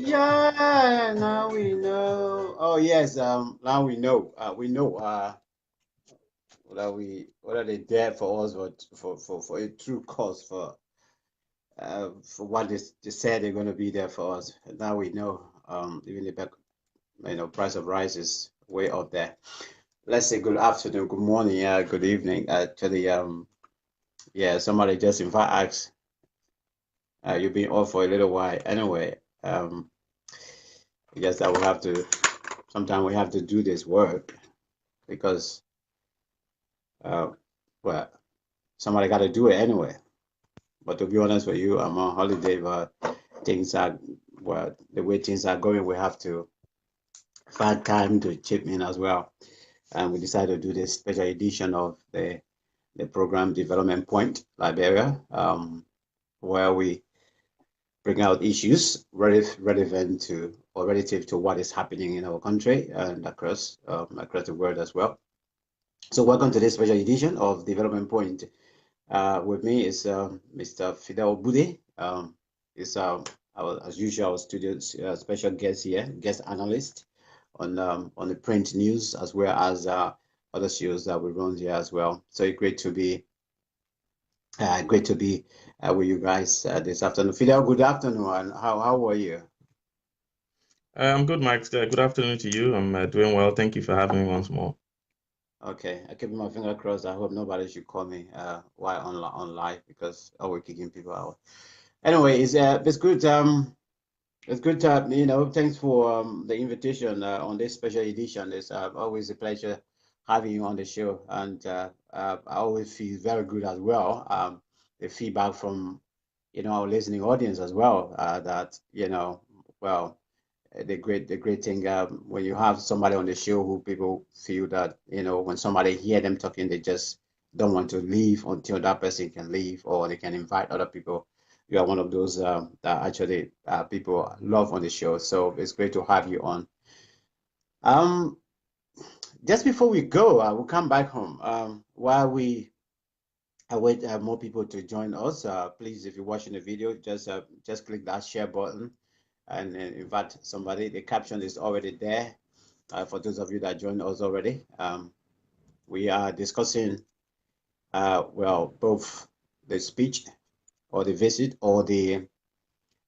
Yeah, now we know. Oh yes, now we know. We know whether they're there for us for a true cause for what they said they're going to be there for us. Now we know. Even the price of rice is way up there. Let's say good afternoon, good morning, good evening. Actually, yeah, somebody just in fact asked, you've been off for a little while anyway. I guess that we have to. Sometimes we have to do this work because, well, somebody got to do it anyway. But to be honest with you, I'm on holiday, but things are, well, the way things are going, we have to find time to chip in as well. And we decided to do this special edition of the program Development Point Liberia, where we bring out issues relevant to or relative to what is happening in our country and across the world as well. So welcome to this special edition of Development Point. With me is Mr. Fidel Bude. As usual, our studio special guest here, guest analyst on the print news as well as other shows that we run here as well. So it's great to be Great to be with you guys this afternoon. Fidel, good afternoon. And how are you? I'm good, Max. Good afternoon to you. I'm doing well. Thank you for having me once more. Okay, I keep my finger crossed. I hope nobody should call me while on live because I will kicking people out. Anyway, it's good. It's good to thanks for the invitation on this special edition. It's always a pleasure having you on the show, and I always feel very good as well. The feedback from our listening audience as well, that well, the great thing when you have somebody on the show who people feel that when somebody hear them talking, they just don't want to leave until that person can leave or they can invite other people. You are one of those that actually people love on the show, so it's great to have you on. um just before we go, we'll come back home while we await more people to join us. Please, if you're watching the video, just click that share button and invite somebody. The caption is already there. For those of you that joined us already, we are discussing, well, both the speech or the visit or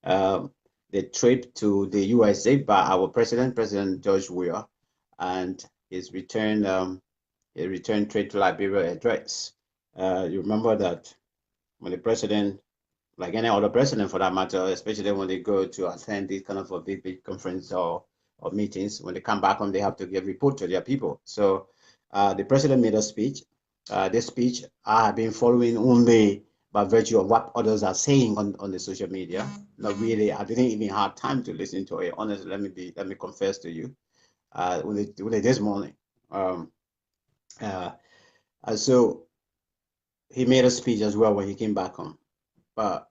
um, the trip to the USA by our president, President George Weah, and his return trip to Liberia address. You remember that when the president, like any other president for that matter, especially when they go to attend these kind of a big conference or meetings, when they come back home, they have to give report to their people. So the president made a speech. This speech I have been following only by virtue of what others are saying on the social media. Not really, I didn't even have time to listen to it. Honestly, let me confess to you. Only this morning. Um, uh, so he made a speech as well when he came back home. But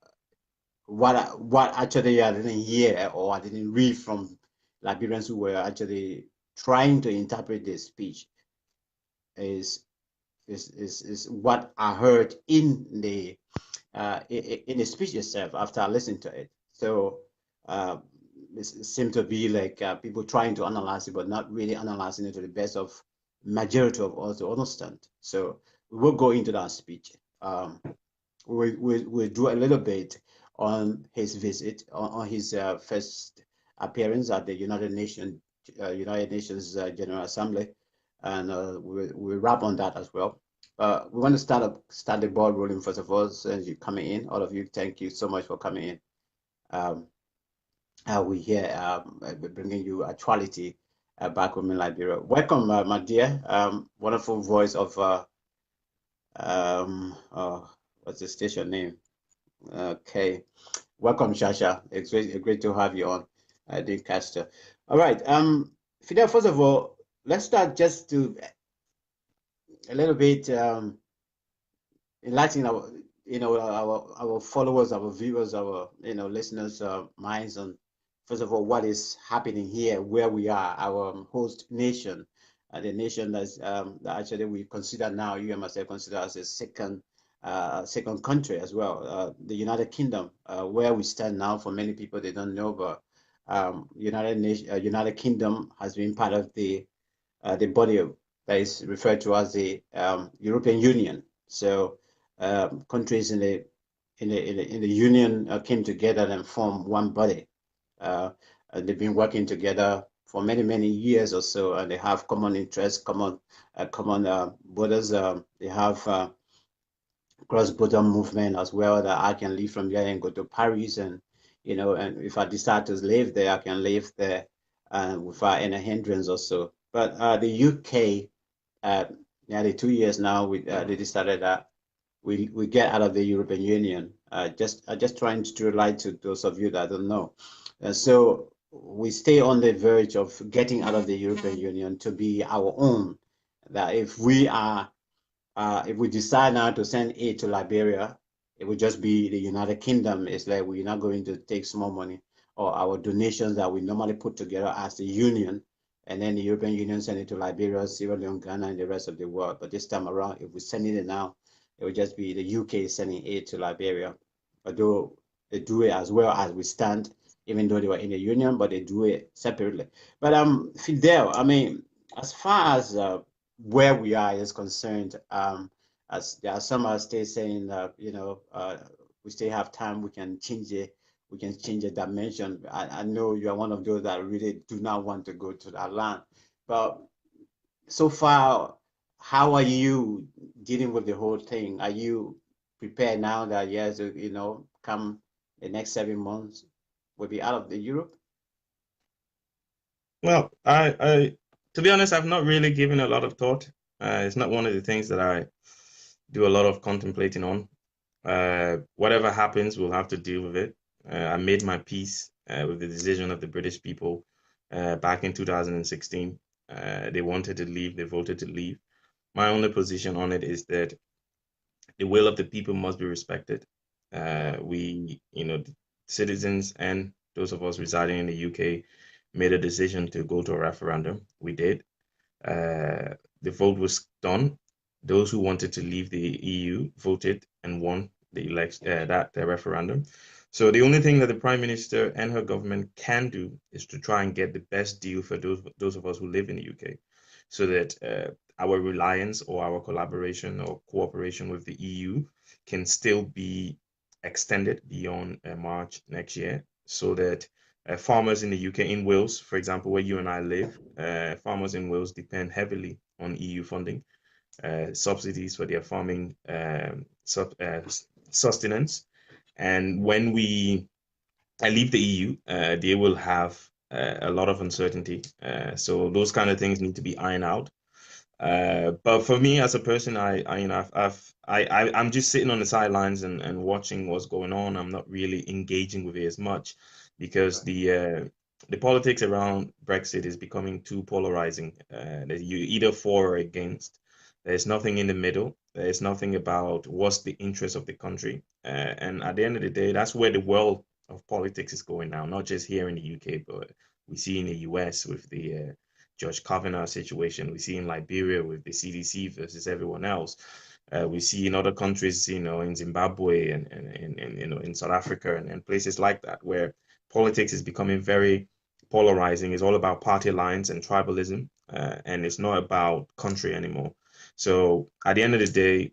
what actually I didn't hear or I didn't read from Liberians who were actually trying to interpret this speech is is what I heard in the speech itself after I listened to it. So uh, it seemed to be like people trying to analyze it, but not really analyzing it to the best of majority of us to understand. So we will go into that speech. We'll do a little bit on his visit, on his first appearance at the United Nations General Assembly, and we'll wrap on that as well. We want to start the ball rolling first of all. Since you coming in, all of you, thank you so much for coming in. Um, we here bringing you actuality back home in Liberia. Welcome, my dear. Wonderful voice of um, uh, what's the station name? Okay. Welcome, Shasha. It's great to have you on, Caster. All right. Fidel, first of all, let's start just to a little bit enlightening our followers, our viewers, our listeners' minds on first of all what is happening here, where we are, our host nation, the nation that actually we consider now, you and myself consider as a second country as well, the United Kingdom, where we stand now. For many people, they don't know, but United Kingdom has been part of the body that is referred to as the European Union. So countries in the union came together and formed one body. And they've been working together for many years or so, and they have common interests, common borders. They have cross-border movement as well, that I can leave from there and go to Paris, and and if I decide to live there, I can live there without any hindrance or so. But the UK, uh, nearly 2 years now, they decided that we get out of the European Union. Just trying to relate to those of you that don't know. So we stay on the verge of getting out of the European Union to be our own. That if we decide now to send aid to Liberia, it would just be the United Kingdom. It's like we're not going to take small money or our donations that we normally put together as the union, and then the European Union send it to Liberia, Sierra Leone, Ghana, and the rest of the world. But this time around, if we send it now, it would just be the UK sending aid to Liberia. Although they do it as well as we stand, even though they were in the union, but they do it separately. But Fidel, I mean, as far as where we are is concerned, as there are some are still saying that we still have time, we can change the dimension. I know you are one of those that really do not want to go to that land, but so far, how are you dealing with the whole thing? Are you prepared now that yes, come the next 7 months, we'll be out of the Europe? Well, to be honest, I've not really given a lot of thought. It's not one of the things that I do a lot of contemplating on. Whatever happens, we'll have to deal with it. I made my peace with the decision of the British people back in 2016. They wanted to leave, they voted to leave. My only position on it is that the will of the people must be respected. The citizens and those of us residing in the UK made a decision to go to a referendum. We did. The vote was done. Those who wanted to leave the EU voted and won the election, the referendum. So the only thing that the Prime Minister and her government can do is to try and get the best deal for those of us who live in the UK, so that our reliance or our collaboration or cooperation with the EU can still be extended beyond March next year, so that farmers in the UK, in Wales, for example, where you and I live, farmers in Wales depend heavily on EU funding, subsidies for their farming sustenance. And when we leave the EU, they will have a lot of uncertainty. So those kind of things need to be ironed out. But for me as a person, I'm just sitting on the sidelines and watching what's going on. I'm not really engaging with it as much because the politics around Brexit is becoming too polarizing. That you either for or against. There's nothing in the middle. There's nothing about what's the interest of the country. And at the end of the day, that's where the world of politics is going now, not just here in the UK, but we see in the US with the George Kavanaugh situation. We see in Liberia with the CDC versus everyone else. We see in other countries, in Zimbabwe and in South Africa and places like that, where politics is becoming very polarizing. It's all about party lines and tribalism, and it's not about country anymore. So at the end of the day,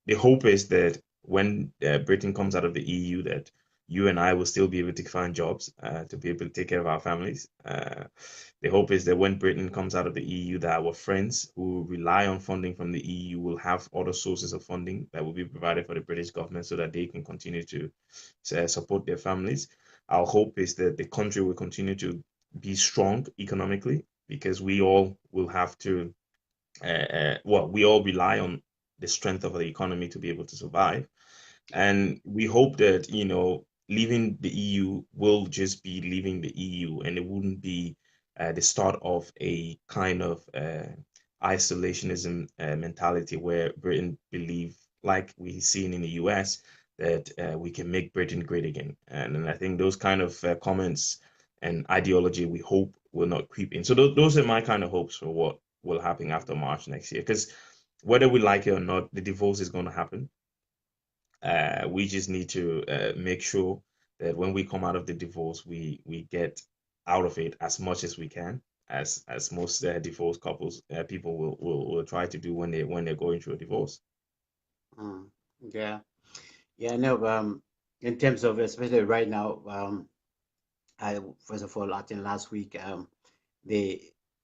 the hope is that when Britain comes out of the EU, that you and I will still be able to find jobs to be able to take care of our families. The hope is that when Britain comes out of the EU, that our friends who rely on funding from the EU will have other sources of funding that will be provided for the British government so that they can continue to support their families. Our hope is that the country will continue to be strong economically because we all will have to we all rely on the strength of the economy to be able to survive. And we hope that, leaving the EU will just be leaving the EU and it wouldn't be the start of a kind of isolationism mentality where Britain believe, like we've seen in the US, that we can make Britain great again. And I think those kind of comments and ideology we hope will not creep in. So those are my kind of hopes for what will happen after March next year. Because whether we like it or not, the divorce is going to happen. We just need to make sure that when we come out of the divorce, we get out of it as much as we can, as most divorced couples people will try to do when they're going through a divorce. Mm, yeah, yeah. No, in terms of especially right now, I first of all, I think last week, the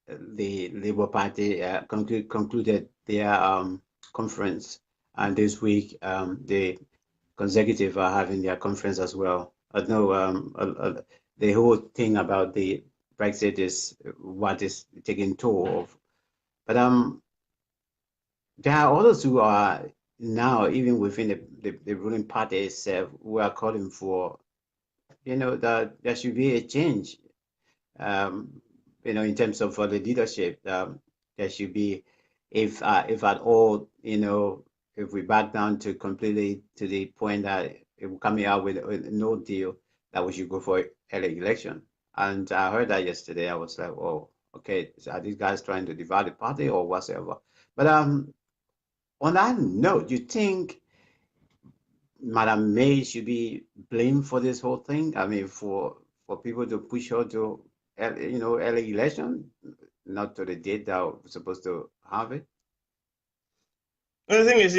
the Labour Party concluded their conference, and this week the Conservative are having their conference as well. I know the whole thing about the Brexit is what is taking toll of, but there are others who are now even within the ruling party itself who are calling for that there should be a change in terms of the leadership. There should be, if at all, if we back down to completely to the point that if we're coming out with no deal, that we should go for early election. And I heard that yesterday. I was like, oh, okay, so are these guys trying to divide the party or whatever? But on that note, you think Madam May should be blamed for this whole thing? I mean, for people to push her to, early election, not to the date that we're supposed to have it. the thing is,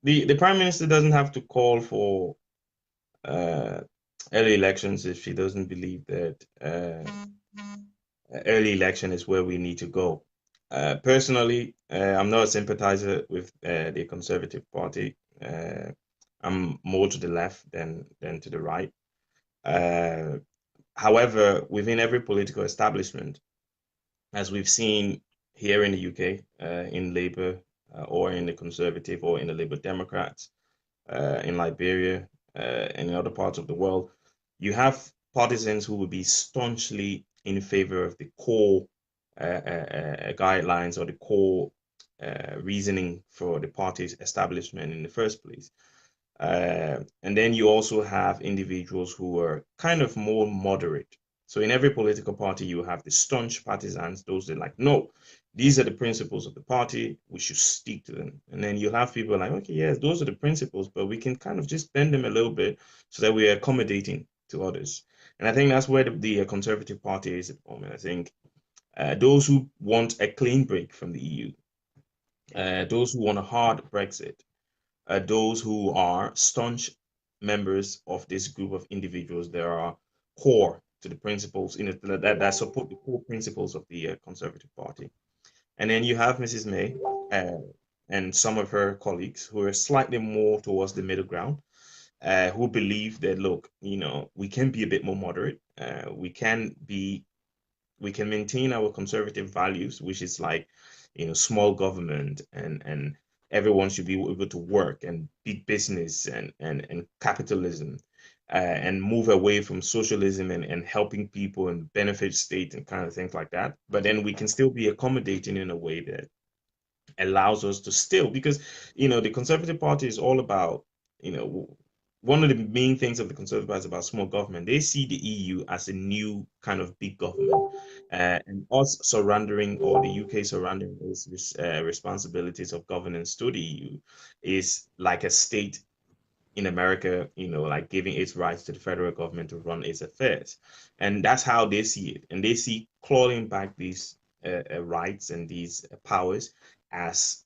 the prime minister doesn't have to call for uh, early elections if she doesn't believe that early election is where we need to go. Personally, I'm not a sympathizer with the Conservative Party. I'm more to the left than to the right. Uh, However, within every political establishment, as we've seen here in the UK, in Labour, or in the Conservative, or in the Labour Democrats, in Liberia, and in other parts of the world, you have partisans who would be staunchly in favor of the core guidelines or the core reasoning for the party's establishment in the first place. And then you also have individuals who are kind of more moderate. So in every political party, you have the staunch partisans, those that are like, no, these are the principles of the party. We should stick to them. And then you have people like, okay, yes, those are the principles, but we can kind of just bend them a little bit so that we're accommodating to others. And I think that's where the Conservative Party is at the moment. I think those who want a clean break from the EU, those who want a hard Brexit, those who are staunch members of this group of individuals that are core to the principles that support the core principles of the Conservative Party. And then you have Mrs. May uh, and some of her colleagues who are slightly more towards the middle ground, who believe that, look, we can be a bit more moderate. We can maintain our conservative values, which is like, small government, and everyone should be able to work, and big business, and capitalism, and move away from socialism, and helping people and benefit state and kind of things like that. But then we can still be accommodating in a way that allows us to still, because the Conservative Party is all about, you know one of the main things of the Conservative Party is about small government. They see the EU as a new kind of big government, and us surrendering, or the UK surrendering its responsibilities of governance to the EU is like a state in America, like giving its rights to the federal government to run its affairs. And that's how they see it. And they see clawing back these rights and these powers as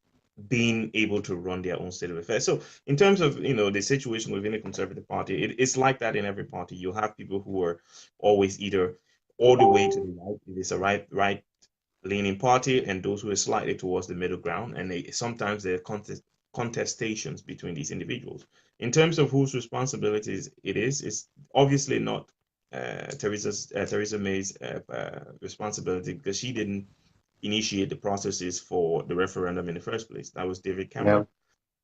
being able to run their own state of affairs. So in terms of, the situation within the Conservative Party, it's like that in every party. You'll have people who are always either all the way to the right, it is a right leaning party, and those who are slightly towards the middle ground. And sometimes there are contestations between these individuals. In terms of whose responsibilities it is, it's obviously not Theresa May's responsibility, because she didn't initiate the processes for the referendum in the first place. That was David Yeah.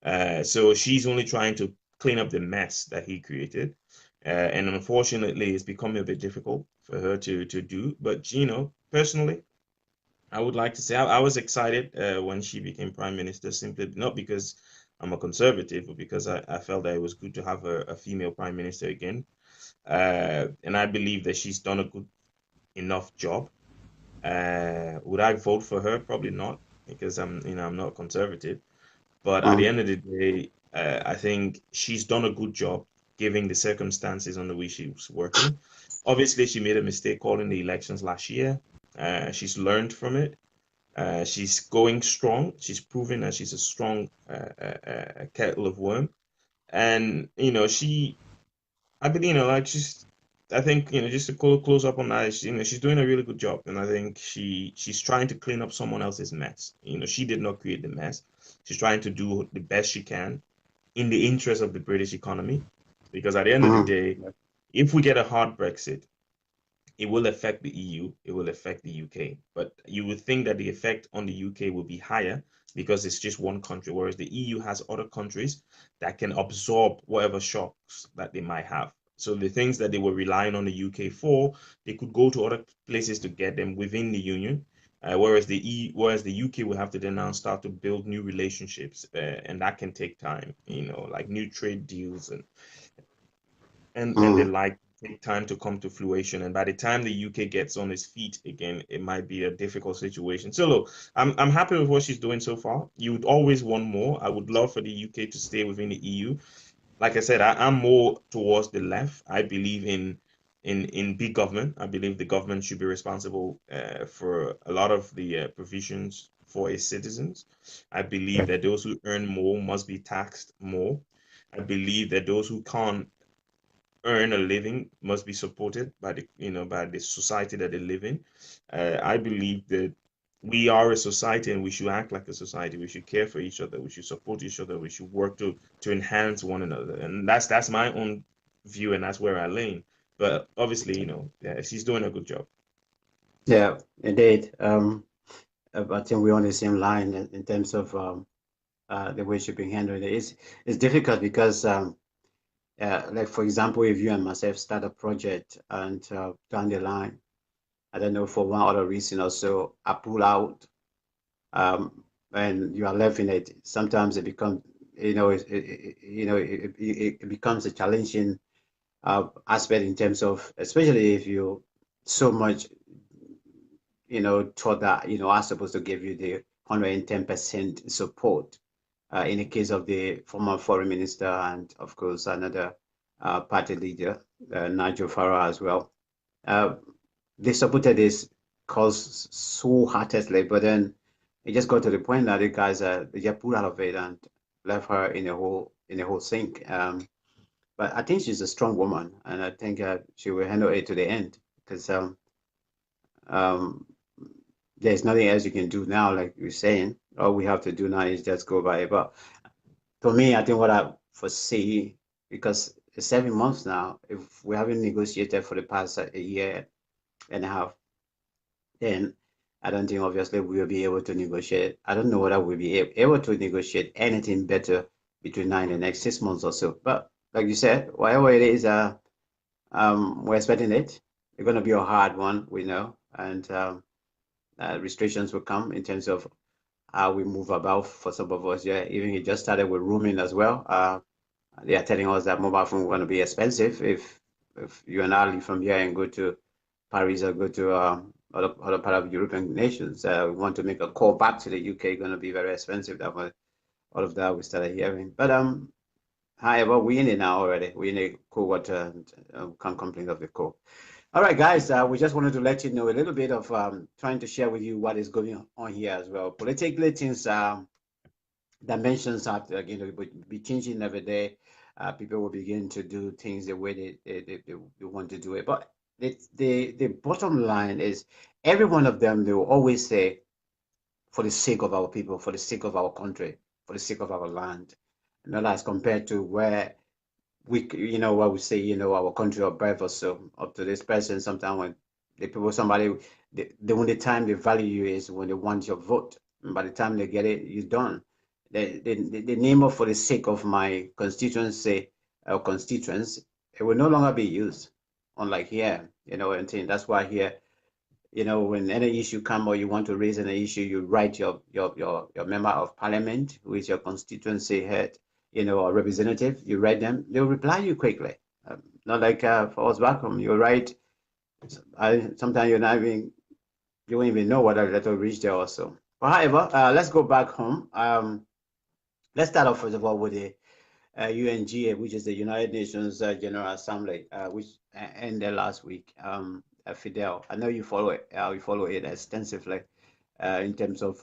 Cameron. So she's only trying to clean up the mess that he created. And unfortunately, it's becoming a bit difficult for her to do. But, personally, I would like to say I was excited when she became prime minister, simply not because I'm a conservative, but because I felt that it was good to have a female prime minister again. And I believe that she's done a good enough job. Would I vote for her? Probably not, because I'm not conservative. But at the Mm. end of the day, I think she's done a good job given the circumstances under which she was working. Obviously, she made a mistake calling the elections last year. She's learned from it. She's going strong. She's proven that she's a strong kettle of worm. And, I believe, like I think, just to close up on that, she's doing a really good job. And I think she's trying to clean up someone else's mess. She did not create the mess. She's trying to do the best she can in the interest of the British economy. Because at the end of the Mm. day, if we get a hard Brexit, it will affect the EU, it will affect the UK. But you would think that the effect on the UK will be higher because it's just one country, whereas the EU has other countries that can absorb whatever shocks that they might have. So the things that they were relying on the UK for, they could go to other places to get them within the union. Whereas the UK will have to then now start to build new relationships, and that can take time. Like new trade deals and they Mm. like take time to come to fruition. And by the time the UK gets on its feet again, it might be a difficult situation. So look, I'm happy with what she's doing so far. You would always want more. I would love for the UK to stay within the EU. Like I said, I'm more towards the left. I believe in big government. I believe the government should be responsible for a lot of the provisions for its citizens. I believe that those who earn more must be taxed more. I believe that those who can't earn a living must be supported by by the society that they live in. I believe that we are a society and we should act like a society. We should care for each other. We should support each other. We should work to enhance one another. And that's my own view, and that's where I lean. But obviously, yeah, she's doing a good job. Yeah, indeed. I think we're on the same line in terms of the way she's been handling it. It's difficult because, like for example, if you and myself start a project and down the line, I don't know, for one other reason or so, I pull out, and you are left in it. Sometimes it becomes, it becomes a challenging aspect in terms of, especially if you so much, thought that, are supposed to give you the 110% support. In the case of the former foreign minister and, of course, another party leader, Nigel Farage as well. Uh, they supported this cause so heartedly, but then it just got to the point that the guys they just pulled out of it and left her in a whole sink. But I think she's a strong woman, and I think she will handle it to the end because um, there's nothing else you can do now, like you're saying. All we have to do now is just go by it. But for me, I think what I foresee, because it's 7 months now, if we haven't negotiated for the past a year and a half, then I don't think obviously we will be able to negotiate. I don't know whether we'll be able to negotiate anything better between now and the next 6 months or so. But like you said, whatever it is, we're expecting it. It's going to be a hard one, we know, and restrictions will come in terms of how we move about for some of us. Yeah, even it just started with rooming as well. They are telling us that mobile phone is going to be expensive if you and I leave from here and go to Paris or go to other part of European nations. We want to make a call back to the UK, going to be very expensive. That was all of that we started hearing. But however, we're in it now already. We're in a cool water and can't complain of the cold. All right, guys, we just wanted to let you know a little bit of trying to share with you what is going on here as well. Politically, things dimensions are again will be changing every day. People will begin to do things the way they want to do it. But the bottom line is every one of them, they will always say, for the sake of our people, for the sake of our country, for the sake of our land. Not as compared to where what we say, our country of birth or so, up to this person, sometimes when the people, somebody, the only time they value you is when they want your vote. And by the time they get it, you're done. The name of for the sake of my constituency or constituents, it will no longer be used. Unlike here, and thing. That's why here, when any issue come or you want to raise an issue, you write your member of parliament, who is your constituency head, or representative. You write them, they'll reply you quickly. Not like for us back home, you write. Sometimes you won't even know whether the letter reached there also. But however, let's go back home. Let's start off first of all with the UNGA, which is the United Nations General Assembly, which ended last week. Fidel, I know you follow it. You follow it extensively in terms of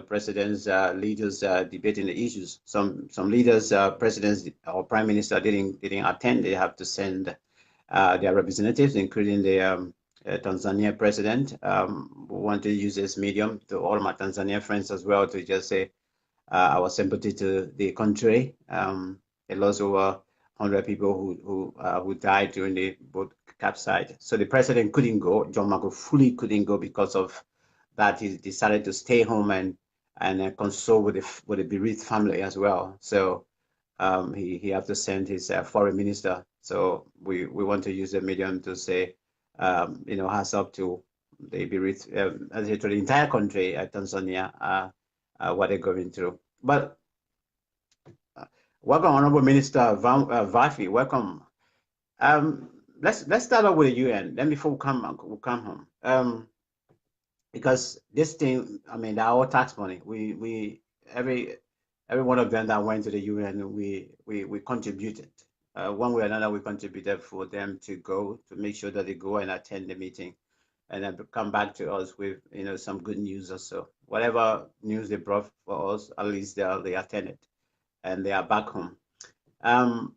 presidents, leaders debating the issues. Some leaders, presidents or prime minister didn't attend. They have to send their representatives, including the Tanzania president. We want to use this medium to all my Tanzania friends as well to just say our sympathy to the country. It lost over 100 people who died during the boat capsized. So the president couldn't go. John Magufuli couldn't go because of that. He decided to stay home and console with the bereaved family as well. So he had to send his foreign minister. So we want to use the medium to say, hats up to the bereaved, to the entire country, Tanzania, what they're going through. But welcome, Honorable Minister Vafi. Welcome. Let's start off with the UN. Then before we come home. Because this thing, I mean, they're all tax money. We every one of them that went to the UN, we contributed. One way or another, we contributed for them to go to make sure that they go and attend the meeting. and then come back to us with some good news or so. Whatever news they brought for us, at least they attended and they are back home. Um,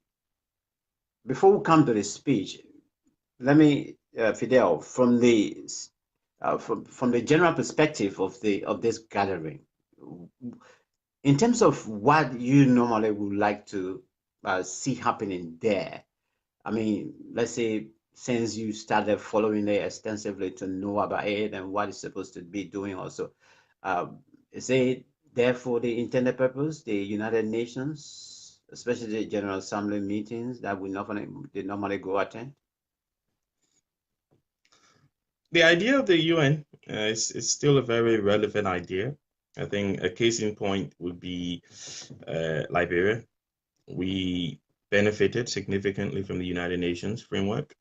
Before we come to the speech, let me, Fidel, from the general perspective of this gathering, in terms of what you normally would like to see happening there. I mean, let's say since you started following it extensively to know about it and what it's supposed to be doing also, is it there for the intended purpose, the United Nations, especially the General Assembly meetings that they normally go attend? The idea of the UN is still a very relevant idea. I think a case in point would be Liberia. We benefited significantly from the United Nations framework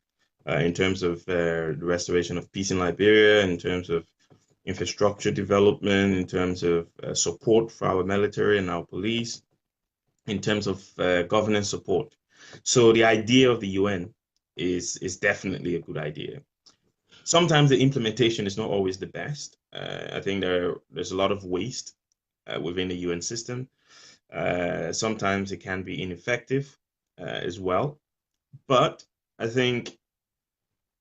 in terms of the restoration of peace in Liberia, in terms of infrastructure development, in terms of support for our military and our police, in terms of governance support. So the idea of the UN is definitely a good idea. Sometimes the implementation is not always the best. I think there's a lot of waste within the UN system. Sometimes it can be ineffective as well. But I think,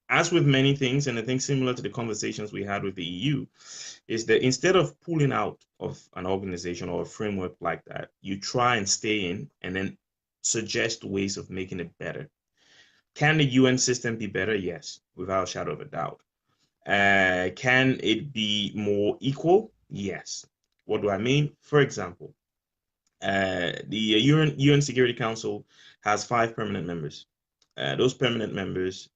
as with many things, and I think similar to the conversations we had with the EU, is that instead of pulling out of an organization or a framework like that, you try and stay in and then suggest ways of making it better. Can the UN system be better? Yes, without a shadow of a doubt. Can it be more equal? Yes. What do I mean? For example, the UN Security Council has 5 permanent members. Those permanent members,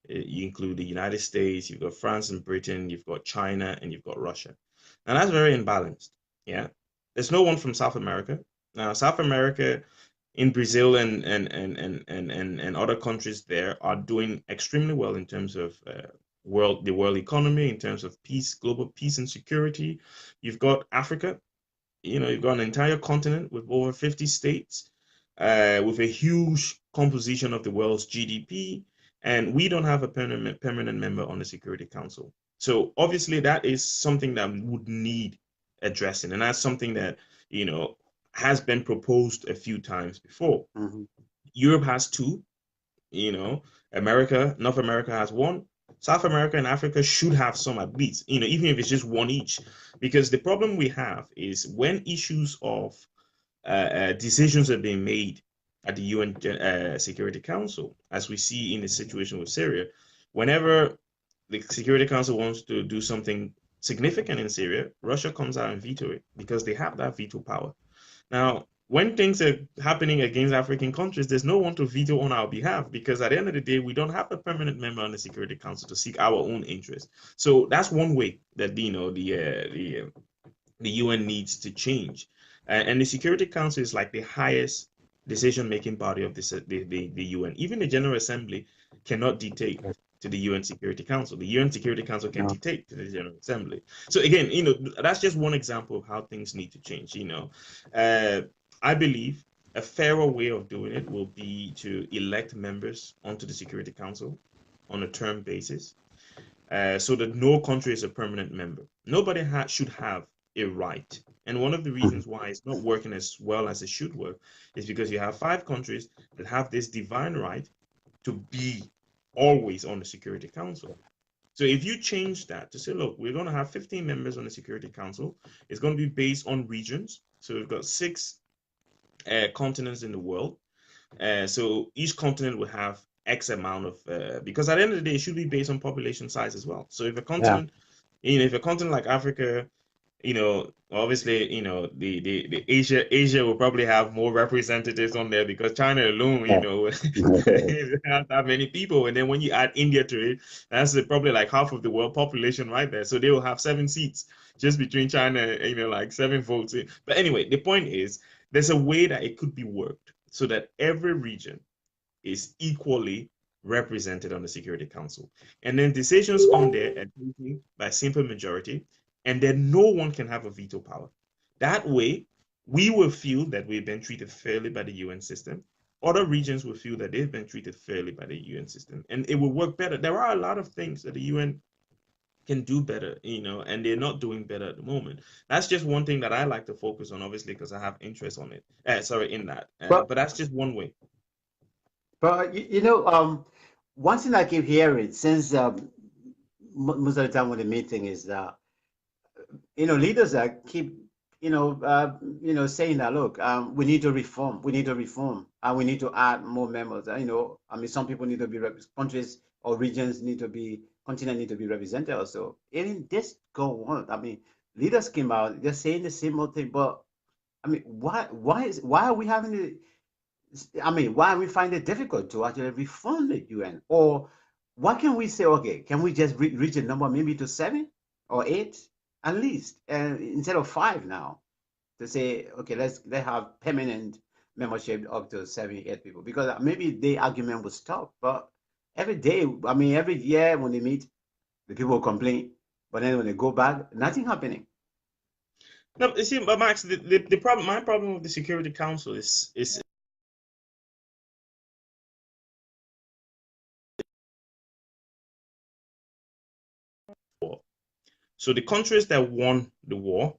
you include the United States, you've got France and Britain, you've got China, and you've got Russia. And that's very imbalanced. Yeah. There's no one from South America. Now, South America, in Brazil and other countries there, are doing extremely well in terms of the world economy, in terms of peace, global peace and security. You've got Africa. You've got an entire continent with over 50 states, with a huge composition of the world's GDP, and we don't have a permanent member on the Security Council. So obviously that is something that would need addressing, and that's something that has been proposed a few times before. Mm-hmm. Europe has 2, North America has 1. South America and Africa should have some at least, even if it's just 1 each. Because the problem we have is when issues of decisions are being made at the UN Security Council, as we see in the situation with Syria, whenever the Security Council wants to do something significant in Syria, Russia comes out and veto it because they have that veto power. Now, when things are happening against African countries, there's no one to veto on our behalf because at the end of the day, we don't have a permanent member on the Security Council to seek our own interests. So that's one way that the UN needs to change. And the Security Council is like the highest decision-making body of the UN. Even the General Assembly cannot dictate to the UN Security Council. The UN Security Council can dictate to the General Assembly. So again, that's just one example of how things need to change. I believe a fairer way of doing it will be to elect members onto the Security Council on a term basis, so that no country is a permanent member. Nobody should have a right. And one of the reasons why it's not working as well as it should work is because you have 5 countries that have this divine right to be always on the Security Council. So if you change that to say, look, we're going to have 15 members on the Security Council, it's going to be based on regions. So we've got 6 continents in the world. So each continent will have X amount of, because at the end of the day, it should be based on population size as well. So if a continent, if a continent like Africa, obviously, the Asia will probably have more representatives on there because China alone, has that many people. And then when you add India to it, that's probably like half of the world population right there. So they will have 7 seats just between China, like 7 votes. But anyway, the point is, there's a way that it could be worked so that every region is equally represented on the Security Council. And then decisions on there are taken by simple majority, and then no one can have a veto power. That way, we will feel that we've been treated fairly by the UN system. Other regions will feel that they've been treated fairly by the UN system, and it will work better. There are a lot of things that the UN can do better, and they're not doing better at the moment. That's just one thing that I like to focus on, obviously, because I have interest on it. Sorry, in that. But But that's just one way. one thing I keep hearing since most of the time when the meeting is that leaders that keep saying that, look, we need to reform, and we need to add more members. I mean, some people need to be countries or regions need to be continent need to be represented also. And this go on. I mean, leaders came out, they're saying the same old thing, but I mean, why are we having the I mean, why we find it difficult to actually reform the UN? Or what can we say? Okay, can we just reach a number maybe to 7 or 8 at least, instead of 5 now? To say, okay, let's have permanent membership up to 7, 8 people, because maybe the argument will stop. But every day, I mean, every year when they meet, the people complain, but then when they go back, nothing happening. No, you see, but Max, the problem, my problem with the Security Council is so the countries that won the war,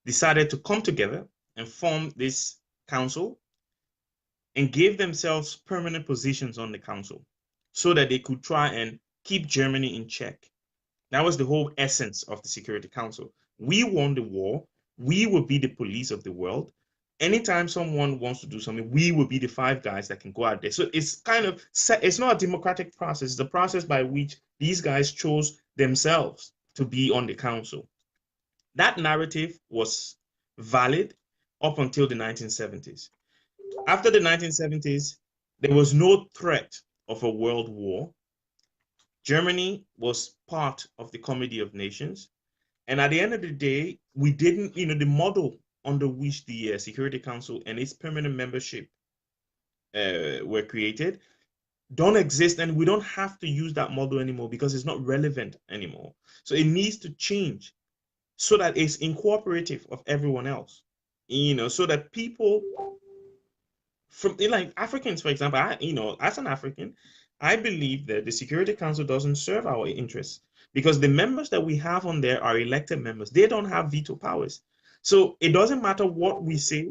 decided to come together and form this council and gave themselves permanent positions on the council so that they could try and keep Germany in check. That was the whole essence of the Security Council. We won the war. We will be the police of the world. Anytime someone wants to do something, we will be the 5 guys that can go out there. So it's kind of, it's not a democratic process. It's the process by which these guys chose themselves to be on the council. That narrative was valid up until the 1970s. After the 1970s, there was no threat of a world war. Germany was part of the Committee of Nations. And at the end of the day, we didn't, the model under which the Security Council and its permanent membership were created don't exist. And we don't have to use that model anymore because it's not relevant anymore. So it needs to change so that it's incorporative of everyone else, so that people from, like Africans, for example, as an African, I believe that the Security Council doesn't serve our interests because the members that we have on there are elected members. They don't have veto powers. So it doesn't matter what we say.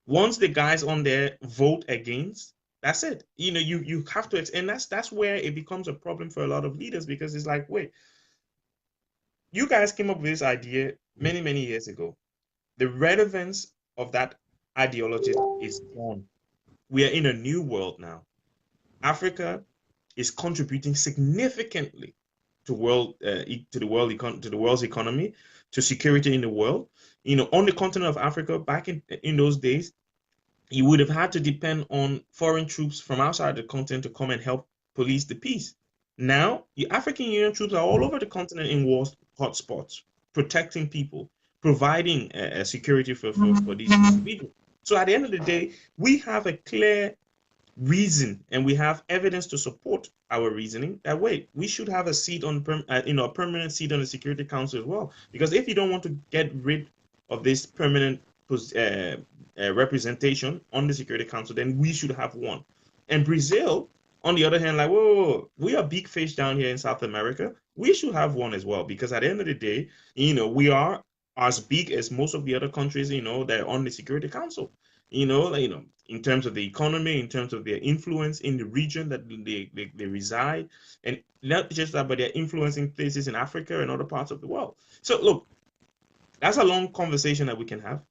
Once the guys on there vote against, that's it. You have to, and that's where it becomes a problem for a lot of leaders, because it's like, wait, you guys came up with this idea many, many years ago. The relevance of that ideology is gone. We are in a new world now. Africa is contributing significantly to the world's economy, to security in the world. On the continent of Africa, back in those days, you would have had to depend on foreign troops from outside the continent to come and help police the peace. Now, the African Union troops are all over the continent in war hotspots, protecting people, providing security for these individuals. So at the end of the day, we have a clear reason and we have evidence to support our reasoning that, wait, we should have a seat on a permanent seat on the Security Council as well. Because if you don't want to get rid of this permanent representation on the Security Council, then we should have one. And Brazil, on the other hand, like, whoa, we are big fish down here in South America. We should have one as well, because at the end of the day, we are as big as most of the other countries, that are on the Security Council. In terms of the economy, in terms of their influence in the region that they reside, and not just that, but they're influencing places in Africa and other parts of the world. So look, that's a long conversation that we can have.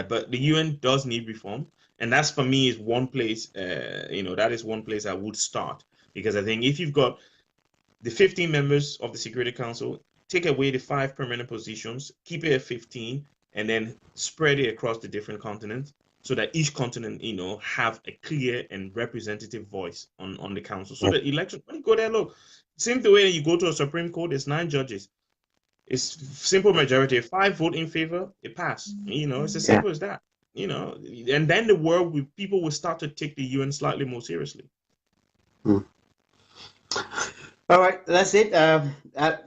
But the UN does need reform. And that's, for me, is one place, that is one place I would start. Because I think if you've got the 15 members of the Security Council, take away the 5 permanent positions, keep it at 15, and then spread it across the different continents so that each continent, have a clear and representative voice on the council. So that election, when you go there, look, same the way you go to a Supreme Court, there's 9 judges. It's simple majority. If 5 vote in favor, it passed. It's as simple as that. And then people will start to take the UN slightly more seriously. All right, that's it.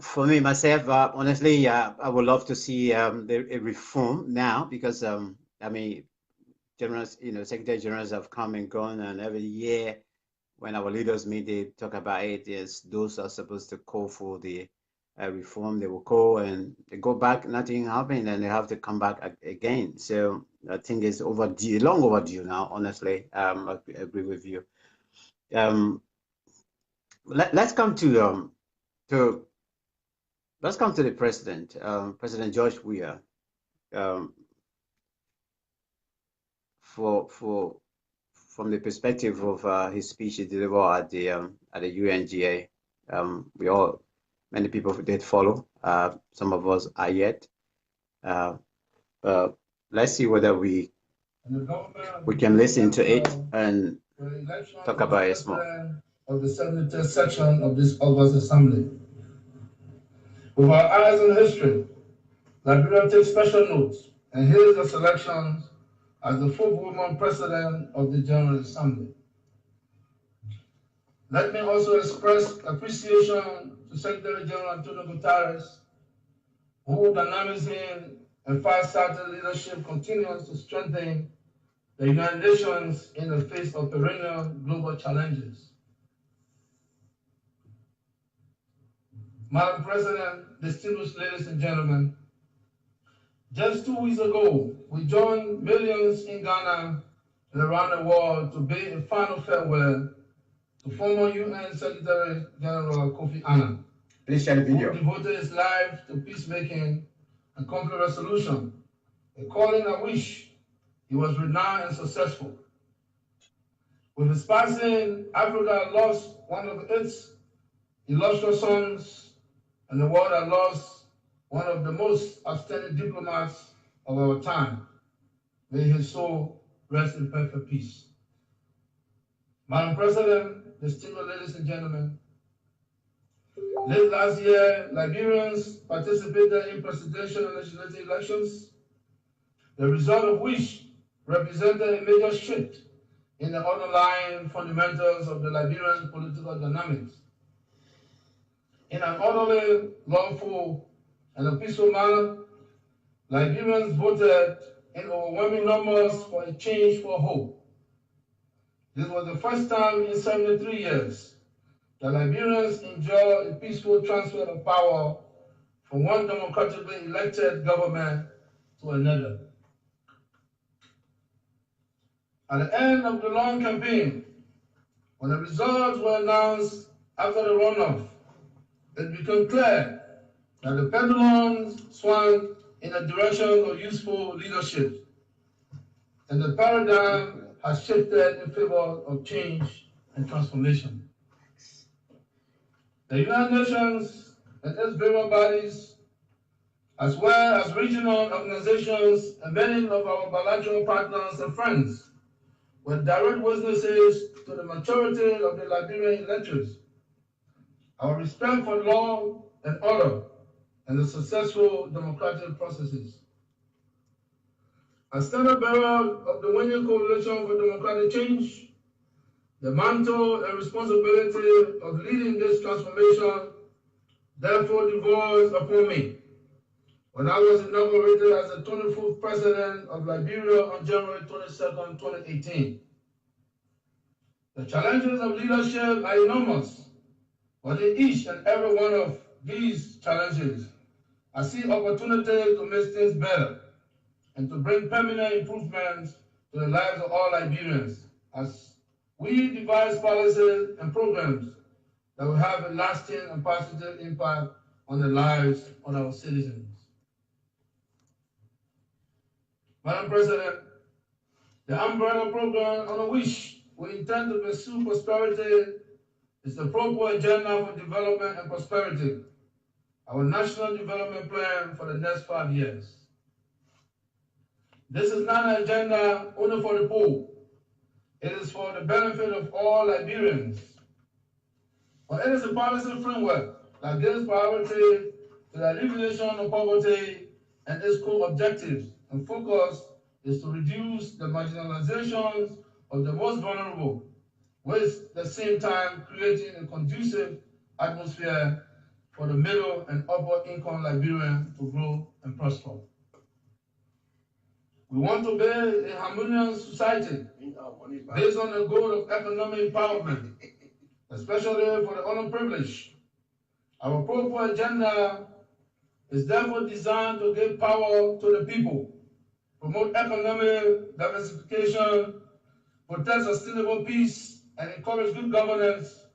For me, myself, honestly, I would love to see a reform now, because I mean, generals, secretary generals have come and gone, and every year when our leaders meet, they talk about it. Yes, those are supposed to call for the reform. They will call and they go back, nothing happened, and they have to come back again. So I think it's overdue, long overdue now. Honestly, I agree with you. Um, let's come to let's come to the president, President George Weah, um, for from the perspective of his speech he delivered at the UNGA. We all, many people did follow. Some of us are yet. Uh, uh, let's see whether we can listen to it and talk about it more. Of the 73rd section of this August Assembly. With our eyes on history, Liberia takes special notes and hails the selections as the fourth woman president of the General Assembly. Let me also express appreciation to Secretary General Antonio Guterres, whose dynamism and far-sighted leadership continues to strengthen the United Nations in the face of perennial global challenges. Madam President, distinguished ladies and gentlemen, just 2 weeks ago, we joined millions in Ghana and around the world to bid a final farewell to former UN Secretary General Kofi Annan. Please share the video. Who devoted his life to peacemaking and conflict resolution, a calling I wish he was renowned and successful. With his passing, Africa lost one of its illustrious sons, and the world had lost one of the most outstanding diplomats of our time. May his soul rest in perfect peace. Madam President, distinguished ladies and gentlemen, late last year, Liberians participated in presidential and legislative elections, the result of which represented a major shift in the underlying fundamentals of the Liberian political dynamics. In an orderly, lawful, and a peaceful manner, Liberians voted in overwhelming numbers for a change for hope. This was the first time in 73 years that Liberians enjoy a peaceful transfer of power from one democratically elected government to another. At the end of the long campaign, when the results were announced after the runoff, it became clear that the pendulum swung in the direction of useful leadership, and the paradigm has shifted in favor of change and transformation. The United Nations and its various bodies, as well as regional organizations and many of our bilateral partners and friends, were direct witnesses to the maturity of the Liberian electors, our respect for law and order, and the successful democratic processes. As standard bearer of the Winning Coalition for Democratic Change, the mantle and responsibility of leading this transformation therefore devolves upon me. When I was inaugurated as the 24th President of Liberia on January 22nd, 2018. The challenges of leadership are enormous, but in each and every one of these challenges, I see opportunities to make things better and to bring permanent improvements to the lives of all Liberians as we devise policies and programs that will have a lasting and positive impact on the lives of our citizens. Madam President, the umbrella program on which we intend to pursue prosperity is the proper agenda for development and prosperity, our national development plan for the next 5 years. This is not an agenda only for the poor. It is for the benefit of all Liberians. But it is a policy framework that gives priority to the alleviation of poverty and its core objectives, and focus is to reduce the marginalizations of the most vulnerable, while at the same time creating a conducive atmosphere for the middle and upper income Liberians to grow and prosper. We want to build a harmonious society based on the goal of economic empowerment, especially for the underprivileged. Our pro-poor agenda is therefore designed to give power to the people, promote economic diversification, protect sustainable peace, and encourage good governance.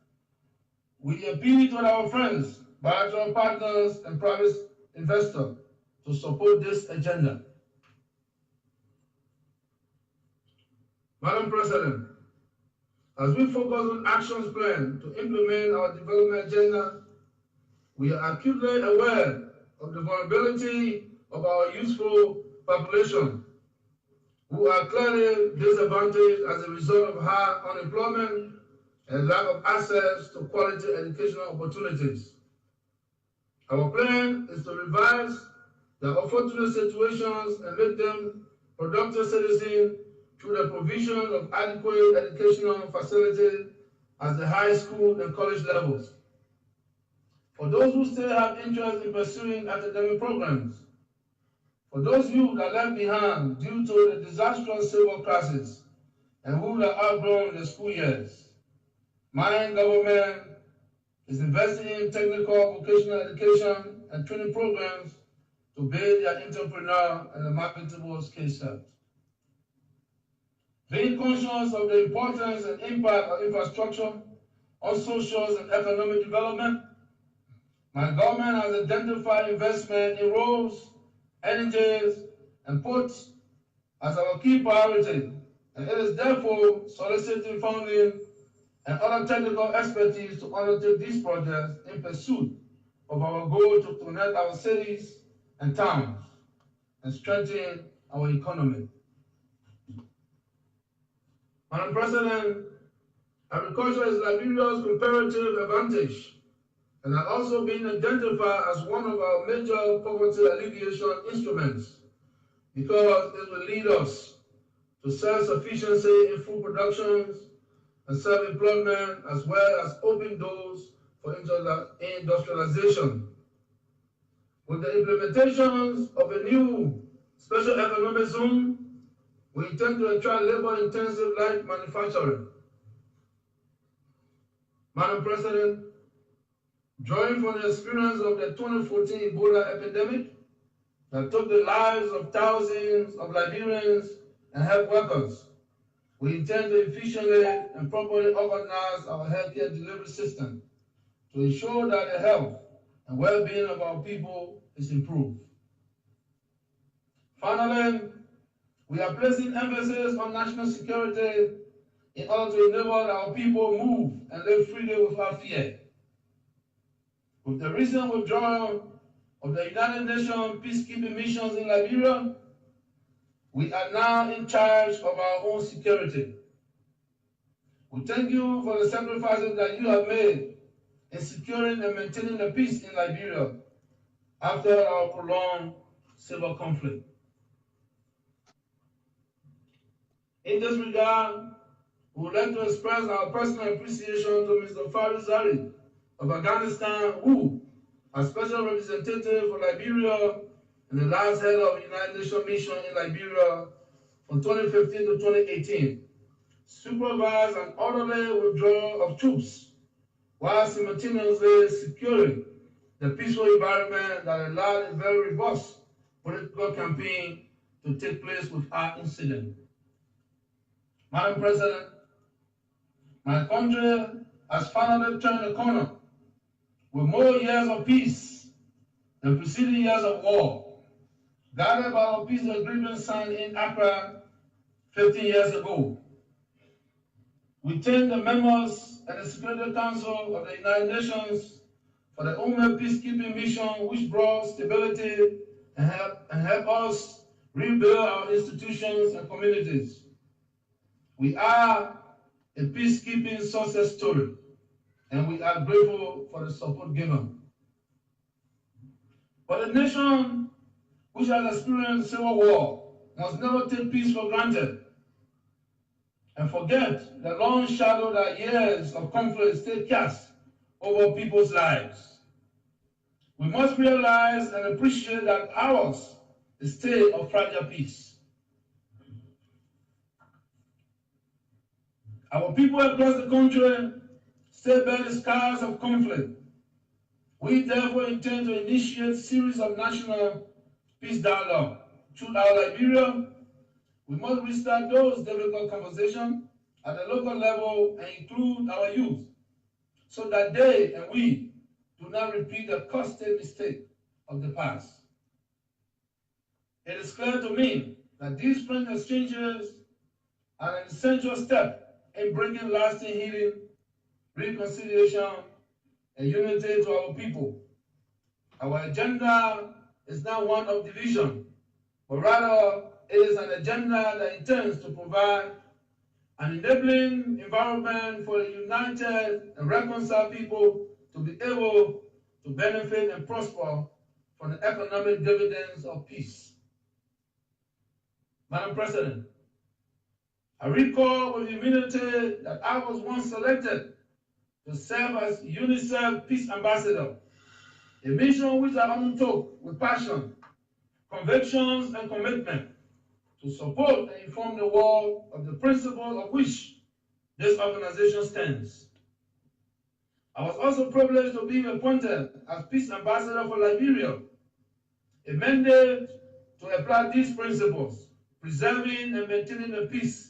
We appeal to our friends, bilateral partners, and private investors to support this agenda. Madam President, as we focus on actions plan to implement our development agenda, we are acutely aware of the vulnerability of our youthful population, who are clearly disadvantaged as a result of high unemployment and lack of access to quality educational opportunities. Our plan is to revise their unfortunate situations and make them productive citizens through the provision of adequate educational facilities at the high school and college levels. For those who still have interest in pursuing academic programs, for those youth that left behind due to the disastrous civil crisis and who have outgrown their school years, my government is investing in technical vocational education and training programs to build their entrepreneur and marketable skill set. Being conscious of the importance and impact of infrastructure on social and economic development, my government has identified investment in roads, energies, and ports as our key priority, and it is therefore soliciting funding and other technical expertise to undertake these projects in pursuit of our goal to connect our cities and towns and strengthen our economy. Madam President, agriculture is Liberia's comparative advantage and has also been identified as one of our major poverty alleviation instruments because it will lead us to self-sufficiency in food productions and self-employment, as well as open doors for industrialization. With the implementations of a new special economic zone, we intend to attract labor-intensive light manufacturing. Madam President, drawing from the experience of the 2014 Ebola epidemic that took the lives of thousands of Liberians and health workers, we intend to efficiently and properly organize our healthcare delivery system to ensure that the health and well-being of our people is improved. Finally, we are placing emphasis on national security in order to enable our people move and live freely without fear. With the recent withdrawal of the United Nations peacekeeping missions in Liberia, we are now in charge of our own security. We thank you for the sacrifices that you have made in securing and maintaining the peace in Liberia after our prolonged civil conflict. In this regard, we would like to express our personal appreciation to Mr. Farid Zari of Afghanistan, who, as special representative for Liberia and the last head of the United Nations mission in Liberia from 2015 to 2018, supervised an orderly withdrawal of troops while simultaneously securing the peaceful environment that allowed a very robust political campaign to take place without incident. Madam President, my country has finally turned the corner with more years of peace than preceding years of war, guided by our peace agreement signed in Accra 15 years ago. We thank the members and the Security Council of the United Nations for the UNGA peacekeeping mission, which brought stability and help us rebuild our institutions and communities. We are a peacekeeping success story, and we are grateful for the support given. But a nation which has experienced civil war must never take peace for granted and forget the long shadow that years of conflict still cast over people's lives. We must realize and appreciate that ours is a state of fragile peace. Our people across the country still bear the scars of conflict. We therefore intend to initiate a series of national peace dialogue. Throughout Liberia, we must restart those difficult conversations at the local level and include our youth, so that they and we do not repeat the costly mistake of the past. It is clear to me that these friend exchanges are an essential step in bringing lasting healing, reconciliation, and unity to our people. Our agenda is not one of division, but rather it is an agenda that intends to provide an enabling environment for a united and reconciled people to be able to benefit and prosper from the economic dividends of peace. Madam President, I recall with humility that I was once selected to serve as UNICEF Peace Ambassador, a mission which I undertook with passion, convictions, and commitment to support and inform the world of the principle of which this organization stands. I was also privileged to be appointed as Peace Ambassador for Liberia, a mandate to apply these principles, preserving and maintaining the peace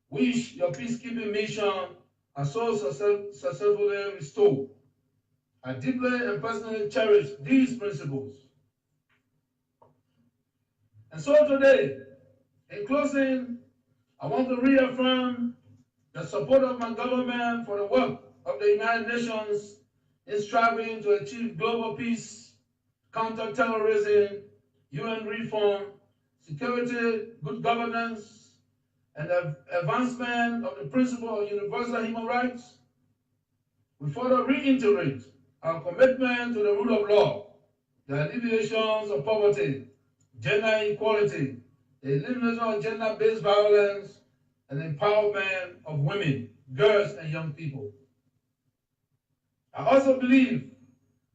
which your peacekeeping mission has so successfully restored. I deeply and personally cherish these principles. And so today, in closing, I want to reaffirm the support of my government for the work of the United Nations in striving to achieve global peace, counter-terrorism, UN reform, security, good governance, and the advancement of the principle of universal human rights. We further reiterate our commitment to the rule of law, the alleviations of poverty, gender equality, the elimination of gender-based violence, and the empowerment of women, girls, and young people. I also believe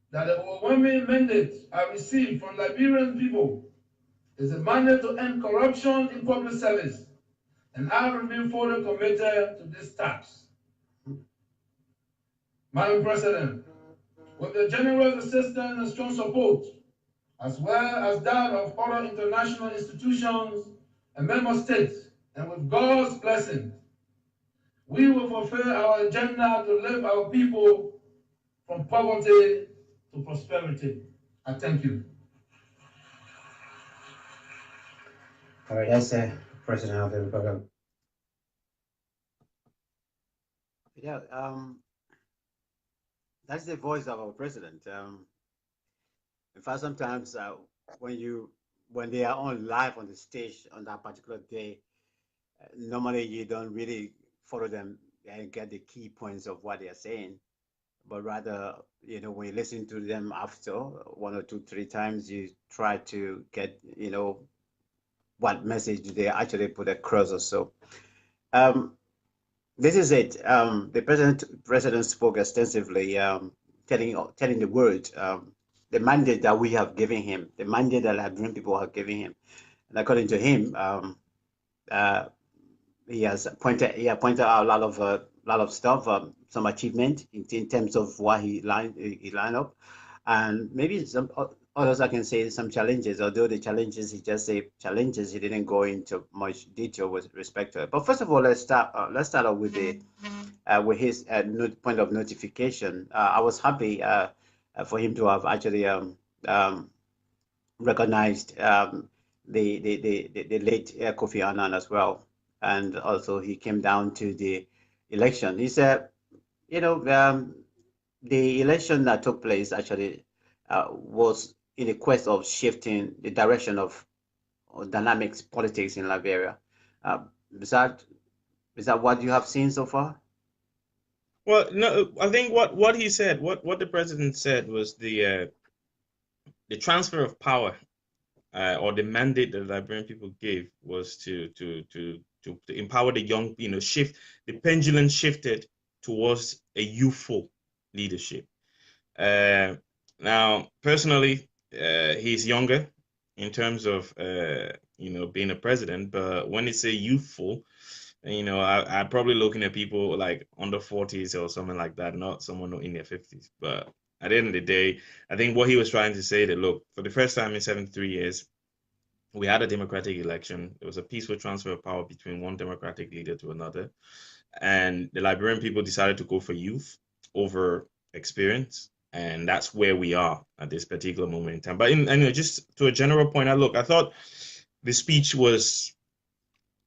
that the overwhelming mandate I received from Liberian people is a mandate to end corruption in public service, and I remain fully committed to this task. Madam President, with the generous assistance and strong support, as well as that of other international institutions and member states, and with God's blessing, we will fulfill our agenda to lift our people from poverty to prosperity. I thank you. All right, that's the President of the Republic. Yeah, that's the voice of our president. In fact, sometimes when they are on live on the stage on that particular day, normally you don't really follow them and get the key points of what they are saying, but rather, when you listen to them after one or two, three times, you try to get, what message do they actually put across or so. This is it. The president spoke extensively, telling the world the mandate that we have given him, the mandate that Liberian people have given him, and according to him, he has pointed out a lot of stuff, some achievement in terms of what he lined up, and maybe some others I can say some challenges. Although the challenges he just said challenges, he didn't go into much detail with respect to it. But first of all, let's start off with his point of notification. I was happy for him to have actually recognized the late Kofi Annan as well, and also he came down to the election. He said, the election that took place actually was in the quest of shifting the direction of dynamics politics in Liberia. Is that what you have seen so far? Well, no, I think what he said, what the president said was the transfer of power, or the mandate that the Liberian people gave was to empower the young, shift the pendulum shifted towards a youthful leadership. Now, personally, he's younger in terms of being a president, but when it's a youthful, You know, I'm probably looking at people like under 40s or something like that, not someone in their 50s. But at the end of the day, I think what he was trying to say that look, for the first time in 73 years, we had a democratic election. It was a peaceful transfer of power between one democratic leader to another. And the Liberian people decided to go for youth over experience. And that's where we are at this particular moment in time. But anyway, just to a general point, I thought the speech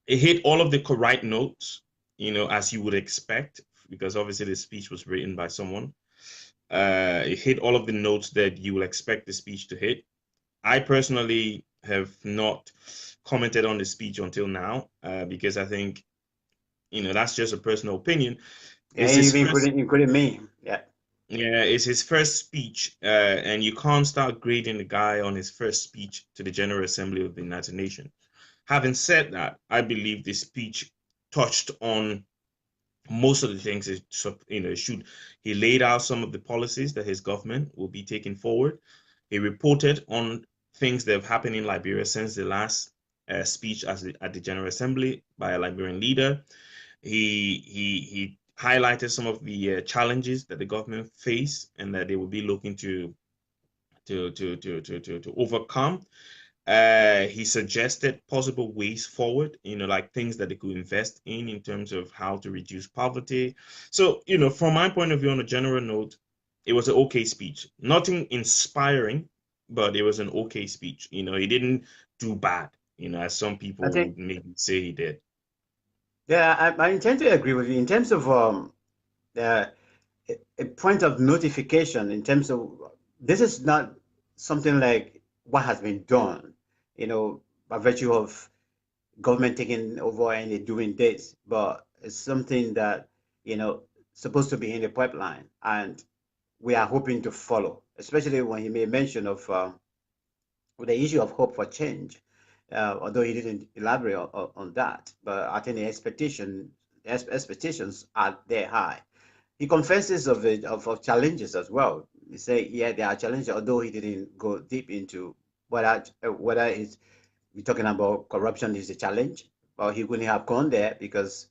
it hit all of the correct notes, you know, as you would expect, because obviously the speech was written by someone. It hit all of the notes that you will expect the speech to hit. I personally have not commented on the speech until now, because I think, you know, that's just a personal opinion. Yeah, It's his including me. Yeah. yeah, it's his first speech, and you can't start grading the guy on his first speech to the General Assembly of the United Nations. Having said that, I believe this speech touched on most of the things it should. He laid out some of the policies that his government will be taking forward. He reported on things that have happened in Liberia since the last speech at the General Assembly by a Liberian leader. He highlighted some of the challenges that the government face and that they will be looking to overcome. He suggested possible ways forward, you know, like things that they could invest in terms of how to reduce poverty. So, you know, from my point of view, on a general note, it was an okay speech. Nothing inspiring, but it was an okay speech. You know, he didn't do bad, you know, as some I people think, would maybe say he did. yeah, I intend to agree with you in terms of the a point of notification. In terms of, this is not something like what has been done, you know, by virtue of government taking over and they're doing this, but it's something that, you know, supposed to be in the pipeline, and we are hoping to follow, especially when he made mention of the issue of hope for change, although he didn't elaborate on that. But I think the expectations are there high. He confesses of challenges as well. He say, yeah, there are challenges, although he didn't go deep into whether it's, we're talking about corruption is a challenge, or he wouldn't have gone there because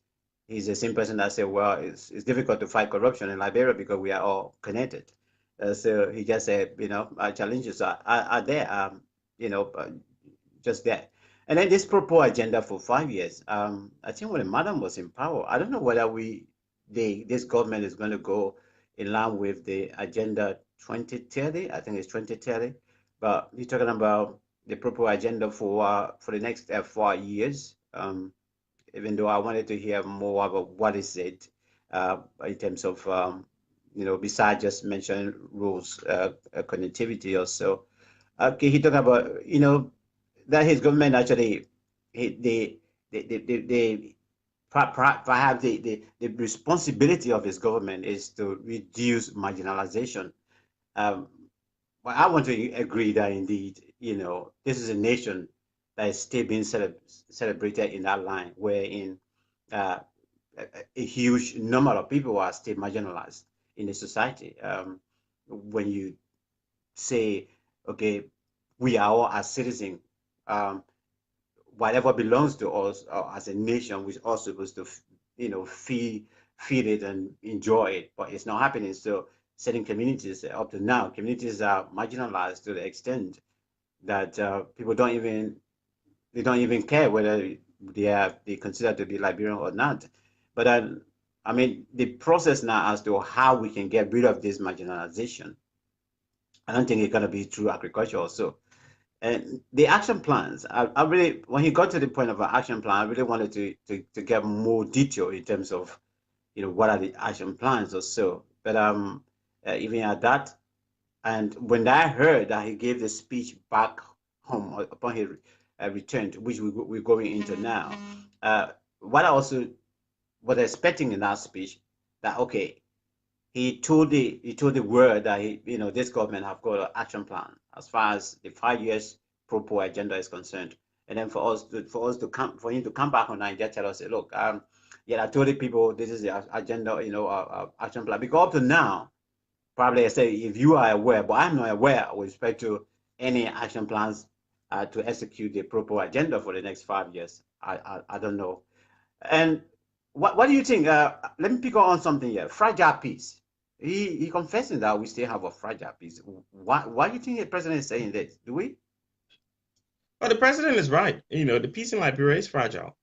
he's the same person that said, well, it's difficult to fight corruption in Liberia because we are all connected. So he just said, you know, our challenges are there, you know, just there. And then this proposed agenda for 5 years. I think when the madam was in power, I don't know whether this government is going to go in line with the agenda 2030. I think it's 2030, but you're talking about the proper agenda for the next 4 years. Even though I wanted to hear more about what is it in terms of you know, besides just mentioning rules, connectivity or so. Okay, he talked about, you know, that his government actually they perhaps the responsibility of his government is to reduce marginalization. Um, well, I want to agree that indeed, you know, this is a nation that is still being celebrated in that line, wherein uh, a huge number of people are still marginalized in the society. When you say, okay, we are all as citizens, um, whatever belongs to us as a nation, we're all supposed to, you know, feed it and enjoy it, but it's not happening. So certain communities, up to now, communities are marginalized to the extent that people don't even care whether they consider to be Liberian or not. But I mean, the process now as to how we can get rid of this marginalization, I don't think it's going to be through agriculture or so. And the action plans, I really, when he got to the point of an action plan, I really wanted to get more detail in terms of, you know, what are the action plans or so. But even at that, and when I heard that he gave the speech back home upon his return, which we're going into now, what I also was expecting in that speech, that okay, he told the world that you know, this government have got an action plan as far as the 5 years proper agenda is concerned, and then for him to come back on Nigeria, tell us, look, yeah, I told the people this is the agenda, you know, action plan. Because up to now, probably I say if you are aware, but I'm not aware with respect to any action plans to execute the proper agenda for the next 5 years. I don't know. And What do you think? Let me pick on something here. Fragile peace. He confessing that we still have a fragile peace. Why do you think the president is saying this? Do we? But the president is right. The peace in Liberia is fragile.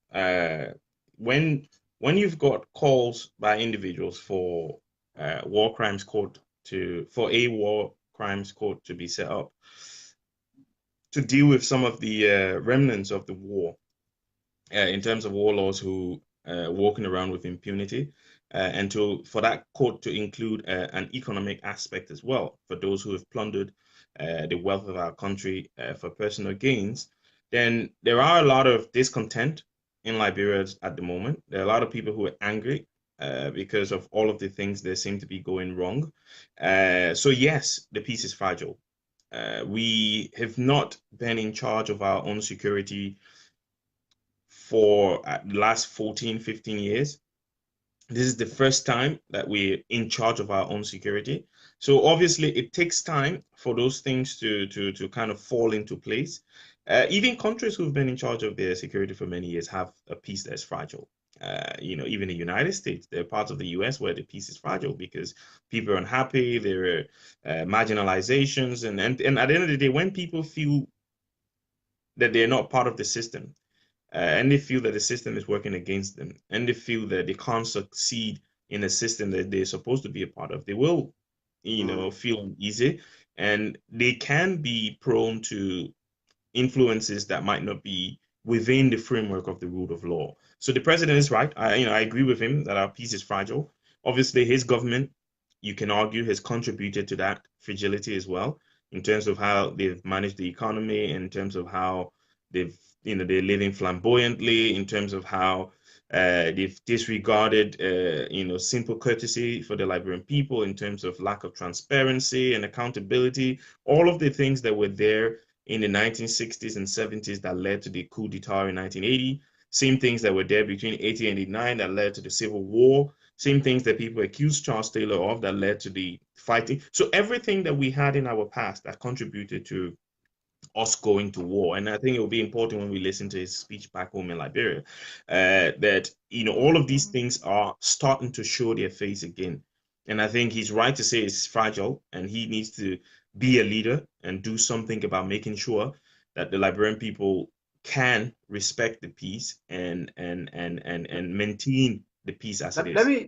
When when you've got calls by individuals for war crimes court for a war crimes court to be set up to deal with some of the remnants of the war, in terms of warlords who walking around with impunity, and for that court to include an economic aspect as well for those who have plundered the wealth of our country for personal gains, then there are a lot of discontent in Liberia at the moment. There are a lot of people who are angry because of all of the things that seem to be going wrong. So yes, the peace is fragile. We have not been in charge of our own security for the last 14, 15 years. This is the first time that we're in charge of our own security. So obviously it takes time for those things to kind of fall into place. Even countries who've been in charge of their security for many years have a peace that's fragile. Even the United States, there are parts of the US where the peace is fragile because people are unhappy, there are marginalizations, and at the end of the day, when people feel that they're not part of the system, and they feel that the system is working against them, and they feel that they can't succeed in a system that they're supposed to be a part of, they will, feel uneasy, and they can be prone to influences that might not be within the framework of the rule of law. So the president is right. I agree with him that our peace is fragile. Obviously, his government, you can argue, has contributed to that fragility as well, in terms of how they've managed the economy, in terms of how they're living flamboyantly, in terms of how they've disregarded, simple courtesy for the Liberian people, in terms of lack of transparency and accountability, all of the things that were there in the 1960s and 70s that led to the coup d'etat in 1980, same things that were there between 80 and 89 that led to the Civil War, same things that people accused Charles Taylor of that led to the fighting. So everything that we had in our past that contributed to us going to war. And I think it will be important when we listen to his speech back home in Liberia, that, all of these things are starting to show their face again. And I think he's right to say it's fragile, and he needs to be a leader and do something about making sure that the Liberian people can respect the peace and maintain the peace as it is.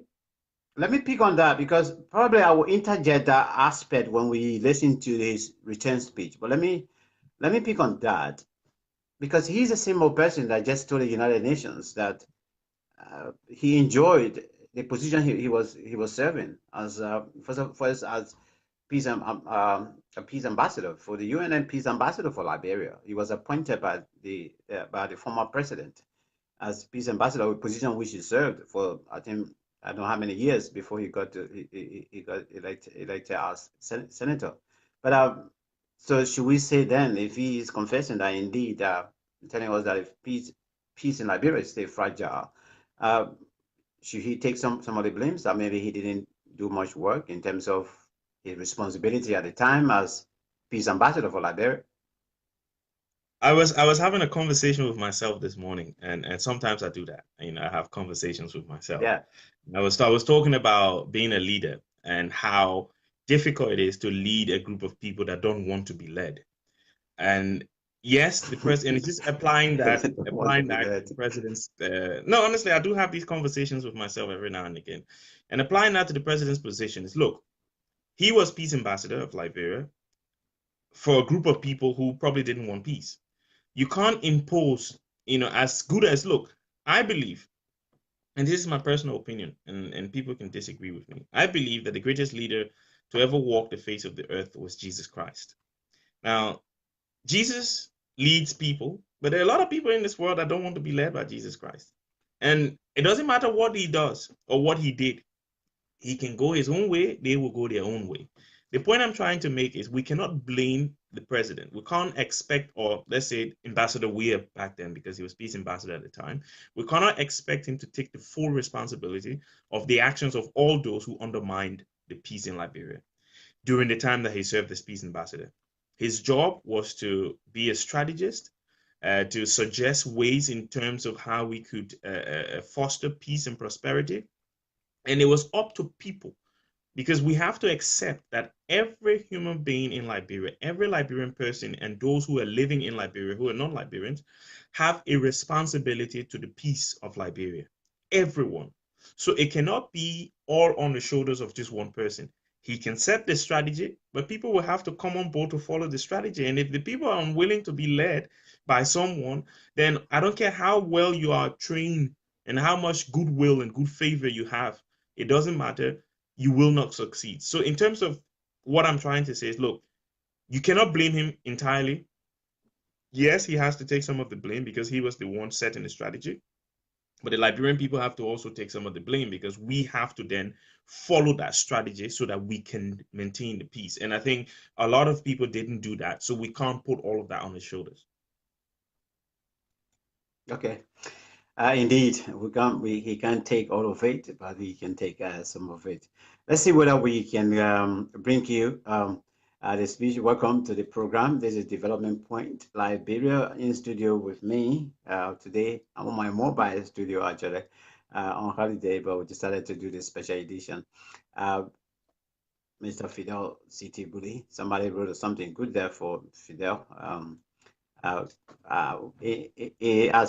Let me pick on that, because probably I will interject that aspect when we listen to his return speech. But let me pick on that, because he's a simple person that just told the United Nations that he enjoyed the position he was serving as first as peace ambassador for the UN and peace ambassador for Liberia. He was appointed by the former president as peace ambassador, a position which he served for, I think, I don't know how many years before he got elected as senator. But so should we say then, if he is confessing that indeed telling us that if peace in Liberia is still fragile, should he take some of the blames that maybe he didn't do much work in terms of his responsibility at the time as peace ambassador for Liberia? I was having a conversation with myself this morning, and sometimes I do that. I have conversations with myself. Yeah. I was talking about being a leader and how difficult it is to lead a group of people that don't want to be led. And yes, the president, and it's just applying that to the president's. No, honestly, I do have these conversations with myself every now and again, and applying that to the president's position is: look, he was peace ambassador of Liberia for a group of people who probably didn't want peace. You can't impose, as good as, look, I believe, and this is my personal opinion, and people can disagree with me, I believe that the greatest leader to ever walk the face of the earth was Jesus Christ. Now, Jesus leads people, but there are a lot of people in this world that don't want to be led by Jesus Christ. And it doesn't matter what he does or what he did. He can go his own way, they will go their own way. The point I'm trying to make is we cannot blame the president. We can't expect, or let's say Ambassador Weah back then, because he was peace ambassador at the time, we cannot expect him to take the full responsibility of the actions of all those who undermined the peace in Liberia during the time that he served as peace ambassador. His job was to be a strategist, to suggest ways in terms of how we could foster peace and prosperity. And it was up to people, because we have to accept that every human being in Liberia, every Liberian person, and those who are living in Liberia who are not Liberians, have a responsibility to the peace of Liberia. Everyone. So it cannot be all on the shoulders of just one person. He can set the strategy, but people will have to come on board to follow the strategy. And if the people are unwilling to be led by someone, then I don't care how well you are trained and how much goodwill and good favor you have, it doesn't matter. You will not succeed. So in terms of what I'm trying to say is, look, you cannot blame him entirely. Yes, he has to take some of the blame because he was the one setting the strategy. But the Liberian people have to also take some of the blame, because we have to then follow that strategy so that we can maintain the peace. And I think a lot of people didn't do that. So we can't put all of that on his shoulders. Okay. Indeed, he can't take all of it, but he can take some of it. Let's see whether we can bring you the speech. Welcome to the program. This is Development Point Liberia, in studio with me today. I'm on my mobile studio actually on holiday, but we decided to do this special edition. Mr. Fidel C.T. Bully, somebody wrote something good there for Fidel. As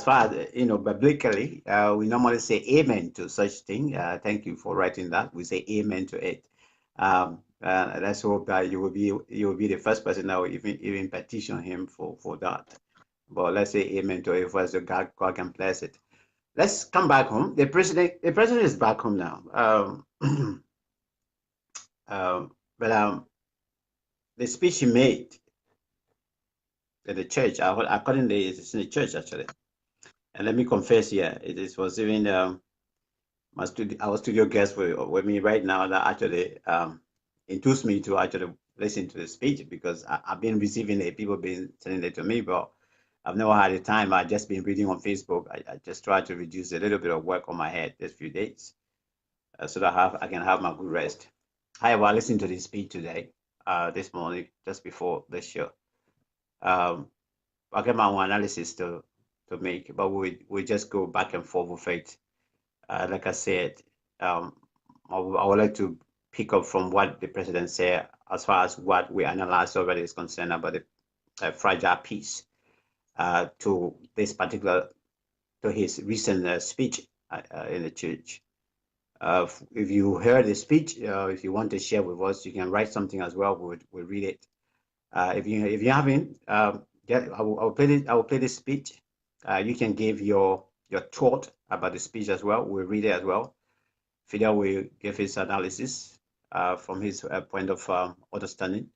far as biblically, we normally say amen to such thing. Thank you for writing that. We say amen to it. Let's hope that you will be the first person that will even petition him for that. But let's say amen to it first, so God can bless it. Let's come back home. The president is back home now. But the speech he made at the church, according to it's in the church actually. And let me confess here, it was even our studio guest with me right now that actually induced me to actually listen to the speech, because I've been receiving it, people been sending it to me, but I've never had the time. I've just been reading on Facebook. I just tried to reduce a little bit of work on my head this few days so that I can have my good rest. However, I listened to the speech today, this morning, just before the show. I get my own analysis to make, but we just go back and forth with it. Like I said, I would like to pick up from what the president said as far as what we analyzed already is concerned about the fragile peace to this particular, to his recent speech in the church. If you heard the speech, if you want to share with us, you can write something as well. We'll read it. If you haven't, I will play this speech. You can give your thought about the speech as well. We'll read it as well. Fidel will give his analysis from his point of understanding,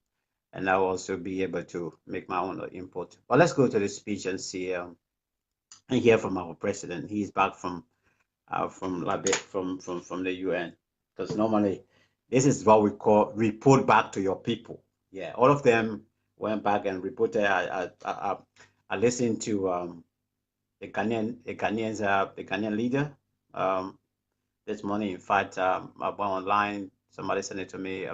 and I'll also be able to make my own input. But let's go to the speech and see and hear from our president. He's back from the UN, because normally this is what we call report back to your people. Yeah, all of them went back and reported. I listened to the Ghanaian leader this morning. In fact, I went online. Somebody sent it to me.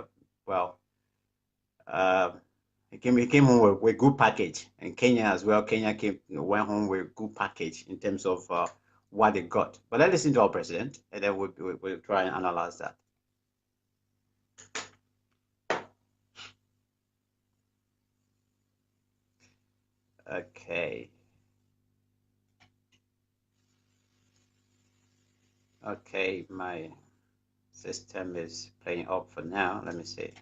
He came home with good package, and Kenya as well. Kenya went home with good package in terms of what they got. But let's listen to our president, and then we'll try and analyze that. Okay. Okay, my system is playing up for now. Let me see.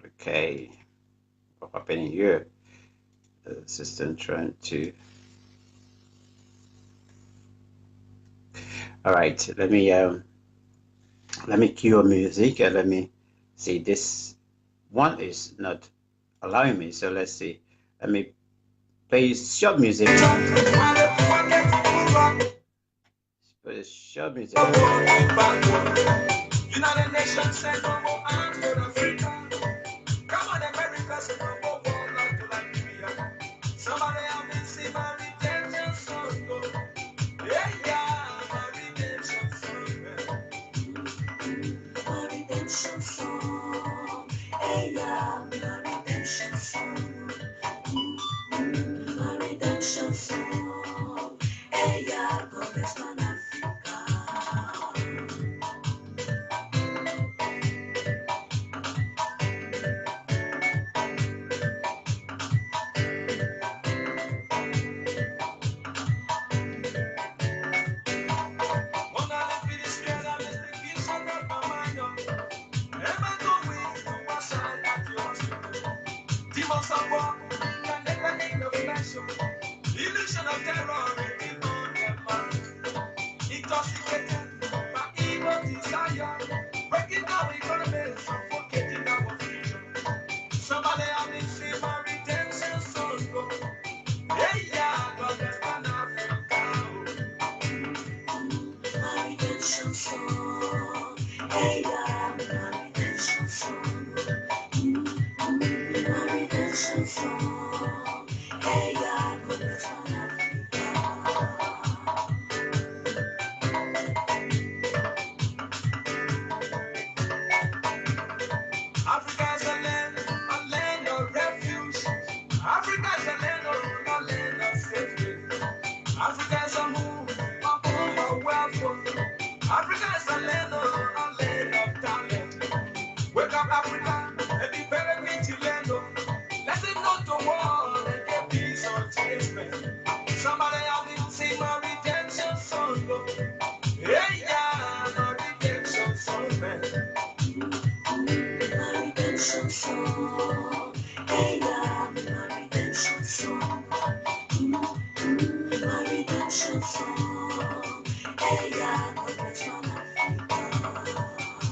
Okay, what's happening here? The system trying to. All right, let me cue music and let me see. This one is not allowing me, so let's see. Let me play short music. Play short music. United Nations said no more anger in Africa. Come on, America, so no more war like Liberia. Somebody help me see my redemption song. Yeah, my redemption song. Rumors of war can never end of nation. Illusion of terror in the mind. Intoxicated by evil desire, breaking our economy, suffocating our future. Somebody have been saved my redemption song. Hey, yeah, God, that's one Africa. My redemption song. Hey, yeah, my redemption song. My redemption song. Hey, yeah, God, that's one Africa. Africa is a land of refuge. Africa is a land of safety. Africa is a home of wealth. Africa is a land of talent. Wake up, Africa, and be very vigilant. Let them know the world and get peace or chasement. Somebody out there sing my redemption song. Hey, yeah, my redemption song, man. My redemption song. Hey, yeah, my redemption song. My redemption song. Hey, yeah, my redemption song.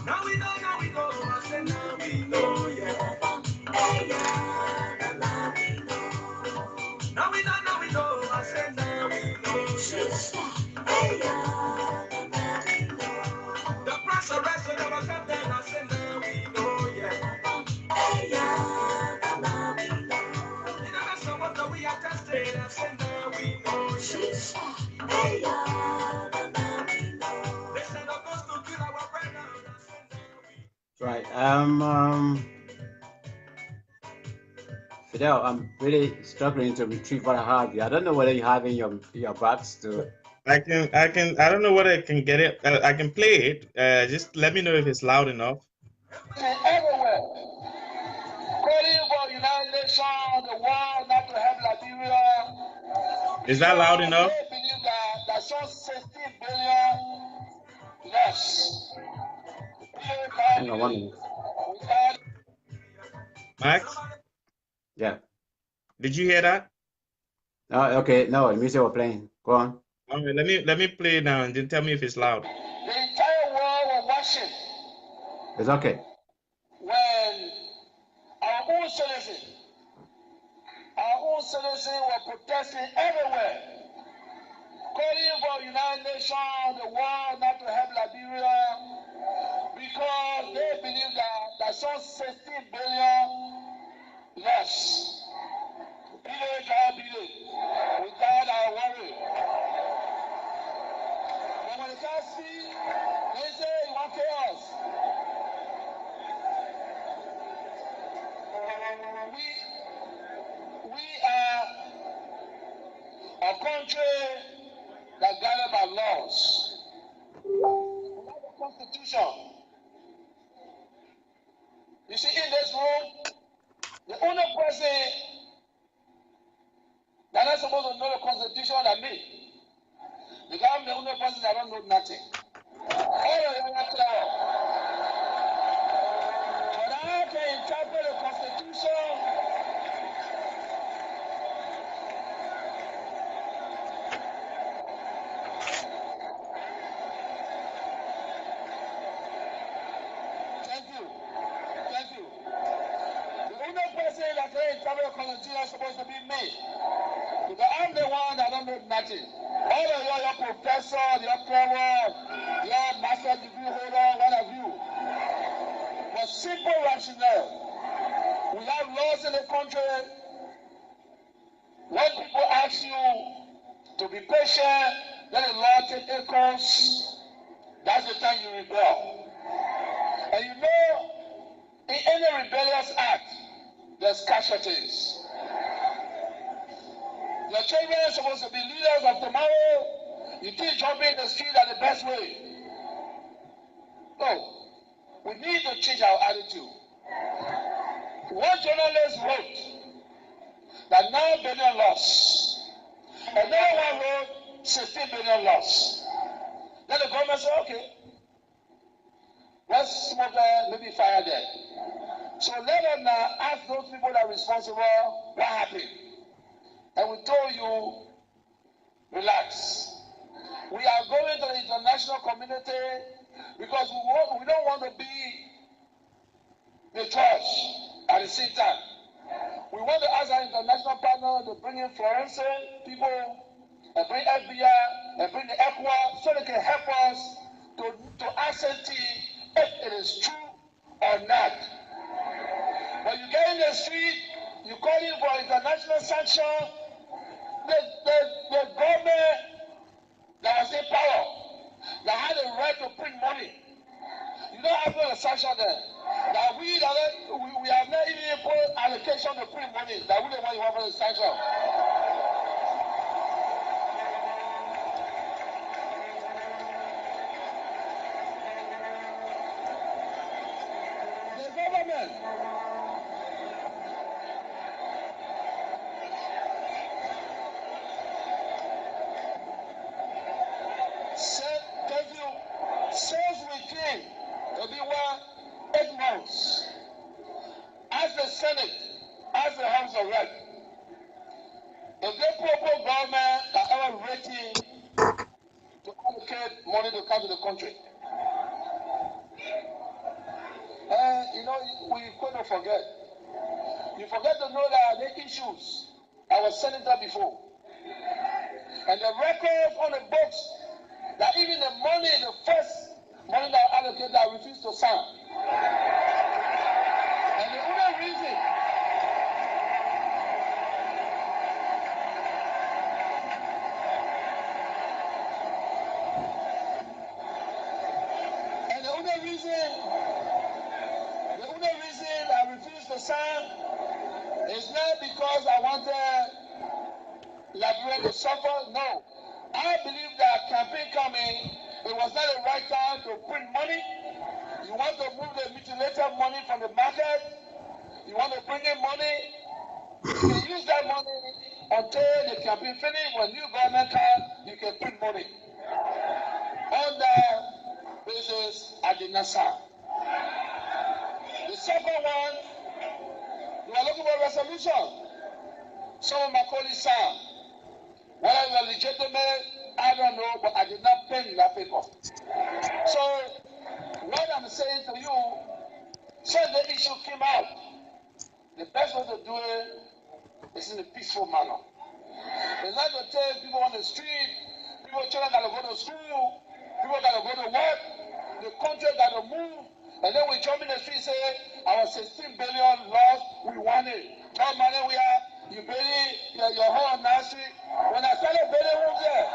Now we know, I said now we know, yeah. Hey, yeah, now we know. Now we know, I said now we know. Hey, yeah, now we know. The price of rest will never come down, I said now we know, yeah. Hey, yeah, now we know. In the midst of what we are tested, I said now we know, yeah. Hey, yeah, now we know. They said the ghost to kill our brother, I said now we know. Right. Fidel, I'm really struggling to retrieve what I have here. I don't know whether you have in your box to. I don't know whether I can get it. I can play it. Just let me know if it's loud enough. Everywhere. Calling for United Nations, the world, not to help Liberia. Is that loud enough? They believe that some 16 billion less. Hang on 1 minute. Max, Yeah. did you hear that? Okay. No, the music was playing. Go on. All right, let me play it now and then tell me if it's loud. The entire world was watching It's okay. when our own citizens were protesting everywhere, calling for United Nations, the world, not to help Liberia, because they believe that some 16 billion less. Without our worry. But when the guys see, they say you want chaos. We are a country that guided by laws. We have a constitution. You see, in this room, the only person that is supposed to know the constitution than me. Because I'm the only person that don't know nothing. All of you are clear. But I can interpret the constitution. Thank you. The only person that can interpret the constitution is supposed to be me. Because I'm the one that don't know nothing. All of you are your professor, your clever, your master degree holder, one of you. But simple rationale. We have laws in the country. When people ask you to be patient, let the law take a course, that's the time you rebel. And you know, in any rebellious act, there's casualties. Your children are supposed to be leaders of tomorrow. You keep jumping in the street are the best way. No. We need to change our attitude. One journalist wrote that 9 billion lost. Another one wrote 16 billion lost. Then the government said, okay, let's smoke there, maybe fire there. So let us now ask those people that are responsible what happened. And we told you, relax. We are going to the international community because we don't want to be the church at the same time. We want to ask our international partner to bring in forensic people and bring FBI and bring the ECWA so they can help us to ascertain if it is true or not. When you get in the street, you call in for international sanction, the government that was in power, that had the right to print money, you don't have no sanction there. That we have not even put allocation to print money, that we don't want you have the sanction. The government since we came to be 8 months, as the Senate, as the House of Reps, if they propose government that ever ready to allocate money to come to the country, we couldn't forget. You forget to know that the issues I was senator before, and the records on the books that even the money, the first money that allocated, I refused to sign. And the only reason I refused to sign is not because I wanted Liberia to suffer. No. I believe that campaign coming, it was not the right time to print money. You want to move the mutilated money from the market. You want to bring in money. You can use that money until the campaign finish. When new government comes, you can print money. On the basis at the NASA. The second one, you are looking for a resolution. Some of my colleagues say, whether you are legitimate, I don't know, but I did not pen that paper. So, what I'm saying to you, since the issue came out, the best way to do it is in a peaceful manner. It's not to tell people on the street, children got to go to school, people got to go to work, the country got to move, and then we jump in the street and say, our 16 billion loss, we want it. How money we are, you bury your whole nursery. When I started building homes there,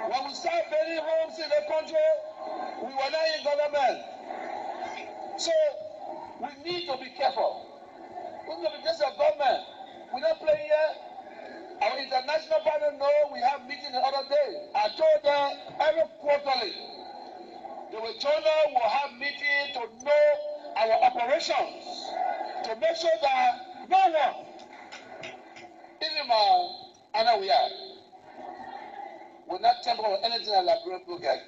when we started building homes in the country, we were not in government. So we need to be careful. We need to be just a government. We're not playing here. Our international partner know we have meeting the other day. I told them every quarterly, the regional will have meeting to know our operations, to make sure that no one, even Weah, will not temper with anything that Liberian people get.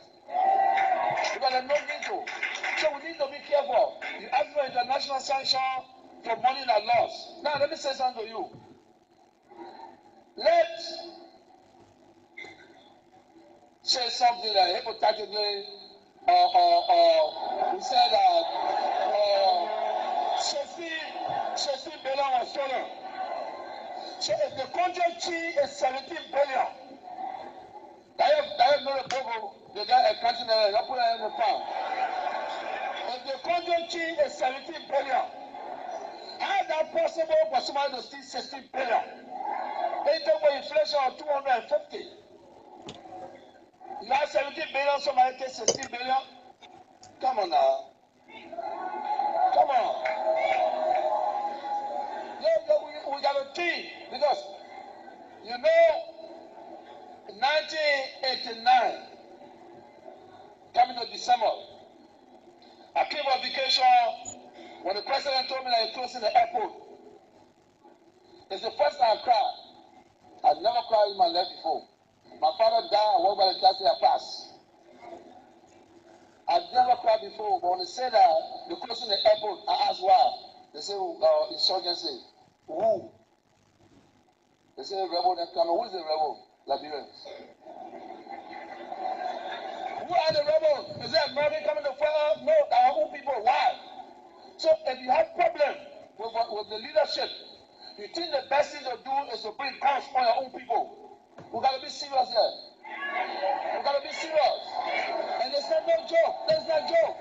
Because there's no need to. So we need to be careful. You ask for international sanction for money that lost. Now let me say something to you. Let's say something that hypothetically, we said that 16 billion was stolen. So if the country fee is 17 billion, that is not a bubble. They got a country that they put it in the pound. If the country fee is 17 billion, how is that possible for somebody to steal 16 billion? They talk about inflation of 250. You have 17 billion, somebody takes 16 billion. Come on now. Come on. We got to think, because you know, in 1989, coming to December, I came on vacation when the president told me that he closing the airport. It's the first time I cried. I've never cried in my life before. My father died, I walked by the class I passed. I've never cried before, but when they say that, the closing the airport, I asked why. They say, insurgency. Who? They say, rebel, they come. Who is the rebel? Liberians. Who are the rebels? Is it American coming to fight us? No, our own people. Why? So if you have problem with the leadership, you think the best thing to do is to bring guns on your own people. We gotta be serious here. We gotta be serious. And it's not no joke. That's not joke.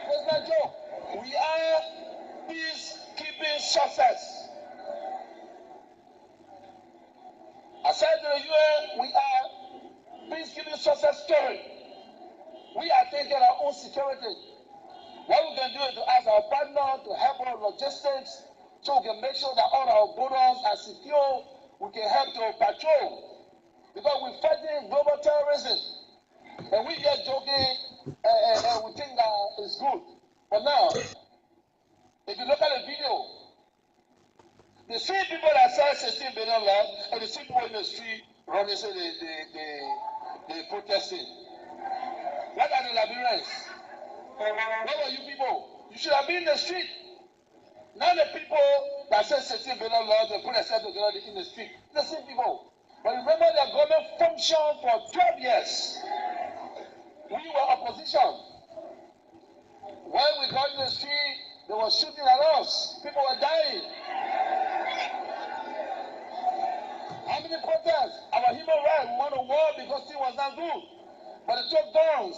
That's not joke. We are peacekeeping success. I said to the UN, we are peacekeeping success story. We are taking our own security. What we can do is to ask our partner to help our logistics so we can make sure that all our borders are secure. We can help to patrol. Because we're fighting global terrorism. And we just joking and we think that it's good. But now, if you look at the video, the same people that say 16 billion left and the same people in the street running, so they protesting. What are the Liberians? Where were you people? You should have been in the street. Now the people that say 16 billion laws, they put themselves together in the street. The same people. But remember, the government functioned for 12 years. We were opposition. When we got in the street, they were shooting at us. People were dying. How many protests? Our human rights, we want a war because things was not good. But they took guns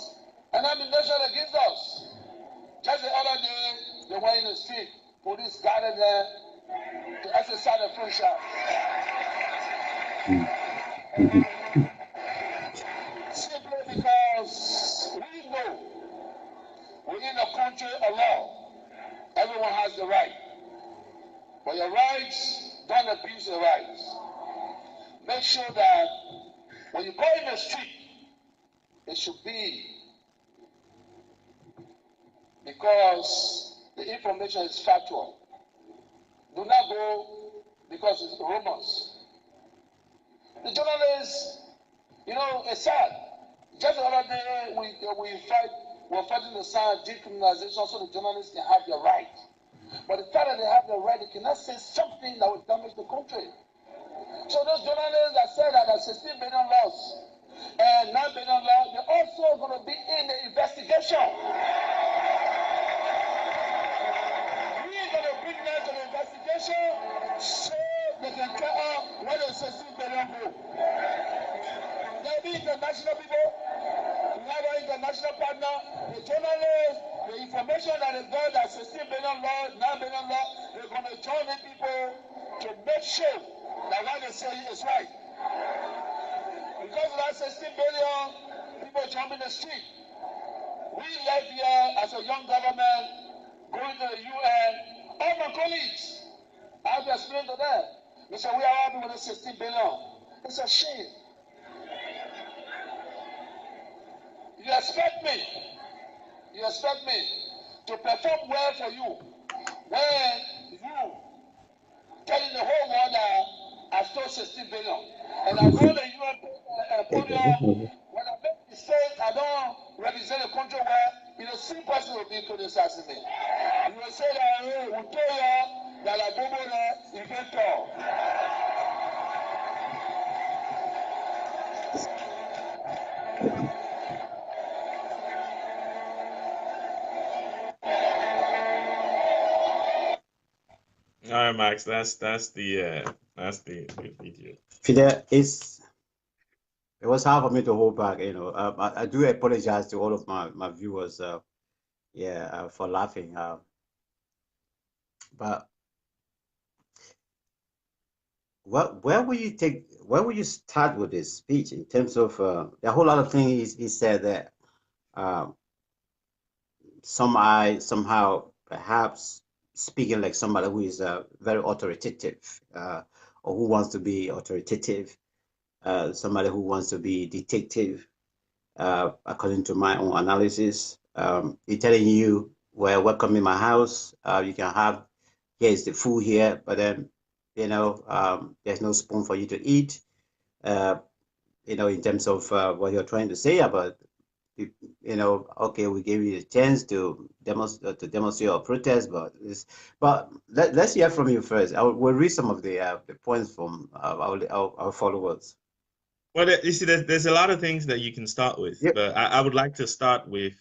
and ammunition against us. Just the other day, they were in the street. Police gathered there to exercise the friendship. Simply because we know we're in a country of law. Everyone has the right. But your rights, don't abuse your rights. Make sure that when you go in the street, it should be because the information is factual. Do not go because it's rumors. The journalists, you know, it's sad. Just the other day, we're fighting the sound decriminalization so the journalists can have their right. But the fact that they have their right, they cannot say something that will damage the country. So those journalists that said that there's 16 billion loss and 9 billion loss, they're also going to be in the investigation. We're going to bring them to the investigation so they can tell us where the 16 billion go. There'll be international people. We have our international partner, the journalists, the information that is there, that 16 billion laws, 9 billion laws, they're going to join the people to make sure that what they say is right. Because of that 16 billion, people jump in the street. We left here as a young government, going to the UN. All my colleagues, I have to explain to them. They said, we are happy with the 16 billion. It's a shame. You expect me to perform well for you when you telling the whole world that I stole 16 billion. And I go to the UN podium, when I make mistakes, I don't represent a country where the same person will be to assassinate me. You will say that, hey, we told you that I go there, you can't talk. All right, Max. That's the video. Fidel, it was hard for me to hold back. You know, I do apologize to all of my viewers. For laughing. But where will you start with this speech in terms of the whole lot of things he said that somehow perhaps speaking like somebody who is very authoritative or who wants to be authoritative, somebody who wants to be dictative, according to my own analysis. He's telling you, well, welcome in my house. You can have, here's the food here, but then, you know, there's no spoon for you to eat. in terms of what you're trying to say about, okay, we gave you a chance to demonstrate or protest, but let's hear from you first. We'll read some of the points from our followers. Well, you see, there's a lot of things that you can start with, You, but I would like to start with.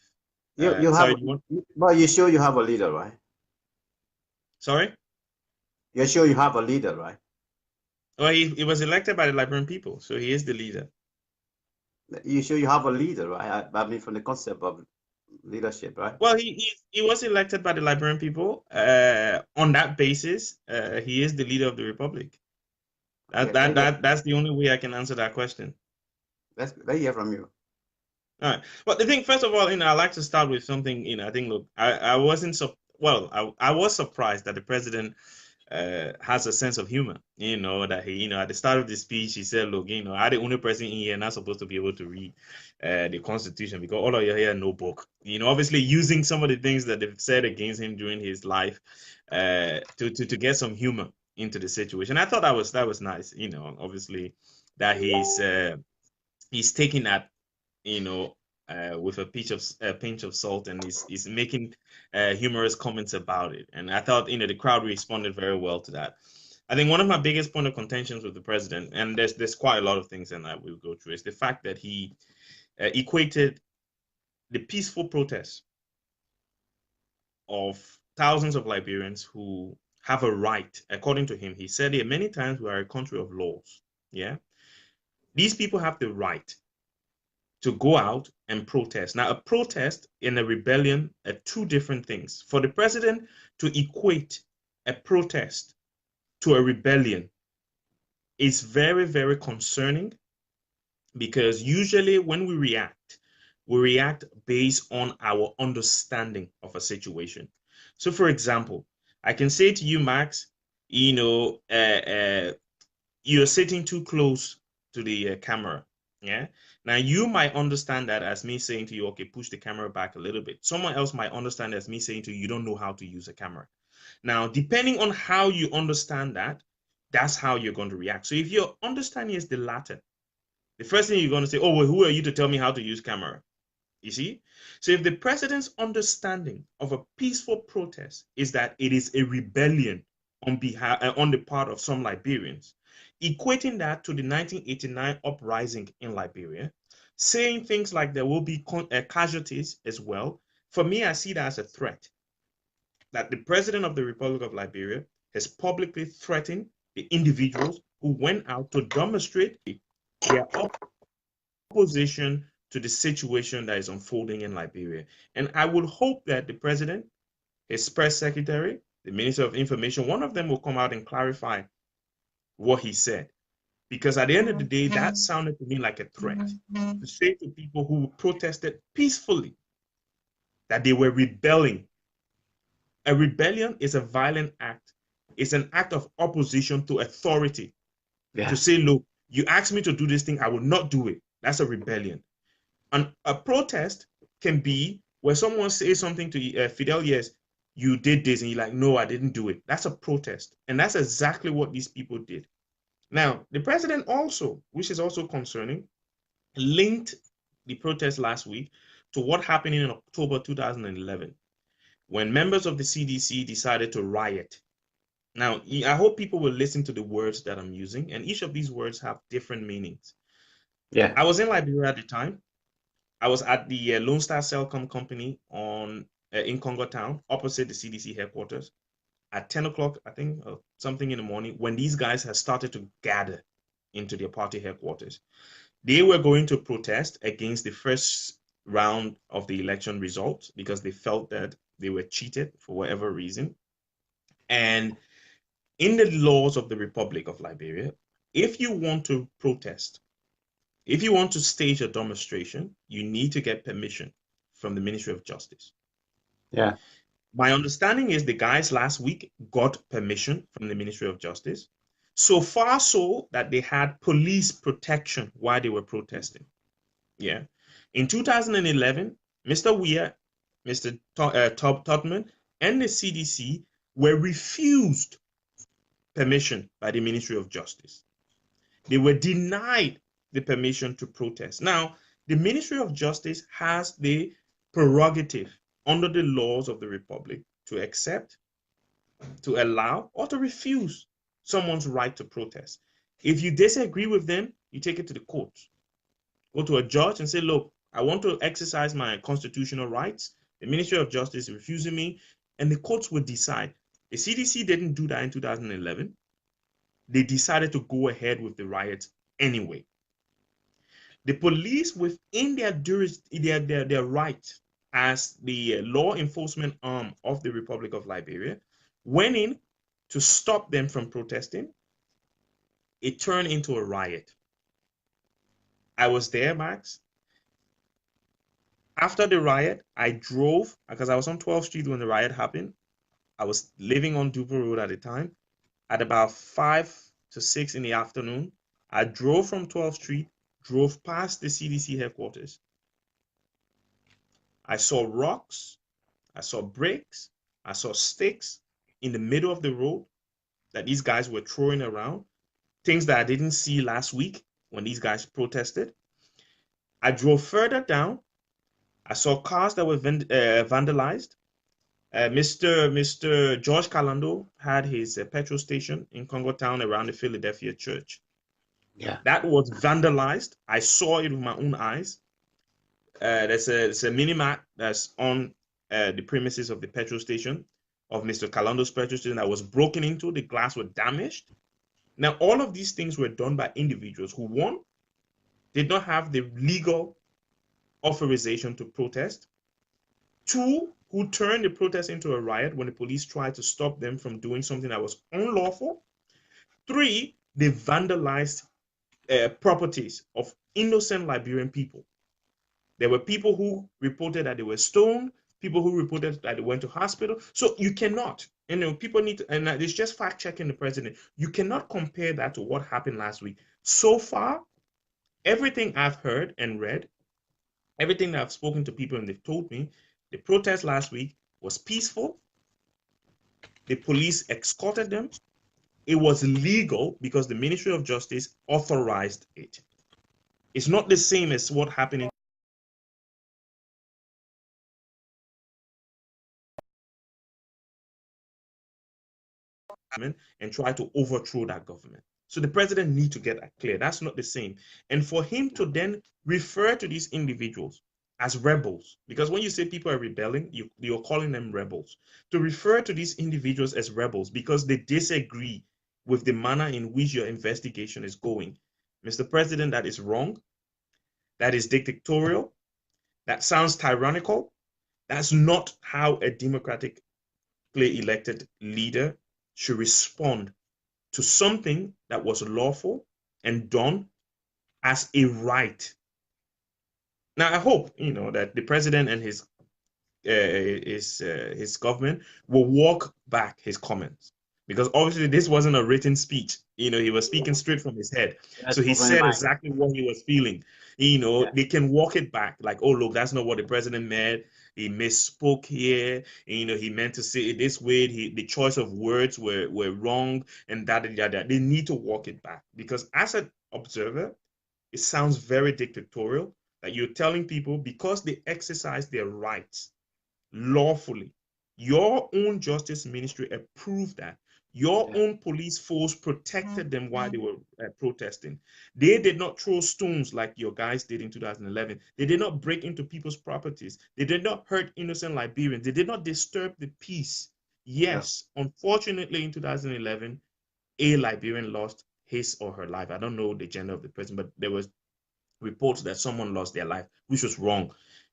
you Sorry, have, do you want? but you sure you have a leader, right? Sorry? You're sure you have a leader, right? Well, he was elected by the Liberian people, so he is the leader. You sure you have a leader, right? I mean, from the concept of leadership, right? Well, he was elected by the Liberian people. On that basis, he is the leader of the republic. That's the only way I can answer that question. Let's hear from you. All right. Well, the thing, first of all, I like to start with something. I think, look, I wasn't so well. I was surprised that the president has a sense of humor. That he, at the start of the speech, he said, "Look, I'm the only person in here not supposed to be able to read the Constitution because all of you here no book." Obviously using some of the things that they've said against him during his life to get some humor into the situation. I thought that was nice. Obviously that he's taking that with a pinch of salt, and he's making humorous comments about it. And I thought, the crowd responded very well to that. I think one of my biggest point of contentions with the president, and there's quite a lot of things, and I will go through, is the fact that he equated the peaceful protests of thousands of Liberians who have a right, according to him. He said it many times, we are a country of laws. Yeah, these people have the right to go out and protest. Now, a protest and a rebellion are two different things. For the president to equate a protest to a rebellion is very, very concerning, because usually when we react based on our understanding of a situation. So, for example, I can say to you, Max, you're sitting too close to the camera. Yeah. Now you might understand that as me saying to you, okay, push the camera back a little bit. Someone else might understand as me saying to you, you don't know how to use a camera. Now, depending on how you understand that, that's how you're going to react. So if your understanding is the latter, the first thing you're going to say, oh, well, who are you to tell me how to use camera? You see? So if the president's understanding of a peaceful protest is that it is a rebellion on the part of some Liberians, equating that to the 1989 uprising in Liberia, saying things like there will be casualties as well, for me, I see that as a threat. That the president of the Republic of Liberia has publicly threatened the individuals who went out to demonstrate their opposition to the situation that is unfolding in Liberia. And I would hope that the president, his press secretary, the Minister of Information, one of them will come out and clarify what he said. Because at the end of the day, that sounded to me like a threat to say to people who protested peacefully that they were rebelling. A rebellion is a violent act. It's an act of opposition to authority. Yeah. To say, look, you asked me to do this thing, I will not do it. That's a rebellion. And a protest can be where someone says something to Fidel, yes, you did this, and you're like, no, I didn't do it. That's a protest. And that's exactly what these people did. Now, the president also, which is also concerning, linked the protest last week to what happened in October 2011, when members of the CDC decided to riot. Now, I hope people will listen to the words that I'm using, and each of these words have different meanings. Yeah. I was in Liberia at the time. I was at the Lone Star Cellcom company in Congo Town, opposite the CDC headquarters, at 10 o'clock, I think, something in the morning, when these guys had started to gather into their party headquarters. They were going to protest against the first round of the election results because they felt that they were cheated for whatever reason. And in the laws of the Republic of Liberia, if you want to protest, if you want to stage a demonstration, you need to get permission from the Ministry of Justice. Yeah. My understanding is the guys last week got permission from the Ministry of Justice, so far so that they had police protection while they were protesting. Yeah. In 2011, Mr. Weah, Mr. Tubman, and the CDC were refused permission by the Ministry of Justice. They were denied the permission to protest. Now, the Ministry of Justice has the prerogative under the laws of the Republic to accept, to allow, or to refuse someone's right to protest. If you disagree with them, you take it to the courts. Go to a judge and say, look, I want to exercise my constitutional rights. The Ministry of Justice is refusing me, and the courts would decide. The CDC didn't do that in 2011. They decided to go ahead with the riots anyway. The police, within their right as the law enforcement arm of the Republic of Liberia, went in to stop them from protesting. It turned into a riot. I was there, Max. After the riot, I drove, because I was on 12th Street when the riot happened. I was living on Duper Road at the time. At about 5 to 6 in the afternoon, I drove from 12th Street, drove past the CDC headquarters. I saw rocks, I saw bricks, I saw sticks in the middle of the road that these guys were throwing around, things that I didn't see last week when these guys protested. I drove further down. I saw cars that were vandalized. Mr. George Calando had his petrol station in Congo Town around the Philadelphia church. Yeah. That was vandalized. I saw it with my own eyes. There's a mini-mart that's on the premises of the petrol station, of Mr. Calando's petrol station, that was broken into. The glass was damaged. Now, all of these things were done by individuals who, one, did not have the legal authorization to protest. Two, who turned the protest into a riot when the police tried to stop them from doing something that was unlawful. Three, they vandalized properties of innocent Liberian people. There were people who reported that they were stoned, people who reported that they went to hospital. So you cannot, people need to, and it's just fact checking the president. You cannot compare that to what happened last week. So far, everything I've heard and read, everything that I've spoken to people and they've told me, the protest last week was peaceful. The police escorted them. It was legal because the Ministry of Justice authorized it. It's not the same as what happened in and try to overthrow that government. So the president needs to get that clear. That's not the same. And for him to then refer to these individuals as rebels, because when you say people are rebelling, you're calling them rebels. To refer to these individuals as rebels because they disagree with the manner in which your investigation is going. Mr. President, that is wrong. That is dictatorial. That sounds tyrannical. That's not how a democratically elected leader should respond to something that was lawful and done as a right. Now, I hope, that the president and his government will walk back his comments, because obviously this wasn't a written speech. He was speaking straight from his head. So he said exactly what he was feeling. They can walk it back, like, oh, look, that's not what the president meant. He misspoke here. He meant to say it this way. The choice of words were wrong, and that. They need to walk it back, because as an observer, it sounds very dictatorial that you're telling people because they exercise their rights lawfully. Your own justice ministry approved that. Your own police force protected them while they were protesting. They did not throw stones like your guys did in 2011. They did not break into people's properties. They did not hurt innocent Liberians. They did not disturb the peace. Yes, unfortunately, in 2011, a Liberian lost his or her life. I don't know the gender of the person, but there was reports that someone lost their life, which was wrong.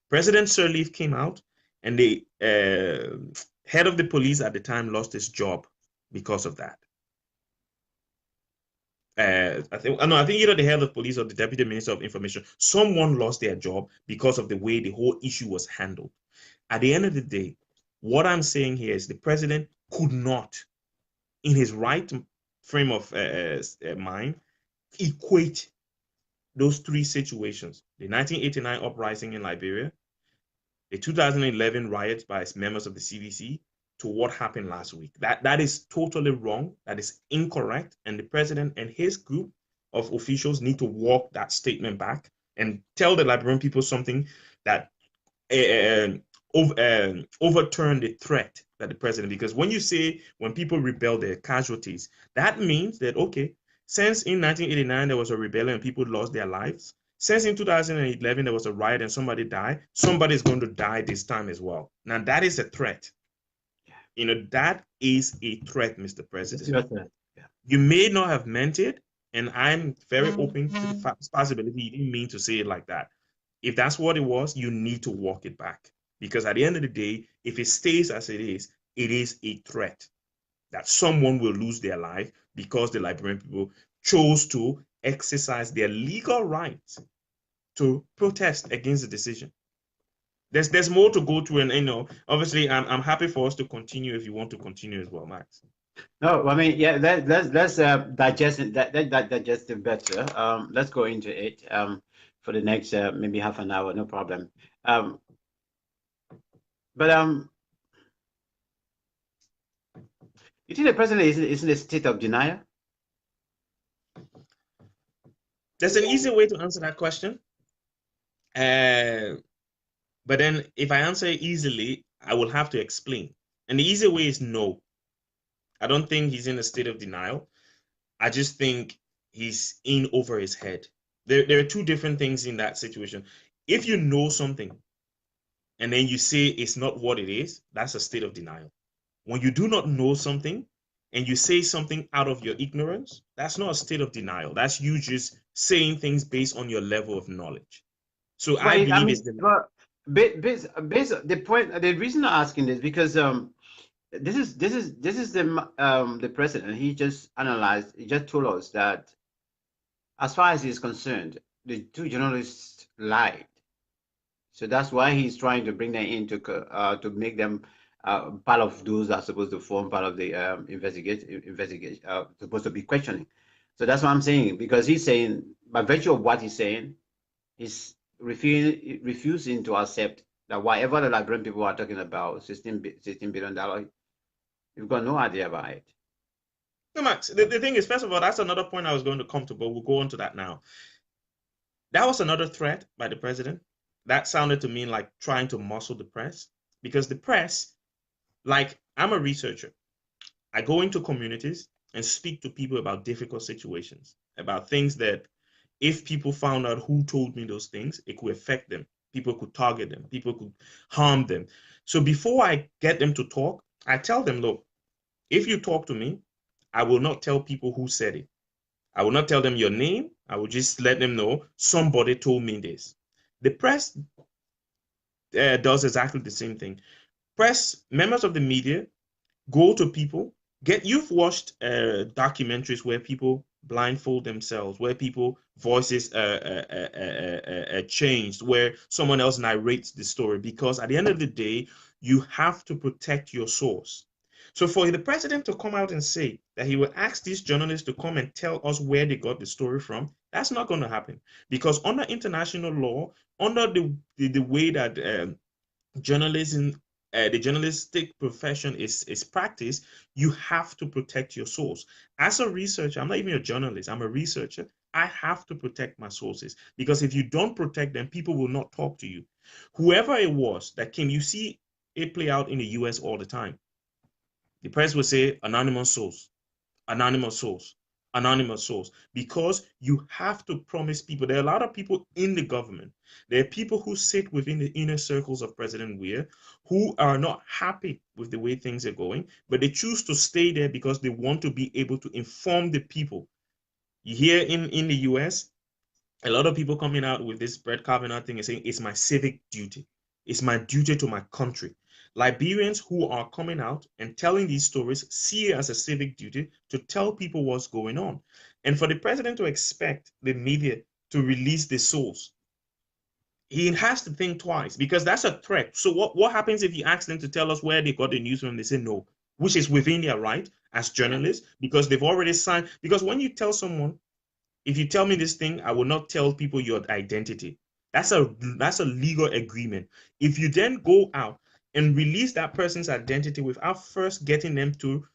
President Sirleaf came out, and the head of the police at the time lost his job because of that. I think either the head of police or the deputy minister of information, someone lost their job because of the way the whole issue was handled. At the end of the day, what I'm saying here is the president could not, in his right frame of mind, equate those three situations: the 1989 uprising in Liberia, the 2011 riots by members of the CDC, to what happened last week. That is totally wrong. That is incorrect. And the president and his group of officials need to walk that statement back and tell the Liberian people something that overturn the threat that the president, because when you say when people rebel, there are casualties, that means that, okay, since in 1989 there was a rebellion and people lost their lives, since in 2011 there was a riot and somebody died, somebody is going to die this time as well. Now that is a threat. You know, that is a threat, Mr. President. Yeah. You may not have meant it, and I'm very open to the possibility you didn't mean to say it like that. If that's what it was, you need to walk it back. Because at the end of the day, if it stays as it is a threat that someone will lose their life because the Liberian people chose to exercise their legal rights to protest against the decision. There's more to go through, and you know, obviously, I'm happy for us to continue if you want to continue as well, Max. No, I mean, yeah, let's digest it, digest it better. Let's go into it for the next maybe half an hour, no problem. But you think the president is in a state of denial? There's an easy way to answer that question. But then if I answer it easily, I will have to explain. And the easy way is no. I don't think he's in a state of denial. I just think he's in over his head. There are two different things in that situation. If you know something and then you say it's not what it is, that's a state of denial. When you do not know something and you say something out of your ignorance, that's not a state of denial. That's you just saying things based on your level of knowledge. So I believe it's the based the point. The reason I'm asking this because this is the president. He just analyzed. He just told us that as far as he's concerned, the two journalists lied. So that's why he's trying to bring them in to make them part of those that are supposed to form part of the investigation, supposed to be questioning. So that's what I'm saying, because he's saying, by virtue of what he's saying, he's refusing to accept that whatever the Liberian people are talking about, $16 billion, you've got no idea about it. No, Max, the thing is, first of all, that's another point I was going to come to, but we'll go on to that now. That was another threat by the president. That sounded to me like trying to muscle the press, because the press, like, I'm a researcher. I go into communities and speak to people about difficult situations, about things that if people found out who told me those things, it could affect them. People could target them. People could harm them. So before I get them to talk, I tell them, look, if you talk to me, I will not tell people who said it. I will not tell them your name. I will just let them know somebody told me this. The press does exactly the same thing. Press, members of the media, go to people. You've watched documentaries where people blindfold themselves, where people voices changed, where someone else narrates the story, because at the end of the day, you have to protect your source. So for the president to come out and say that he will ask these journalists to come and tell us where they got the story from, that's not going to happen, because under international law, under the way that journalism, the journalistic profession is practiced, you have to protect your source. As a researcher, I'm not even a journalist, I'm a researcher. I have to protect my sources, because if you don't protect them, people will not talk to you. Whoever it was that came, you see it play out in the US all the time. The press will say anonymous source, anonymous source, anonymous source, because you have to promise people. There are a lot of people in the government. There are people who sit within the inner circles of President Weah who are not happy with the way things are going, but they choose to stay there because they want to be able to inform the people. Here in the US, a lot of people coming out with this Brett Kavanaugh thing and saying, it's my civic duty. It's my duty to my country. Liberians who are coming out and telling these stories see it as a civic duty to tell people what's going on. And for the president to expect the media to release the source, he has to think twice, because that's a threat. So what happens if you ask them to tell us where they got the news from? They say no, which is within their right as journalists, because they've already signed. Because when you tell someone, if you tell me this thing, I will not tell people your identity. That's a legal agreement. If you then go out and release that person's identity without first getting them to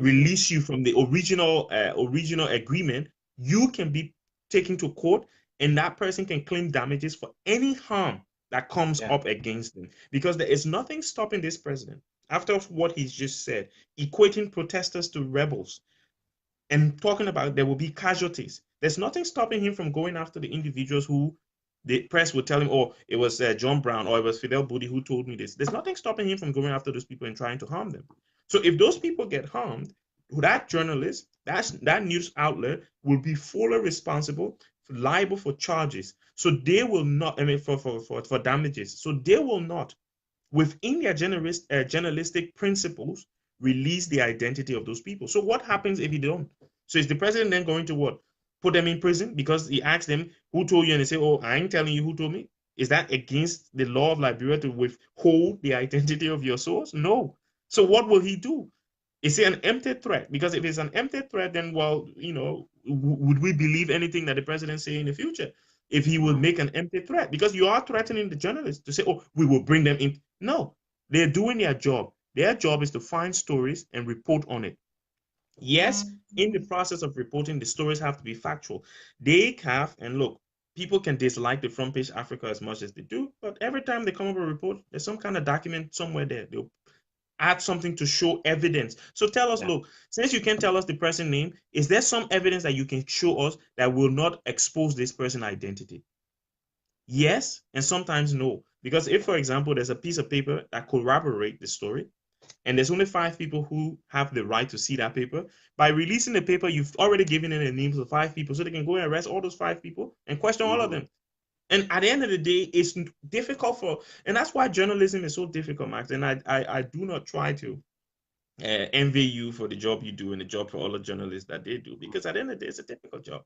release you from the original agreement, you can be taken to court, and that person can claim damages for any harm that comes Yeah. up against them, because there is nothing stopping this president, after what he's just said, equating protesters to rebels and talking about there will be casualties. There's nothing stopping him from going after the individuals who the press would tell him, oh, it was John Brown or it was Fidel Budi who told me this. There's nothing stopping him from going after those people and trying to harm them. So if those people get harmed, that journalist, that news outlet will be fully responsible, liable for charges. So they will not, I mean, for damages. So they will not, within their journalistic principles, release the identity of those people. So what happens if you don't? So is the president then going to what? Put them in prison because he asked them, who told you? And they say, oh, I ain't telling you who told me. Is that against the law of Liberia to withhold the identity of your source? No. So what will he do? Is it an empty threat? Because if it's an empty threat, then, well, would we believe anything that the president say in the future? If he will make an empty threat, because you are threatening the journalists to say, oh, we will bring them in. No, they're doing their job. Their job is to find stories and report on it. Yes, in the process of reporting, the stories have to be factual. They have, and look, people can dislike the front page Africa as much as they do, but every time they come up with a report, there's some kind of document somewhere there. They'll add something to show evidence. So tell us, look, since you can't tell us the person name, is there some evidence that you can show us that will not expose this person's identity? Yes, and sometimes no. Because if, for example, there's a piece of paper that corroborates the story, and there's only 5 people who have the right to see that paper, by releasing the paper, you've already given in the names of 5 people, so they can go and arrest all those 5 people and question all of them. And at the end of the day, it's difficult and that's why journalism is so difficult, Max. And I do not try to envy you for the job you do and the job for all the journalists that they do, because at the end of the day, it's a difficult job.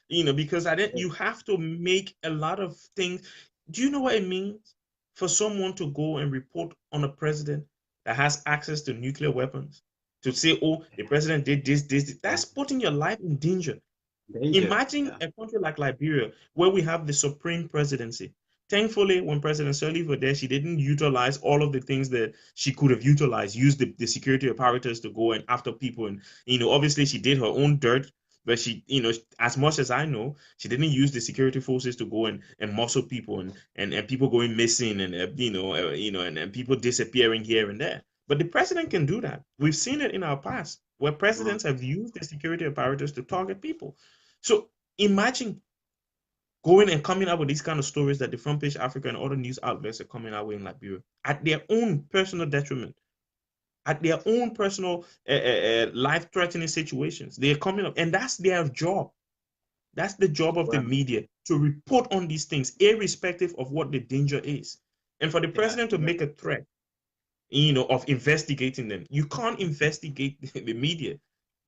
Because you have to make a lot of things. Do you know what it means for someone to go and report on a president that has access to nuclear weapons? To say, oh, the president did this. That's putting your life in danger. Imagine a country like Liberia, where we have the supreme presidency. Thankfully, when President Sirleaf was there, she didn't utilize all of the things that she could have utilized, use the security apparatus to go and after people. And, obviously she did her own dirt, but she, as much as I know, she didn't use the security forces to go and muscle people and people going missing and, and people disappearing here and there. But the president can do that. We've seen it in our past where presidents have used the security apparatus to target people. So imagine going and coming up with these kind of stories that the Front Page Africa and other news outlets are coming out with in Liberia at their own personal detriment, at their own personal life-threatening situations. They're coming up, and that's their job. That's the job of the media, to report on these things, irrespective of what the danger is. And for the president to make a threat, of investigating them, you can't investigate the media.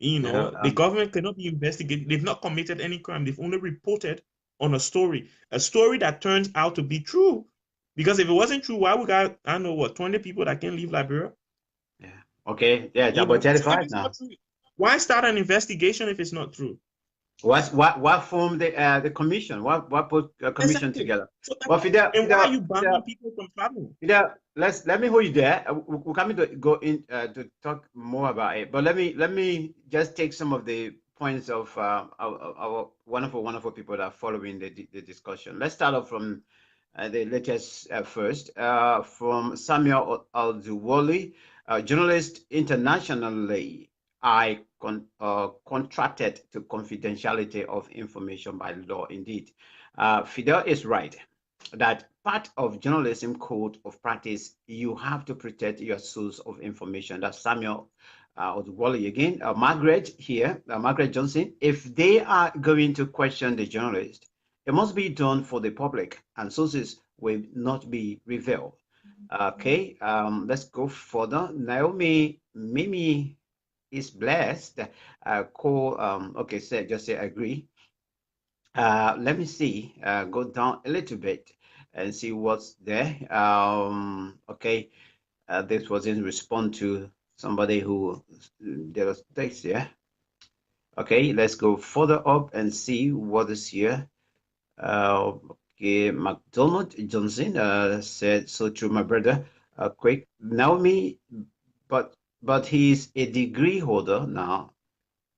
The government cannot be investigated. They've not committed any crime. They've only reported on a story that turns out to be true. Because if it wasn't true, why we got, 20 people that can't leave Liberia? Yeah. Okay. Yeah, it's about 35 now. Why start an investigation if it's not true? What formed the commission? What put a commission together? So Fidel, why are you banning people from traveling? Fidel, let me hold you there. We're coming to go in to talk more about it, but let me just take some of the points of our wonderful people that are following the discussion. Let's start off from the latest first, from Samuel Alzuwoli, journalist internationally. I contracted to confidentiality of information by law. Indeed, Fidel is right that part of journalism code of practice, you have to protect your source of information. That's Samuel Wally again. Margaret here, Margaret Johnson. If they are going to question the journalist, it must be done for the public, and sources will not be revealed. Okay, let's go further. Naomi Mimi is blessed. Okay, so just say agree. Let me see, go down a little bit and see what's there. Okay, this was in response to somebody who there was text here. Okay, let's go further up and see what is here. Okay, McDonald Johnson said, so true, my brother. Quick, Naomi, but but he's a degree holder now.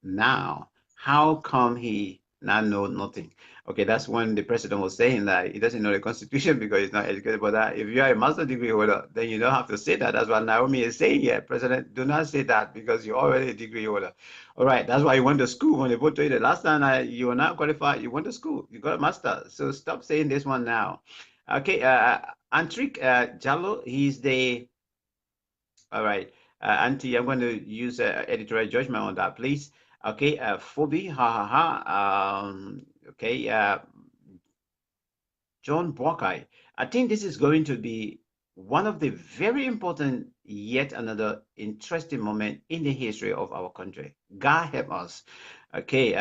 Now, how come he now know nothing? Okay, that's when the president was saying that he doesn't know the constitution because he's not educated. But if you are a master degree holder, then you don't have to say that. That's what Naomi is saying here. President, do not say that because you're already a degree holder. All right, that's why you went to school when they put to you the last time you were not qualified. You went to school, you got a master. So stop saying this one now. Okay, Antrik Jallo, he's the all right. Auntie, I'm going to use editorial judgment on that, please. Okay, Phoebe, ha ha ha. Okay, John Buckeye. I think this is going to be one of the very important, yet another interesting moment in the history of our country. God help us. Okay,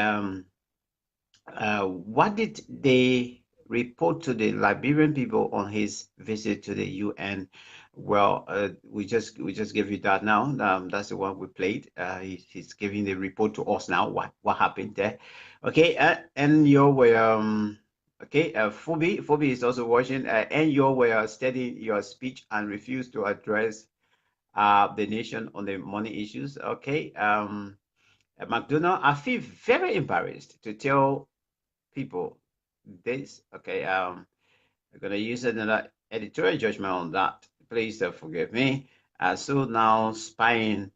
what did they report to the Liberian people on his visit to the UN? Well, we just gave you that now. That's the one we played. He's giving the report to us now. What happened there? Okay, and you were okay. Phoebe is also watching. And you were studying your speech and refused to address the nation on the money issues. Okay. McDonald, I feel very embarrassed to tell people this. Okay, I'm gonna use another editorial judgment on that. Please forgive me. So now spying.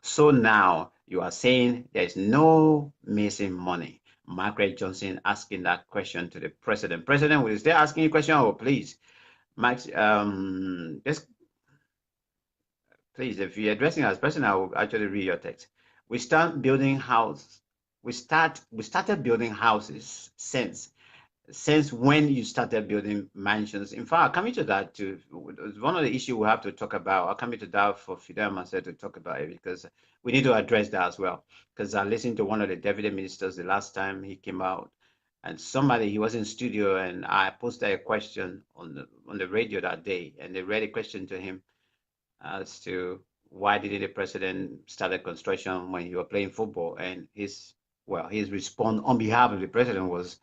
So now you are saying there is no missing money. Margaret Johnson asking that question to the president. President, will you still asking a question? Oh, please, Max. Just please, if you're addressing us, president, I will actually read your text. We start building house. We started building houses since when you started building mansions. In fact, coming to that too, one of the issues we have to talk about. I'll come to that for Fidel myself to talk about it because we need to address that as well. Because I listened to one of the deputy ministers the last time he came out, and he was in studio, and I posted a question on the radio that day, and they read a question to him as to why didn't the president start the construction when you were playing football, and his response on behalf of the president was,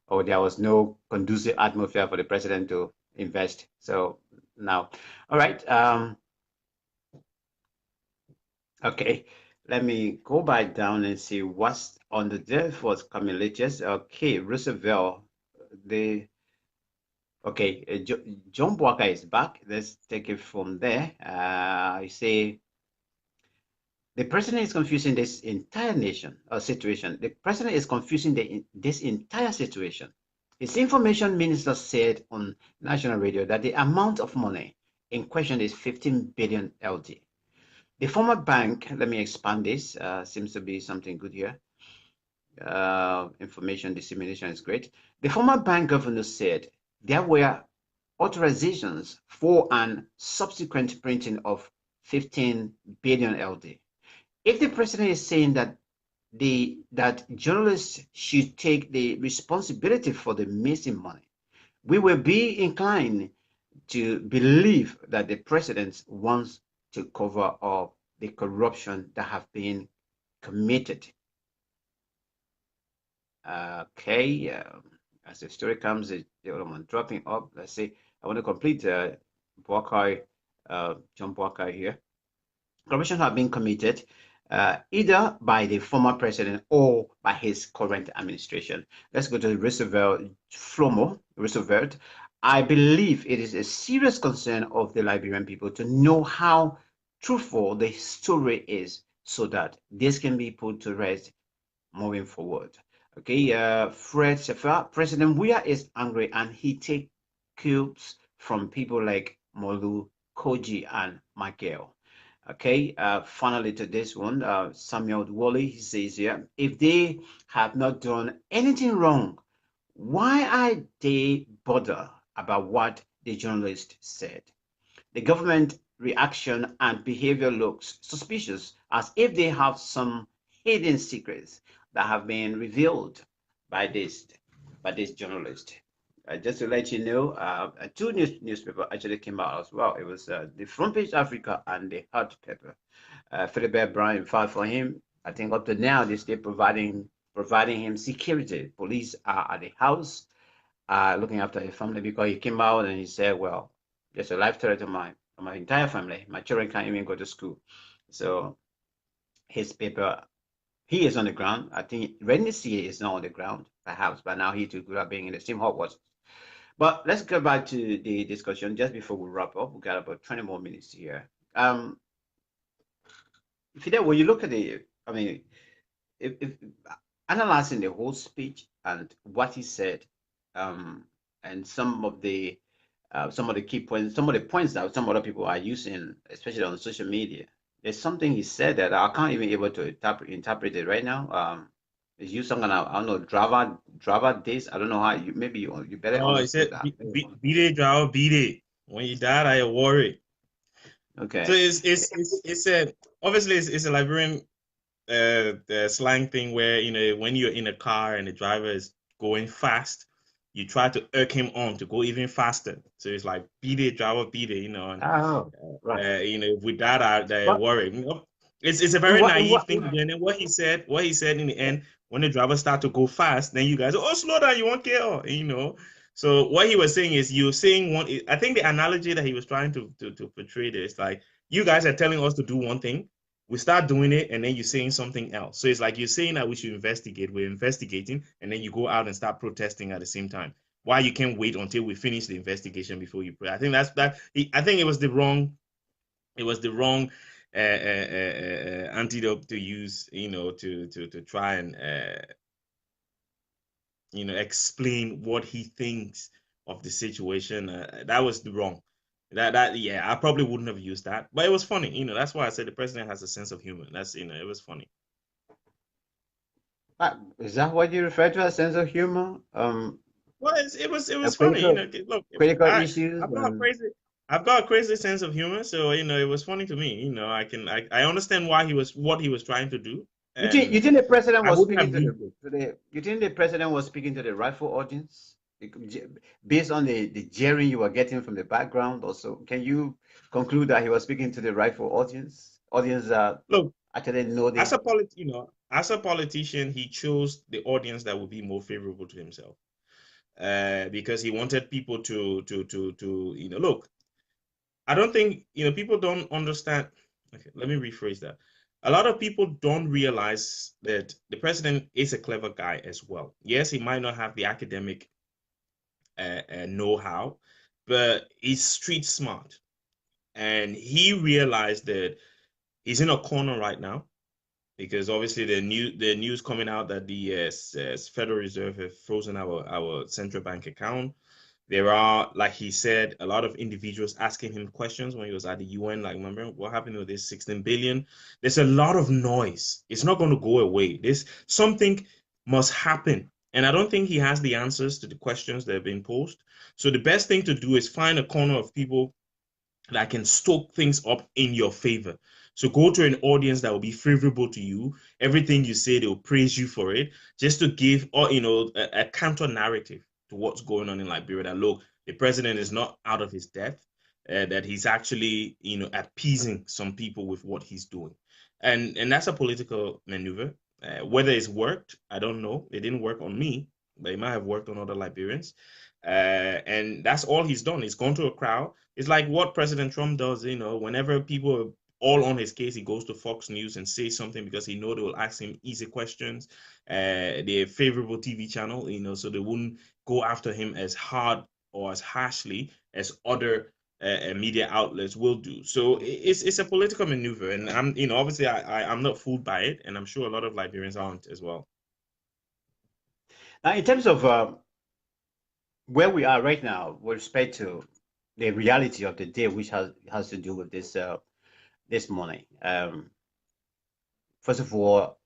or there was no conducive atmosphere for the president to invest. So now, all right. Okay, let me go back down and see what's on the there for coming latest. Okay, Roosevelt, the okay, John Walker is back. Let's take it from there. I say the president is confusing this entire nation or situation. The president is confusing this entire situation. His information minister said on national radio that the amount of money in question is 15 billion LD. The former bank, let me expand this, seems to be something good here. Information dissemination is great. The former bank governor said there were authorizations for an subsequent printing of 15 billion LD. If the president is saying that journalists should take the responsibility for the missing money, we will be inclined to believe that the president wants to cover up the corruption that have been committed. Okay, as the story comes, the other one dropping up. Let's see. I want to complete John Buckeye here. Corruption have been committed either by the former president or by his current administration. Let's go to Roosevelt. I believe it is a serious concern of the Liberian people to know how truthful the story is so that this can be put to rest moving forward. Okay, Fred Shaffer, President Weah is angry and he takes cues from people like Molu, Koji, and Michael. Okay, finally to this one, Samuel Wally, he says here, if they have not done anything wrong, why are they bother about what the journalist said? The government reaction and behavior looks suspicious, as if they have some hidden secrets that have been revealed by this journalist. Just to let you know, two newspapers actually came out as well. It was the Front Page Africa and the Hot Pepper. Philip Bryan filed for him. I think up to now they're still providing him security. Police are at the house looking after his family because he came out and he said, well, there's a life threat of mine. my entire family. My children can't even go to school. So his paper, he is on the ground. I think Renessy is not on the ground, perhaps, but now he too could have been in the same hot water. But let's go back to the discussion just before we wrap up. We got about 20 more minutes here. Fidel, when you look at I mean, if analyzing the whole speech and what he said, and some of the key points, some of the points that some other people are using, especially on social media. There's something he said that I can't even able to interpret it right now. Is you some kind of, I don't know, driver this? I don't know how you, maybe you better Oh, he understood said, that. beat it, Joe, beat it. When you die, I worry. So Okay. it's a obviously it's a Liberian the slang thing where when you're in a car and the driver is going fast, you try to urge him on to go even faster. So it's like beat it, driver, beat it, and Oh, right. with that I But worry. It's a in very what in naive what thing to do. And then what he said in the end, when the driver start to go fast, then you guys, oh, slow down, you won't kill. So what he was saying is, you're saying one. I think the analogy that he was trying to portray is like, you guys are telling us to do one thing, we start doing it, and then you're saying something else. So it's like you're saying that we should investigate. We're investigating, and then you go out and start protesting at the same time. Why you can't wait until we finish the investigation before you pray? I think that's that. I think it was the wrong. It was the wrong antidote to use. To try and explain what he thinks of the situation. That was the wrong. That yeah, I probably wouldn't have used that, but it was funny. That's why I said the president has a sense of humor. That's it was funny. is that what you refer to as sense of humor? Well, it was funny. Critical Look, critical I issues I've got a and crazy I've got a crazy sense of humor, so it was funny to me. I understand what he was trying to do, you and think the president I was wouldn't speaking have to used it. the you think the president was speaking to the rightful audience based on the jeering you were getting from the background? Also, can you conclude that he was speaking to the rightful audience that Look, actually know as the a as a politician, he chose the audience that would be more favorable to himself, because he wanted people to look. I don't think people don't understand. Okay, let me rephrase that. A lot of people don't realize that the president is a clever guy as well. Yes, he might not have the academic know-how, but he's street smart, and he realized that he's in a corner right now, because obviously the news coming out that the Federal Reserve have frozen our central bank account. There are, like he said, a lot of individuals asking him questions when he was at the UN. Like, remember what happened with this 16 billion? There's a lot of noise. It's not going to go away. This something must happen. And I don't think he has the answers to the questions that have been posed. So the best thing to do is find a corner of people that can stoke things up in your favor. So go to an audience that will be favorable to you. Everything you say, they'll praise you for it, just to give or a counter narrative to what's going on in Liberia. That look, the president is not out of his depth, that he's actually appeasing some people with what he's doing, and that's a political maneuver. Whether it's worked, I don't know. It didn't work on me, but it might have worked on other Liberians. And that's all he's done. He's gone to a crowd. It's like what President Trump does, whenever people are all on his case, he goes to Fox News and says something because he know they will ask him easy questions. They're favorable TV channel, so they wouldn't go after him as hard or as harshly as other media outlets will do. So it's a political maneuver, and obviously I'm not fooled by it, and I'm sure a lot of Liberians aren't as well. now in terms of where we are right now with respect to the reality of the day, which has to do with this morning. First of all,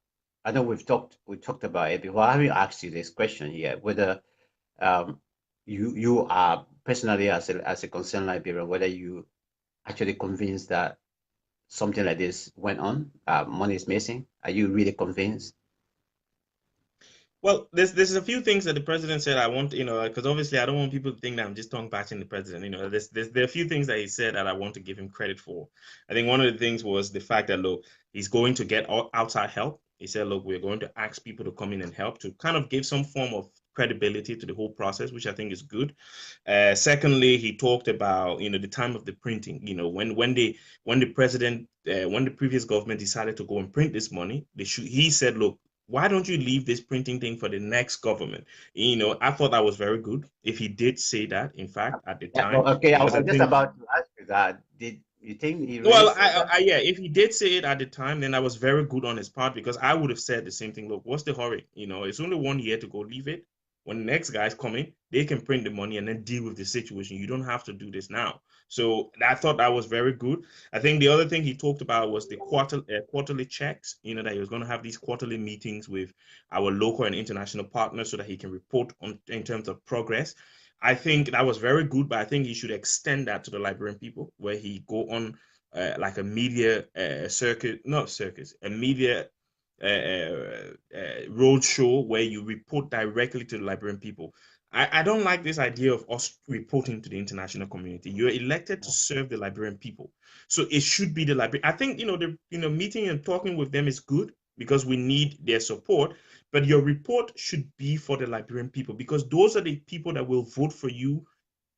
I know we talked about it before. I haven't asked you this question yet, whether um, you are personally as a concerned Liberian, whether you actually convinced that something like this went on, money is missing. Are you really convinced? Well, there's a few things that the president said I want, because obviously I don't want people to think that I'm just tongue bashing the president. There are a few things that he said that I want to give him credit for. I think one of the things was the fact that, look, he's going to get outside help. He said, look, we're going to ask people to come in and help, to kind of give some form of credibility to the whole process, which I think is good. Secondly, he talked about, the time of the printing. When the previous government decided to go and print this money, he said, look, why don't you leave this printing thing for the next government? I thought that was very good if he did say that, in fact, at the Yeah, time, well, okay, I because I was just think, about to ask you that. Did you think he really well, said that? yeah, if he did say it at the time, then that was very good on his part, because I would have said the same thing. Look, what's the hurry? It's only 1 year to go. Leave it. When the next guys come in, they can print the money and then deal with the situation. You don't have to do this now. So I thought that was very good. I think the other thing he talked about was the quarterly checks, that he was going to have these quarterly meetings with our local and international partners so that he can report on in terms of progress. I think that was very good, but I think he should extend that to the Liberian people, where he go on like a media a media road show where you report directly to the Liberian people. I don't like this idea of us reporting to the international community. You're elected to serve the Liberian people, so it should be the Liberian. I think the meeting and talking with them is good because we need their support. But your report should be for the Liberian people, because those are the people that will vote for you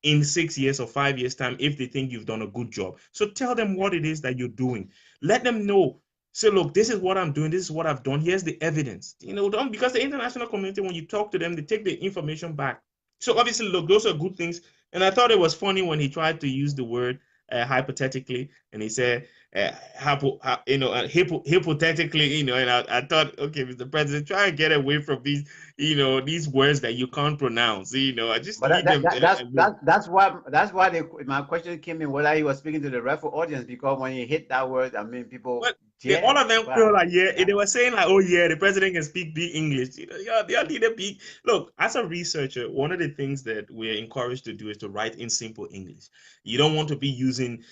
in 6 years or 5 years time if they think you've done a good job. So tell them what it is that you're doing. Let them know. Say, look, this is what I'm doing. This is what I've done. Here's the evidence. Because the international community, when you talk to them, they take the information back. So obviously, look, those are good things. And I thought it was funny when he tried to use the word hypothetically, and he said, hypothetically, and I thought, okay, Mr. President, try and get away from these words that you can't pronounce. I just But leave them. that's why my question came in, whether he was speaking to the referee audience, because when you hit that word, I mean, people But all jam. of them But feel like, yeah, yeah. they were saying like, oh yeah, the president can speak big English. They need to be. Look, as a researcher, one of the things that we're encouraged to do is to write in simple English. You don't want to be using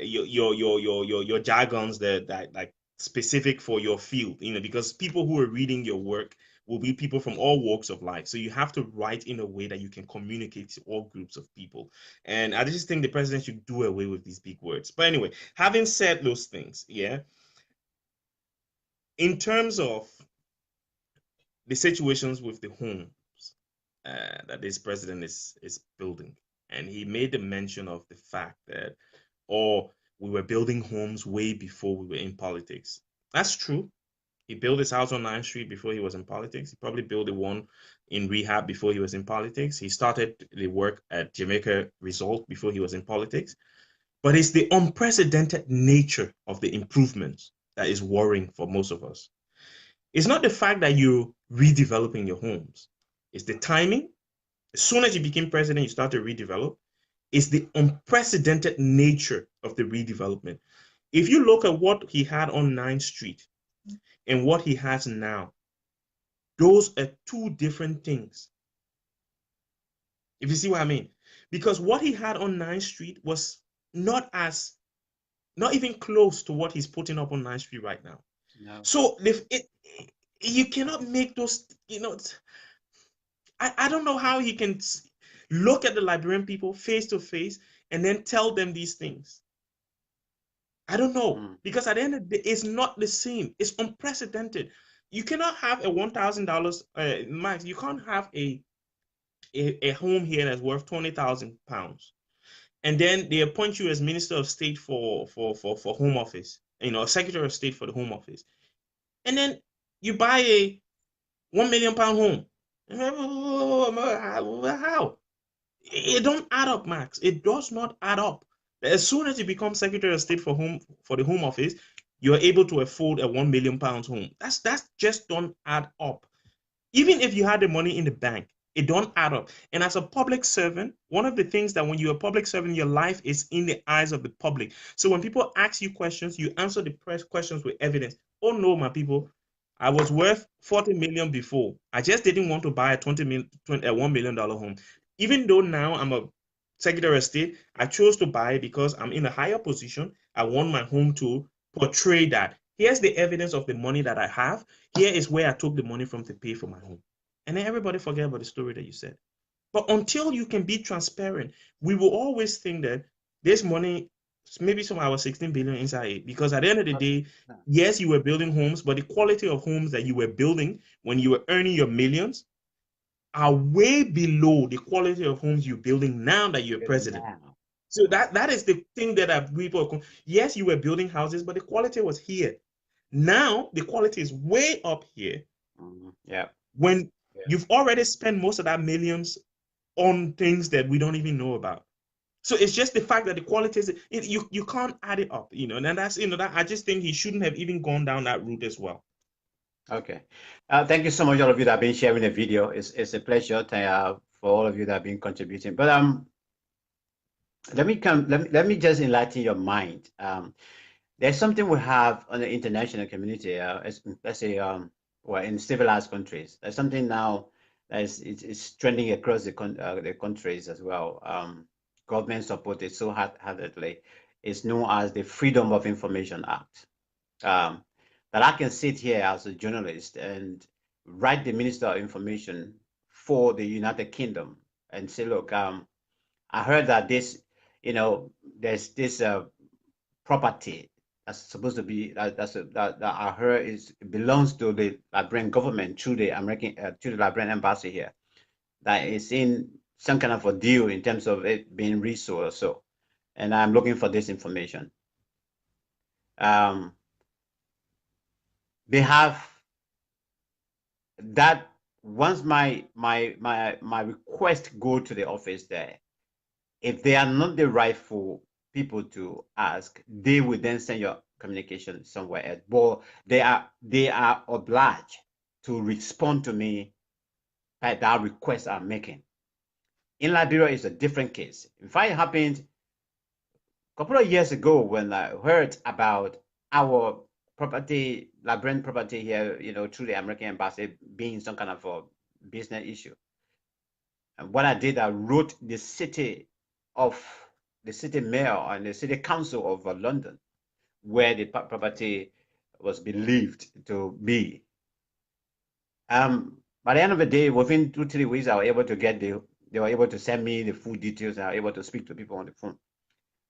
your jargons that like specific for your field, because people who are reading your work will be people from all walks of life. So you have to write in a way that you can communicate to all groups of people. And I just think the president should do away with these big words. But anyway, having said those things, yeah, in terms of the situations with the homes that this president is building, and he made the mention of the fact that, we were building homes way before we were in politics. That's true. He built his house on 9th Street before he was in politics. He probably built the one in rehab before he was in politics. He started the work at Jamaica Resort before he was in politics. But it's the unprecedented nature of the improvements that is worrying for most of us. It's not the fact that you're redeveloping your homes. It's the timing. As soon as you became president, you start to redevelop. It's the unprecedented nature of the redevelopment. If you look at what he had on 9th Street and what he has now, those are two different things. If you see what I mean. Because what he had on 9th Street was not even close to what he's putting up on 9th Street right now. No. So you cannot make those, I don't know how he can look at the Liberian people face to face and then tell them these things. I don't know, because at the end of the day, it's not the same. It's unprecedented. You cannot have a $1,000, Max. You can't have a home here that's worth £20,000, and then they appoint you as Minister of State for Home Office, Secretary of State for the Home Office, and then you buy a £1 million home. How? It don't add up, Max. It does not add up. As soon as you become Secretary of State for the Home Office, you're able to afford a £1 million home. That's just don't add up. Even if you had the money in the bank, it don't add up. And as a public servant, one of the things that when you're a public servant, your life is in the eyes of the public. So when people ask you questions, you answer the press questions with evidence. Oh no, my people, I was worth 40 million before. I just didn't want to buy a $1 million home. Even though now I'm a Secretary of State, I chose to buy it because I'm in a higher position. I want my home to portray that. Here's the evidence of the money that I have. Here is where I took the money from to pay for my home. And then everybody forget about the story that you said. But until you can be transparent, we will always think that this money, maybe some of our 16 billion inside it, because at the end of the day, yes, you were building homes, but the quality of homes that you were building when you were earning your millions, are way below the quality of homes you're building now that you're president. Now. So that is the thing that people, yes, you were building houses, but the quality was here. Now the quality is way up here. Yeah. When you've already spent most of that millions on things that we don't even know about. So it's just the fact that the quality is you can't add it up, and that's that I just think he shouldn't have even gone down that route as well. Okay. Thank you so much, all of you that have been sharing the video. It's a pleasure for all of you that have been contributing. But let me just enlighten your mind. There's something we have on the international community. Let's say well, in civilized countries, there's something now that it's trending across the countries as well. Government supported so heartedly. It's known as the Freedom of Information Act. That I can sit here as a journalist and write the Minister of Information for the United Kingdom and say, look, I heard that there's this property that's supposed to be that I heard belongs to the Liberian government through the Liberian embassy here. That is in some kind of a deal in terms of it being resold or so, and I'm looking for this information. They have that once my request go to the office there, if they are not the rightful people to ask, they will then send your communication somewhere else. But they are obliged to respond to me at that request I'm making. In Liberia, it's a different case. In fact, it happened a couple of years ago when I heard about our property, Liberian property here, through the American embassy being some kind of a business issue. And what I did, I wrote the city mayor and the city council of London, where the property was believed to be. By the end of the day, within 2-3 weeks, they were able to send me the full details, and I was able to speak to people on the phone.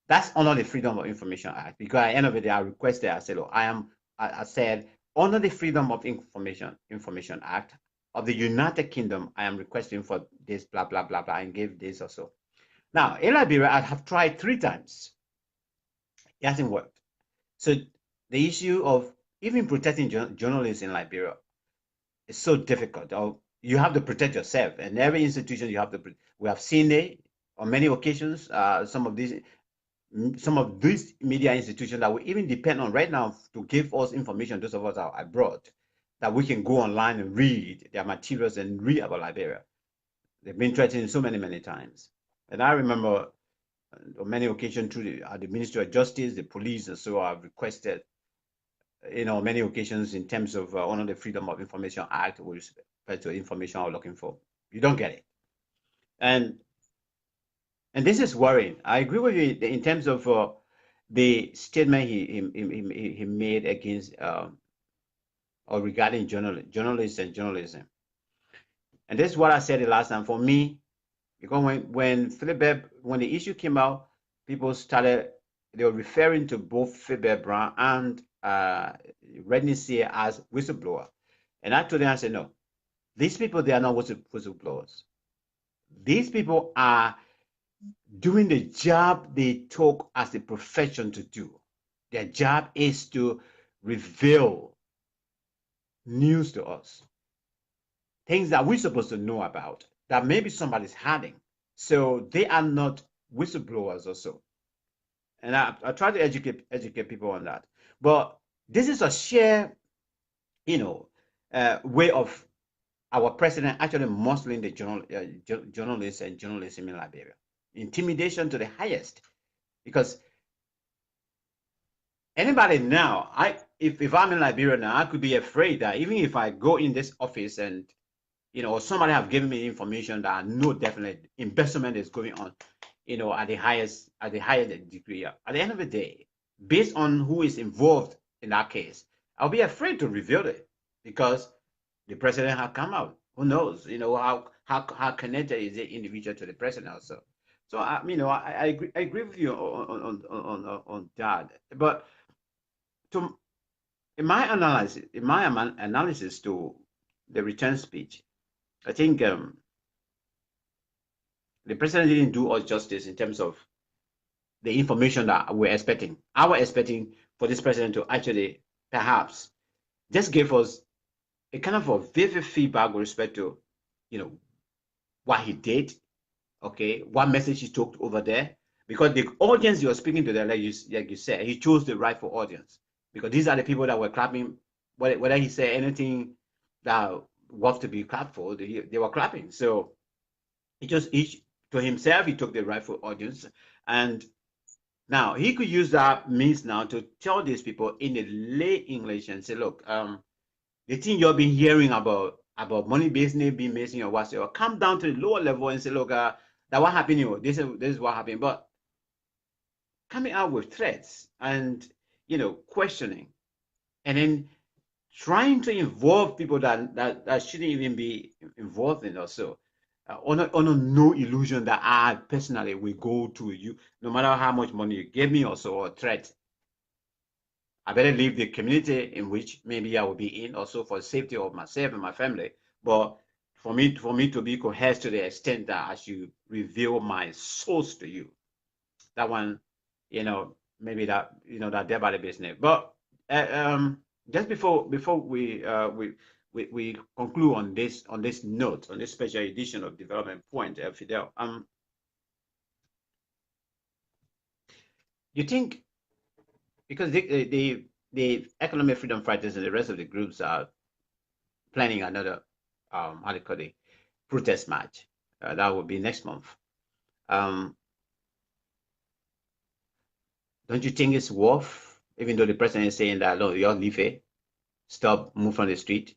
That's under the Freedom of Information Act, because at the end of the day, I requested, I said, look, I said, under the Freedom of Information Act of the United Kingdom, I am requesting for this, blah, blah, blah, blah, and gave this or so. Now, in Liberia, I have tried 3 times. It hasn't worked. So the issue of even protecting journalists in Liberia is so difficult. You have to protect yourself, and every institution you have to. We have seen it on many occasions. Some of these media institutions that we even depend on right now to give us information, those of us are abroad, that we can go online and read their materials and read about Liberia. They've been threatened so many times. And I remember on many occasions through the Ministry of Justice, the police, and so I've requested, many occasions in terms of under the Freedom of Information Act with respect to information I'm looking for. You don't get it. And this is worrying. I agree with you in terms of the statement he made against or regarding journalists and journalism. And this is what I said the last time. For me, because when the issue came out, people they were referring to both Fidel Brown and Redney Sear as whistleblower. And I told them, I said, no, these people, they are not whistleblowers. These people are doing the job they took as a profession to do. Their job is to reveal news to us, things that we're supposed to know about, that maybe somebody's hiding. So they are not whistleblowers or so. And I try to educate people on that. But this is a sheer, way of our president actually muscling the journalists and journalism in Liberia. Intimidation to the highest. Because anybody now, if I'm in Liberia now, I could be afraid that even if I go in this office and somebody have given me information that I know definitely embezzlement is going on, at the highest degree. At the end of the day, based on who is involved in that case, I'll be afraid to reveal it because the president has come out. Who knows? How connected is the individual to the president also. So I agree with you on that. But in my analysis to the return speech, I think the president didn't do us justice in terms of the information that we're expecting. I was expecting for this president to actually perhaps just give us a kind of a vivid feedback with respect to, what he did, okay, what message he took over there, because the audience you're speaking to there, like you said, he chose the rightful audience, because these are the people that were clapping, whether he said anything that was to be clapped for, they were clapping. So he just each to himself, he took the rightful audience, and now he could use that means now to tell these people in the lay English and say, look, the thing you've been hearing about money business being missing or whatsoever, come down to the lower level and say, look, that what happened here, this is what happened. But coming out with threats and questioning, and then trying to involve people that shouldn't even be involved in also. On no illusion that I personally will go to you, no matter how much money you give me also, or threat. I better leave the community in which maybe I will be in also for the safety of myself and my family. But for me to be coerced to the extent that I should reveal my source to you, that one, maybe that that dead body business. But just before we conclude on this note, on this special edition of Development Point, Fidel, you think, because the economic freedom fighters and the rest of the groups are planning another how do you call it, protest march that will be next month. Don't you think it's worth, even though the president is saying that, no, you all leave it, stop, move from the street,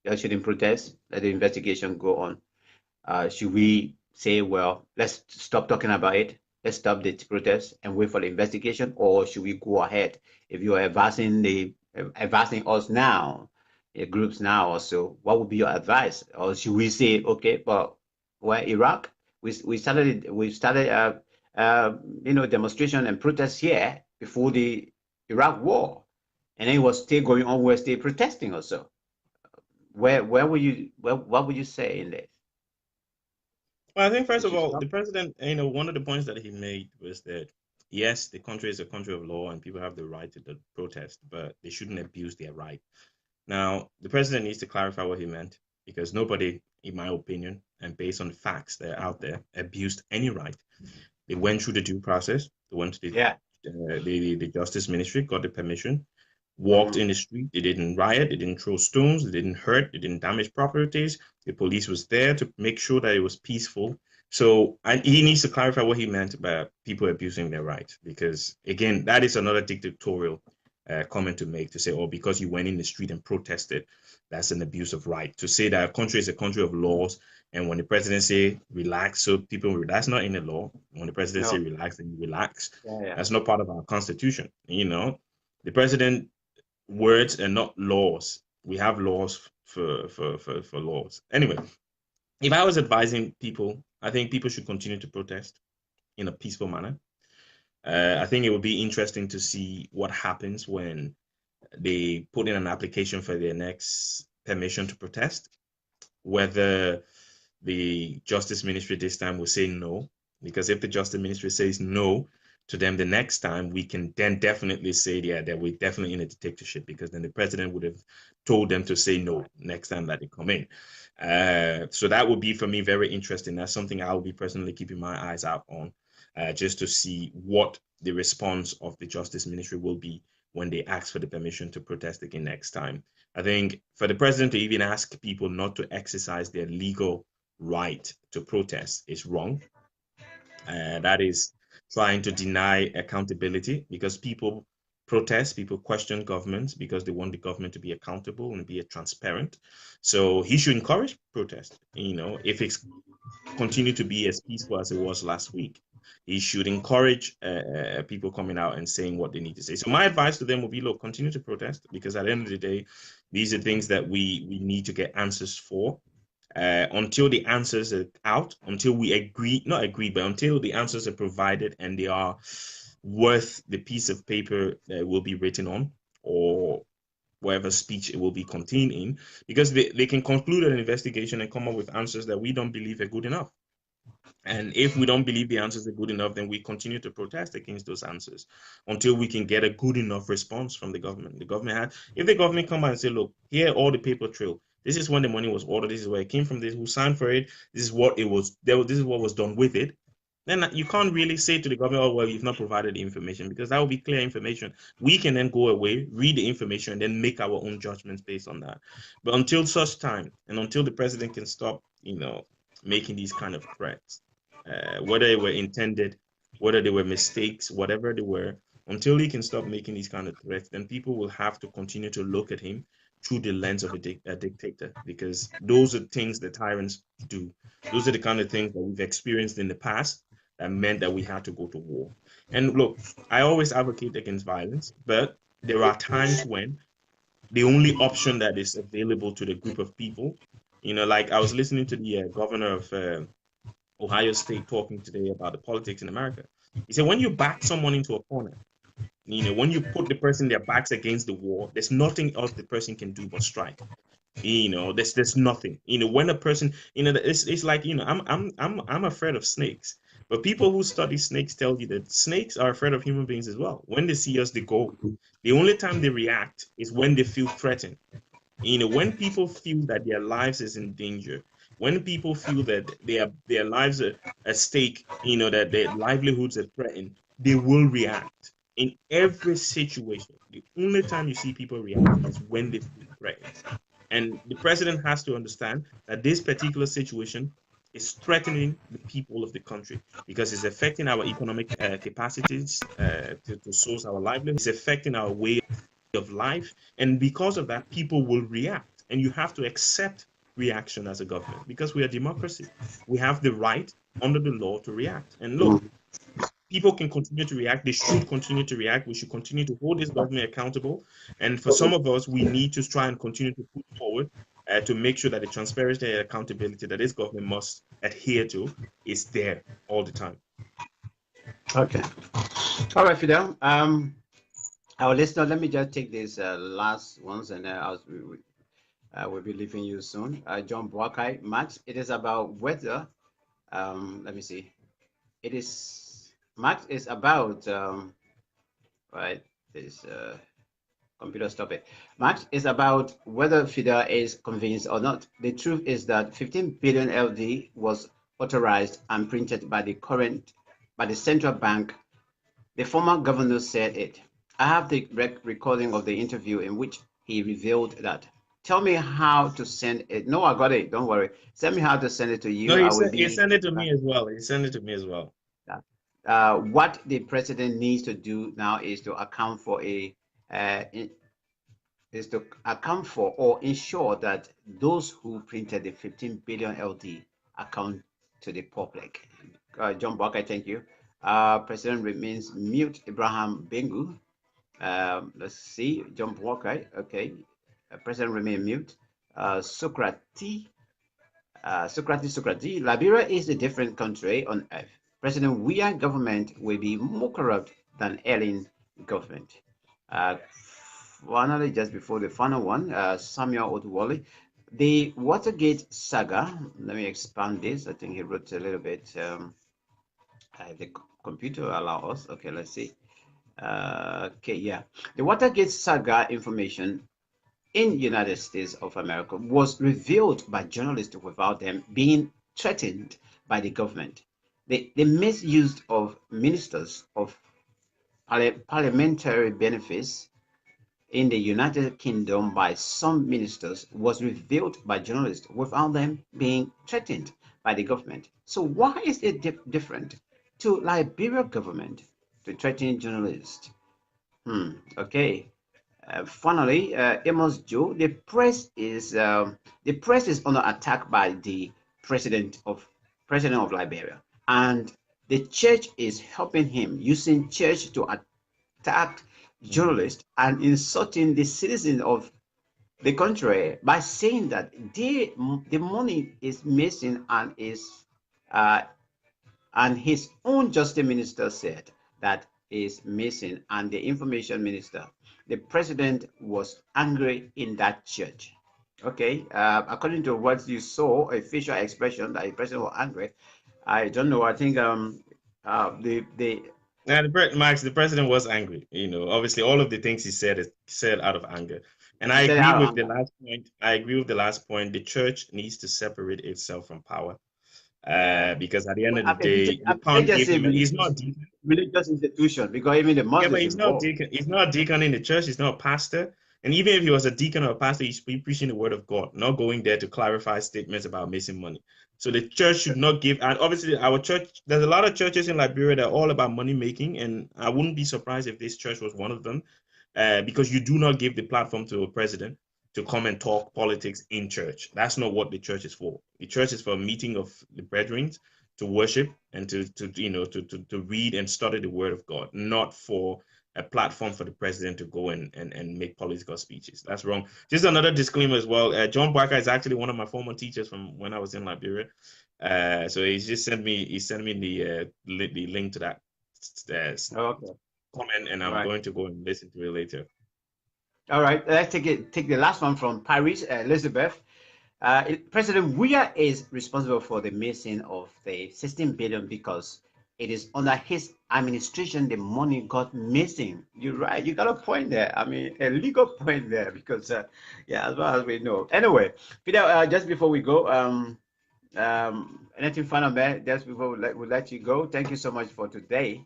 you shouldn't protest, let the investigation go on? Should we say, well, let's stop talking about it, let's stop the protest and wait for the investigation, or should we go ahead? If you are advancing us now, groups now also, what would be your advice? Or should we say, okay, well, Iraq, we started demonstration and protests here before the Iraq war, and then it was still going on, we're still protesting also. What would you say in this? Well, I think first of all, the president, one of the points that he made was that yes, the country is a country of law and people have the right to protest, but they shouldn't abuse their right. Now, the president needs to clarify what he meant, because nobody, in my opinion, and based on the facts that are out there, abused any right. They went through the due process. They went to the Justice Ministry, got the permission, walked in the street. They didn't riot. They didn't throw stones. They didn't hurt. They didn't damage properties. The police was there to make sure that it was peaceful. So he needs to clarify what he meant by people abusing their rights, because, again, that is another dictatorial comment to make, to say, oh, because you went in the street and protested, that's an abuse of right. To say that a country is a country of laws, and when the president say relax, so people, that's not in the law. When the president say relax, then you relax. That's not part of our constitution. The president words and not laws. We have laws for laws. Anyway, if I was advising people, I think people should continue to protest in a peaceful manner. I think it would be interesting to see what happens when they put in an application for their next permission to protest, whether the Justice Ministry this time will say no, because if the Justice Ministry says no to them the next time, we can then definitely say, yeah, that we're definitely in a dictatorship, because then the president would have told them to say no next time that they come in. So that would be, for me, very interesting. That's something I will be personally keeping my eyes out on, just to see what the response of the Justice Ministry will be when they ask for the permission to protest again next time. I think for the president to even ask people not to exercise their legal right to protest is wrong. That is trying to deny accountability, because people protest, people question governments because they want the government to be accountable and be transparent. So he should encourage protest. If it's continue to be as peaceful as it was last week, he should encourage people coming out and saying what they need to say. So my advice to them would be, look, continue to protest, because at the end of the day, these are things that we need to get answers for. Until the answers are out, until we but until the answers are provided and they are worth the piece of paper that it will be written on, or whatever speech it will be contained in, because they can conclude an investigation and come up with answers that we don't believe are good enough. And if we don't believe the answers are good enough, then we continue to protest against those answers until we can get a good enough response from the government. If the government come out and say, look, here all the paper trail. This is when the money was ordered. This is where it came from. This is who signed for it. This is what it was. This is what was done with it. Then you can't really say to the government, oh, well, you've not provided the information, because that will be clear information. We can then go away, read the information, and then make our own judgments based on that. But until such time, and until the president can stop, making these kind of threats, whether they were intended, whether they were mistakes, whatever they were, until he can stop making these kind of threats, then people will have to continue to look at him through the lens of a dictator, because those are things that tyrants do. Those are the kind of things that we've experienced in the past that meant that we had to go to war. And look, I always advocate against violence, but there are times when the only option that is available to the group of people, like I was listening to the governor of Ohio State talking today about the politics in America. He said, when you back someone into a corner, when you put the person, their backs against the wall, there's nothing else the person can do but strike. There's nothing. When a person, it's like, I'm afraid of snakes. But people who study snakes tell you that snakes are afraid of human beings as well. When they see us, they go. The only time they react is when they feel threatened. When people feel that their lives is in danger, when people feel that their lives are at stake, that their livelihoods are threatened, they will react. In every situation, the only time you see people react is when they feel threatened. And the president has to understand that this particular situation is threatening the people of the country, because it's affecting our economic capacities to source our livelihood. It's affecting our way of life. And because of that, people will react. And you have to accept reaction as a government, because we are democracy. We have the right under the law to react. And look, people can continue to react. They should continue to react. We should continue to hold this government accountable. And for some of us, we need to try and continue to put forward to make sure that the transparency and accountability that this government must adhere to is there all the time. Okay. All right, Fidel. Our listener, let me just take these last ones, and we'll be leaving you soon. John Boakai, Max, it is about whether, let me see. Max is about, right, this computer, stop it. Max is about whether Fidel is convinced or not. The truth is that 15 billion LD was authorized and printed by the central bank. The former governor said it. I have the recording of the interview in which he revealed that. Tell me how to send it. No, I got it. Don't worry. Send me how to send it to you. No, he sent it to me as well. He sent it to me as well. What the president needs to do now is to account for or ensure that those who printed the 15 billion LD account to the public. John Barker, thank you. President remains mute. Ibrahim Bengu. Let's see. John Walker. Okay. President remain mute. Socrates. Liberia is a different country on earth. President Weah government will be more corrupt than Ellen government. Finally, just before the final one, Samuel Oduwole. The Watergate saga. Let me expand this. I think he wrote a little bit. The computer allow us. Okay, let's see. Okay, yeah. The Watergate saga information in United States of America was revealed by journalists without them being threatened by the government. The misuse of ministers of parliamentary benefits in the United Kingdom by some ministers was revealed by journalists without them being threatened by the government. So why is it different to Liberia government to threaten journalists? Okay. Finally, Amos Joe, the press is under attack by the president of Liberia, and the church is helping him, using church to attack journalists and insulting the citizens of the country by saying that the money is missing and his own justice minister said that is missing, and the information minister, the president was angry in that church. Okay, according to what you saw, a facial expression that the president was angry. I don't know. I think the Now, Max, the president was angry. Obviously, all of the things he said is said out of anger. And I he said agree out of with the anger. last point. I agree with the last point. The church needs to separate itself from power, Yeah. because at the end Well, of the day, I you mean, let's can't just give say him. He's not a deacon. religious institution because even the Yeah, mosque but is he's not a involved. deacon. He's not a deacon in the church. He's not a pastor. And even if he was a deacon or a pastor, he should be preaching the word of God, not going there to clarify statements about missing money. So the church should not give. And obviously, our church, there's a lot of churches in Liberia that are all about money making. And I wouldn't be surprised if this church was one of them, because you do not give the platform to a president to come and talk politics in church. That's not what the church is for. The church is for a meeting of the brethren to worship and to read and study the word of God, not for a platform for the president to go and make political speeches. That's wrong. Just another disclaimer as well. John Barker is actually one of my former teachers from when I was in Liberia. So he just sent me the link to that Okay. comment, and All I'm right. going to go and listen to it later. All right. Let's take the last one from Paris, Elizabeth. President Weah is responsible for the missing of the 16 billion because it is under his administration the money got missing. You're right. You got a point there. I mean, a legal point there because, yeah, as well as we know. Anyway, Fidel, just before we go, anything final, man? Just before we let you go. Thank you so much for today.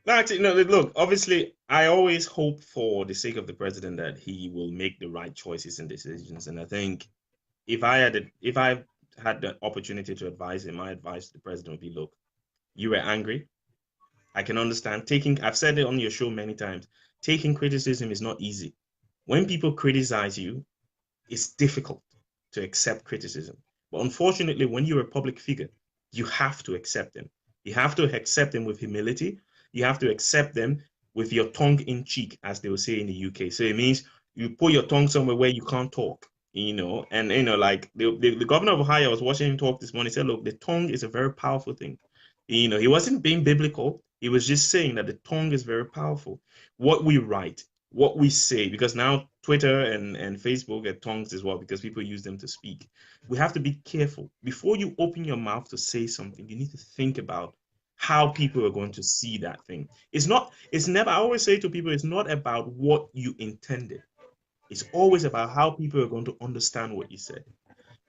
No, actually, no, look, obviously, I always hope for the sake of the president that he will make the right choices and decisions. And I think if I had the opportunity to advise him, my advice to the president would be, look, you were angry. I can understand I've said it on your show many times, taking criticism is not easy. When people criticize you, it's difficult to accept criticism. But unfortunately, when you're a public figure, you have to accept them. You have to accept them with humility. You have to accept them with your tongue in cheek, as they will say in the UK. So it means you put your tongue somewhere where you can't talk, and like the governor of Ohio, I was watching him talk this morning. He said, look, the tongue is a very powerful thing. He wasn't being biblical. He was just saying that the tongue is very powerful. What we write, what we say, because now Twitter and Facebook are tongues as well, because people use them to speak. We have to be careful. Before you open your mouth to say something, you need to think about how people are going to see that thing. It's never, I always say to people, it's not about what you intended. It's always about how people are going to understand what you said.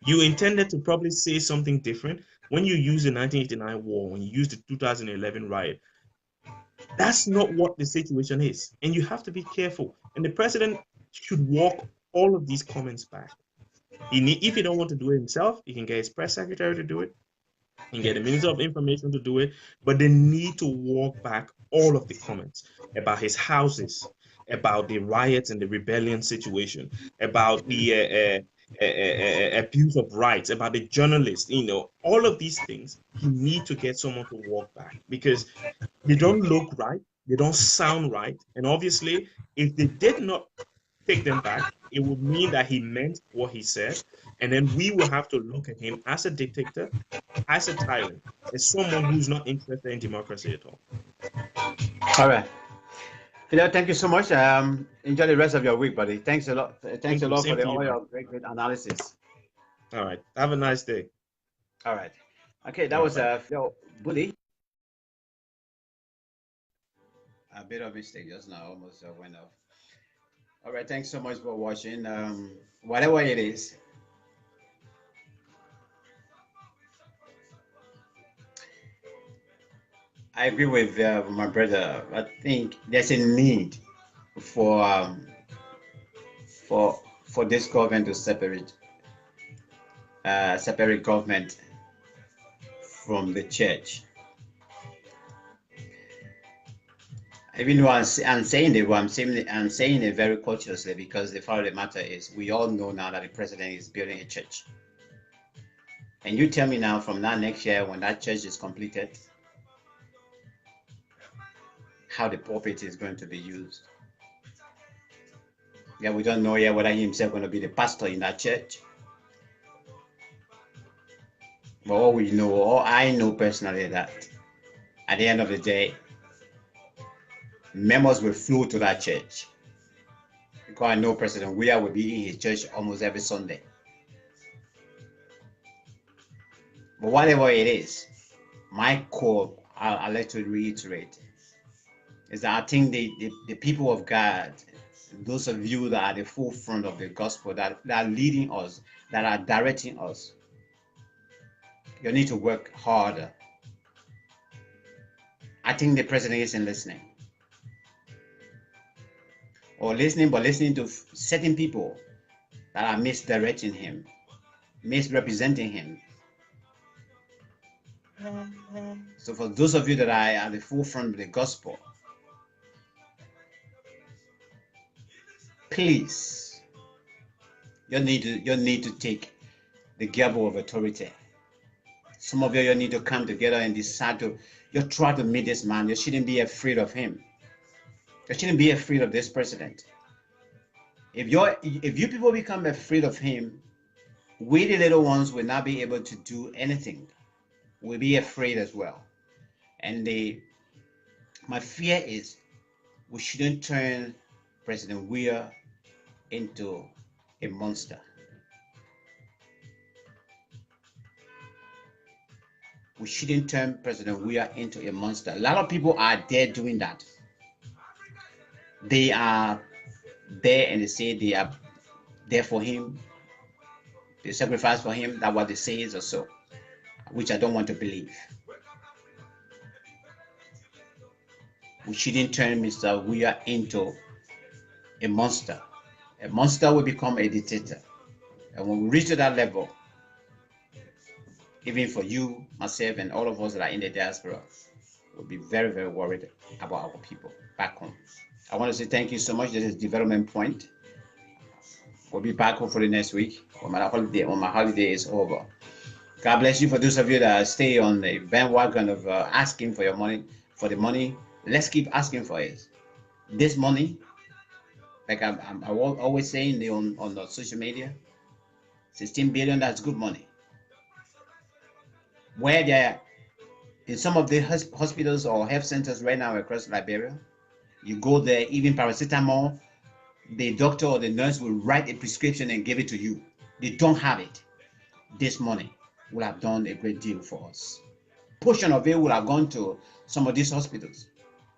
You intended to probably say something different when you use the 1989 war, when you use the 2011 riot. That's not what the situation is. And you have to be careful. And the president should walk all of these comments back. If he don't want to do it himself, he can get his press secretary to do it. He can get the Minister of Information to do it. But they need to walk back all of the comments about his houses, about the riots and the rebellion situation, about the abuse of rights, about the journalists, all of these things. He needs to get someone to walk back because they don't look right, they don't sound right. And obviously, if they did not take them back, it would mean that he meant what he said. And then we will have to look at him as a dictator, as a tyrant, as someone who's not interested in democracy at all. All right. Fidel, thank you so much. Enjoy the rest of your week, buddy. Thanks a lot. Thanks a You. lot for Same to all you, man. your great analysis. All right. Have a nice day. All right. Okay, that All right, was bye. Fidel Bully. A bit of mistake just now, almost went off. All right, thanks so much for watching. Whatever it is, I agree with my brother. I think there's a need for for this government to separate government from the church. Even though I'm saying it, I'm saying it very cautiously because the fact of the matter is, we all know now that the president is building a church. And you tell me now, from now next year, when that church is completed, how the pulpit is going to be used. Yeah, we don't know yet whether he himself going to be the pastor in that church. But all we know, all I know personally, that at the end of the day, members will flow to that church. Because I know President Weah will be in his church almost every Sunday. But whatever it is, my core, I'll like to reiterate, is that I think the people of God, those of you that are at the forefront of the gospel, that are leading us, that are directing us, you need to work harder. I think the president isn't listening. Or listening, but listening to certain people that are misdirecting him, misrepresenting him. So for those of you that are at the forefront of the gospel, please, you need to take the gavel of authority. Some of you need to come together and decide to, you try to meet this man. You shouldn't be afraid of him. You shouldn't be afraid of this president. If you people become afraid of him, we the little ones will not be able to do anything. We'll be afraid as well. And my fear is we shouldn't turn President Weah into a monster. We shouldn't turn President Weah into a monster. A lot of people are there doing that. They are there and they say they are there for him. They sacrifice for him. That's what they say is or so, which I don't want to believe. We shouldn't turn Mr. Weah into a monster. A monster will become a dictator. And when we reach to that level, even for you, myself, and all of us that are in the diaspora, we'll be very, very worried about our people back home. I want to say thank you so much. This is Development Point. We'll be back hopefully next week when my holiday is over. God bless you. For those of you that stay on the bandwagon of asking for your money, for the money, let's keep asking for it. This money, like I'm always saying on the social media, 16 billion, that's good money. Where they're in some of the hospitals or health centers right now across Liberia, you go there, even paracetamol, the doctor or the nurse will write a prescription and give it to you. They don't have it. This money would have done a great deal for us. Portion of it would have gone to some of these hospitals,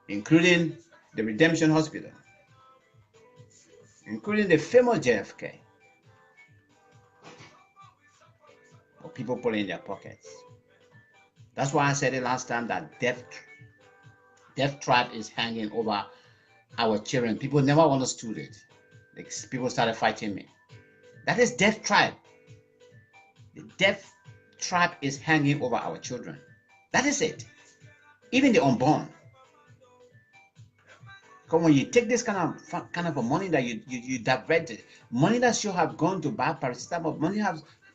including the Redemption Hospital, including the famous JFK. But people put it in their pockets. That's why I said it last time that death trap is hanging over our children. People never understood it. Like, people started fighting me. That is death trap. The death trap is hanging over our children. That is it. Even the unborn. Because when you take this kind of a money that you diverted, money that should have gone to buy paracetamol, money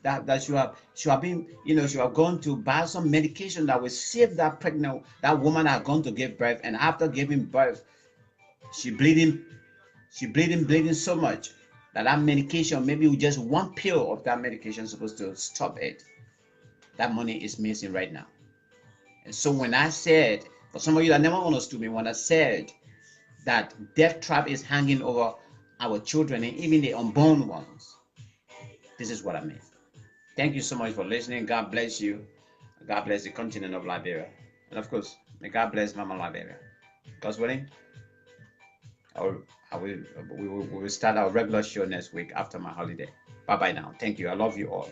that should have been, should have gone to buy some medication that will save that woman that had gone to give birth, and after giving birth, she bleeding so much that medication, maybe just one pill of that medication is supposed to stop it. That money is missing right now. And so when I said, for some of you that never understood me, when I said that death trap is hanging over our children and even the unborn ones, this is what I mean. Thank you so much for listening. God bless you. God bless the continent of Liberia. And of course, may God bless Mama Liberia. God's willing, we will start our regular show next week after my holiday. Bye-bye now. Thank you. I love you all.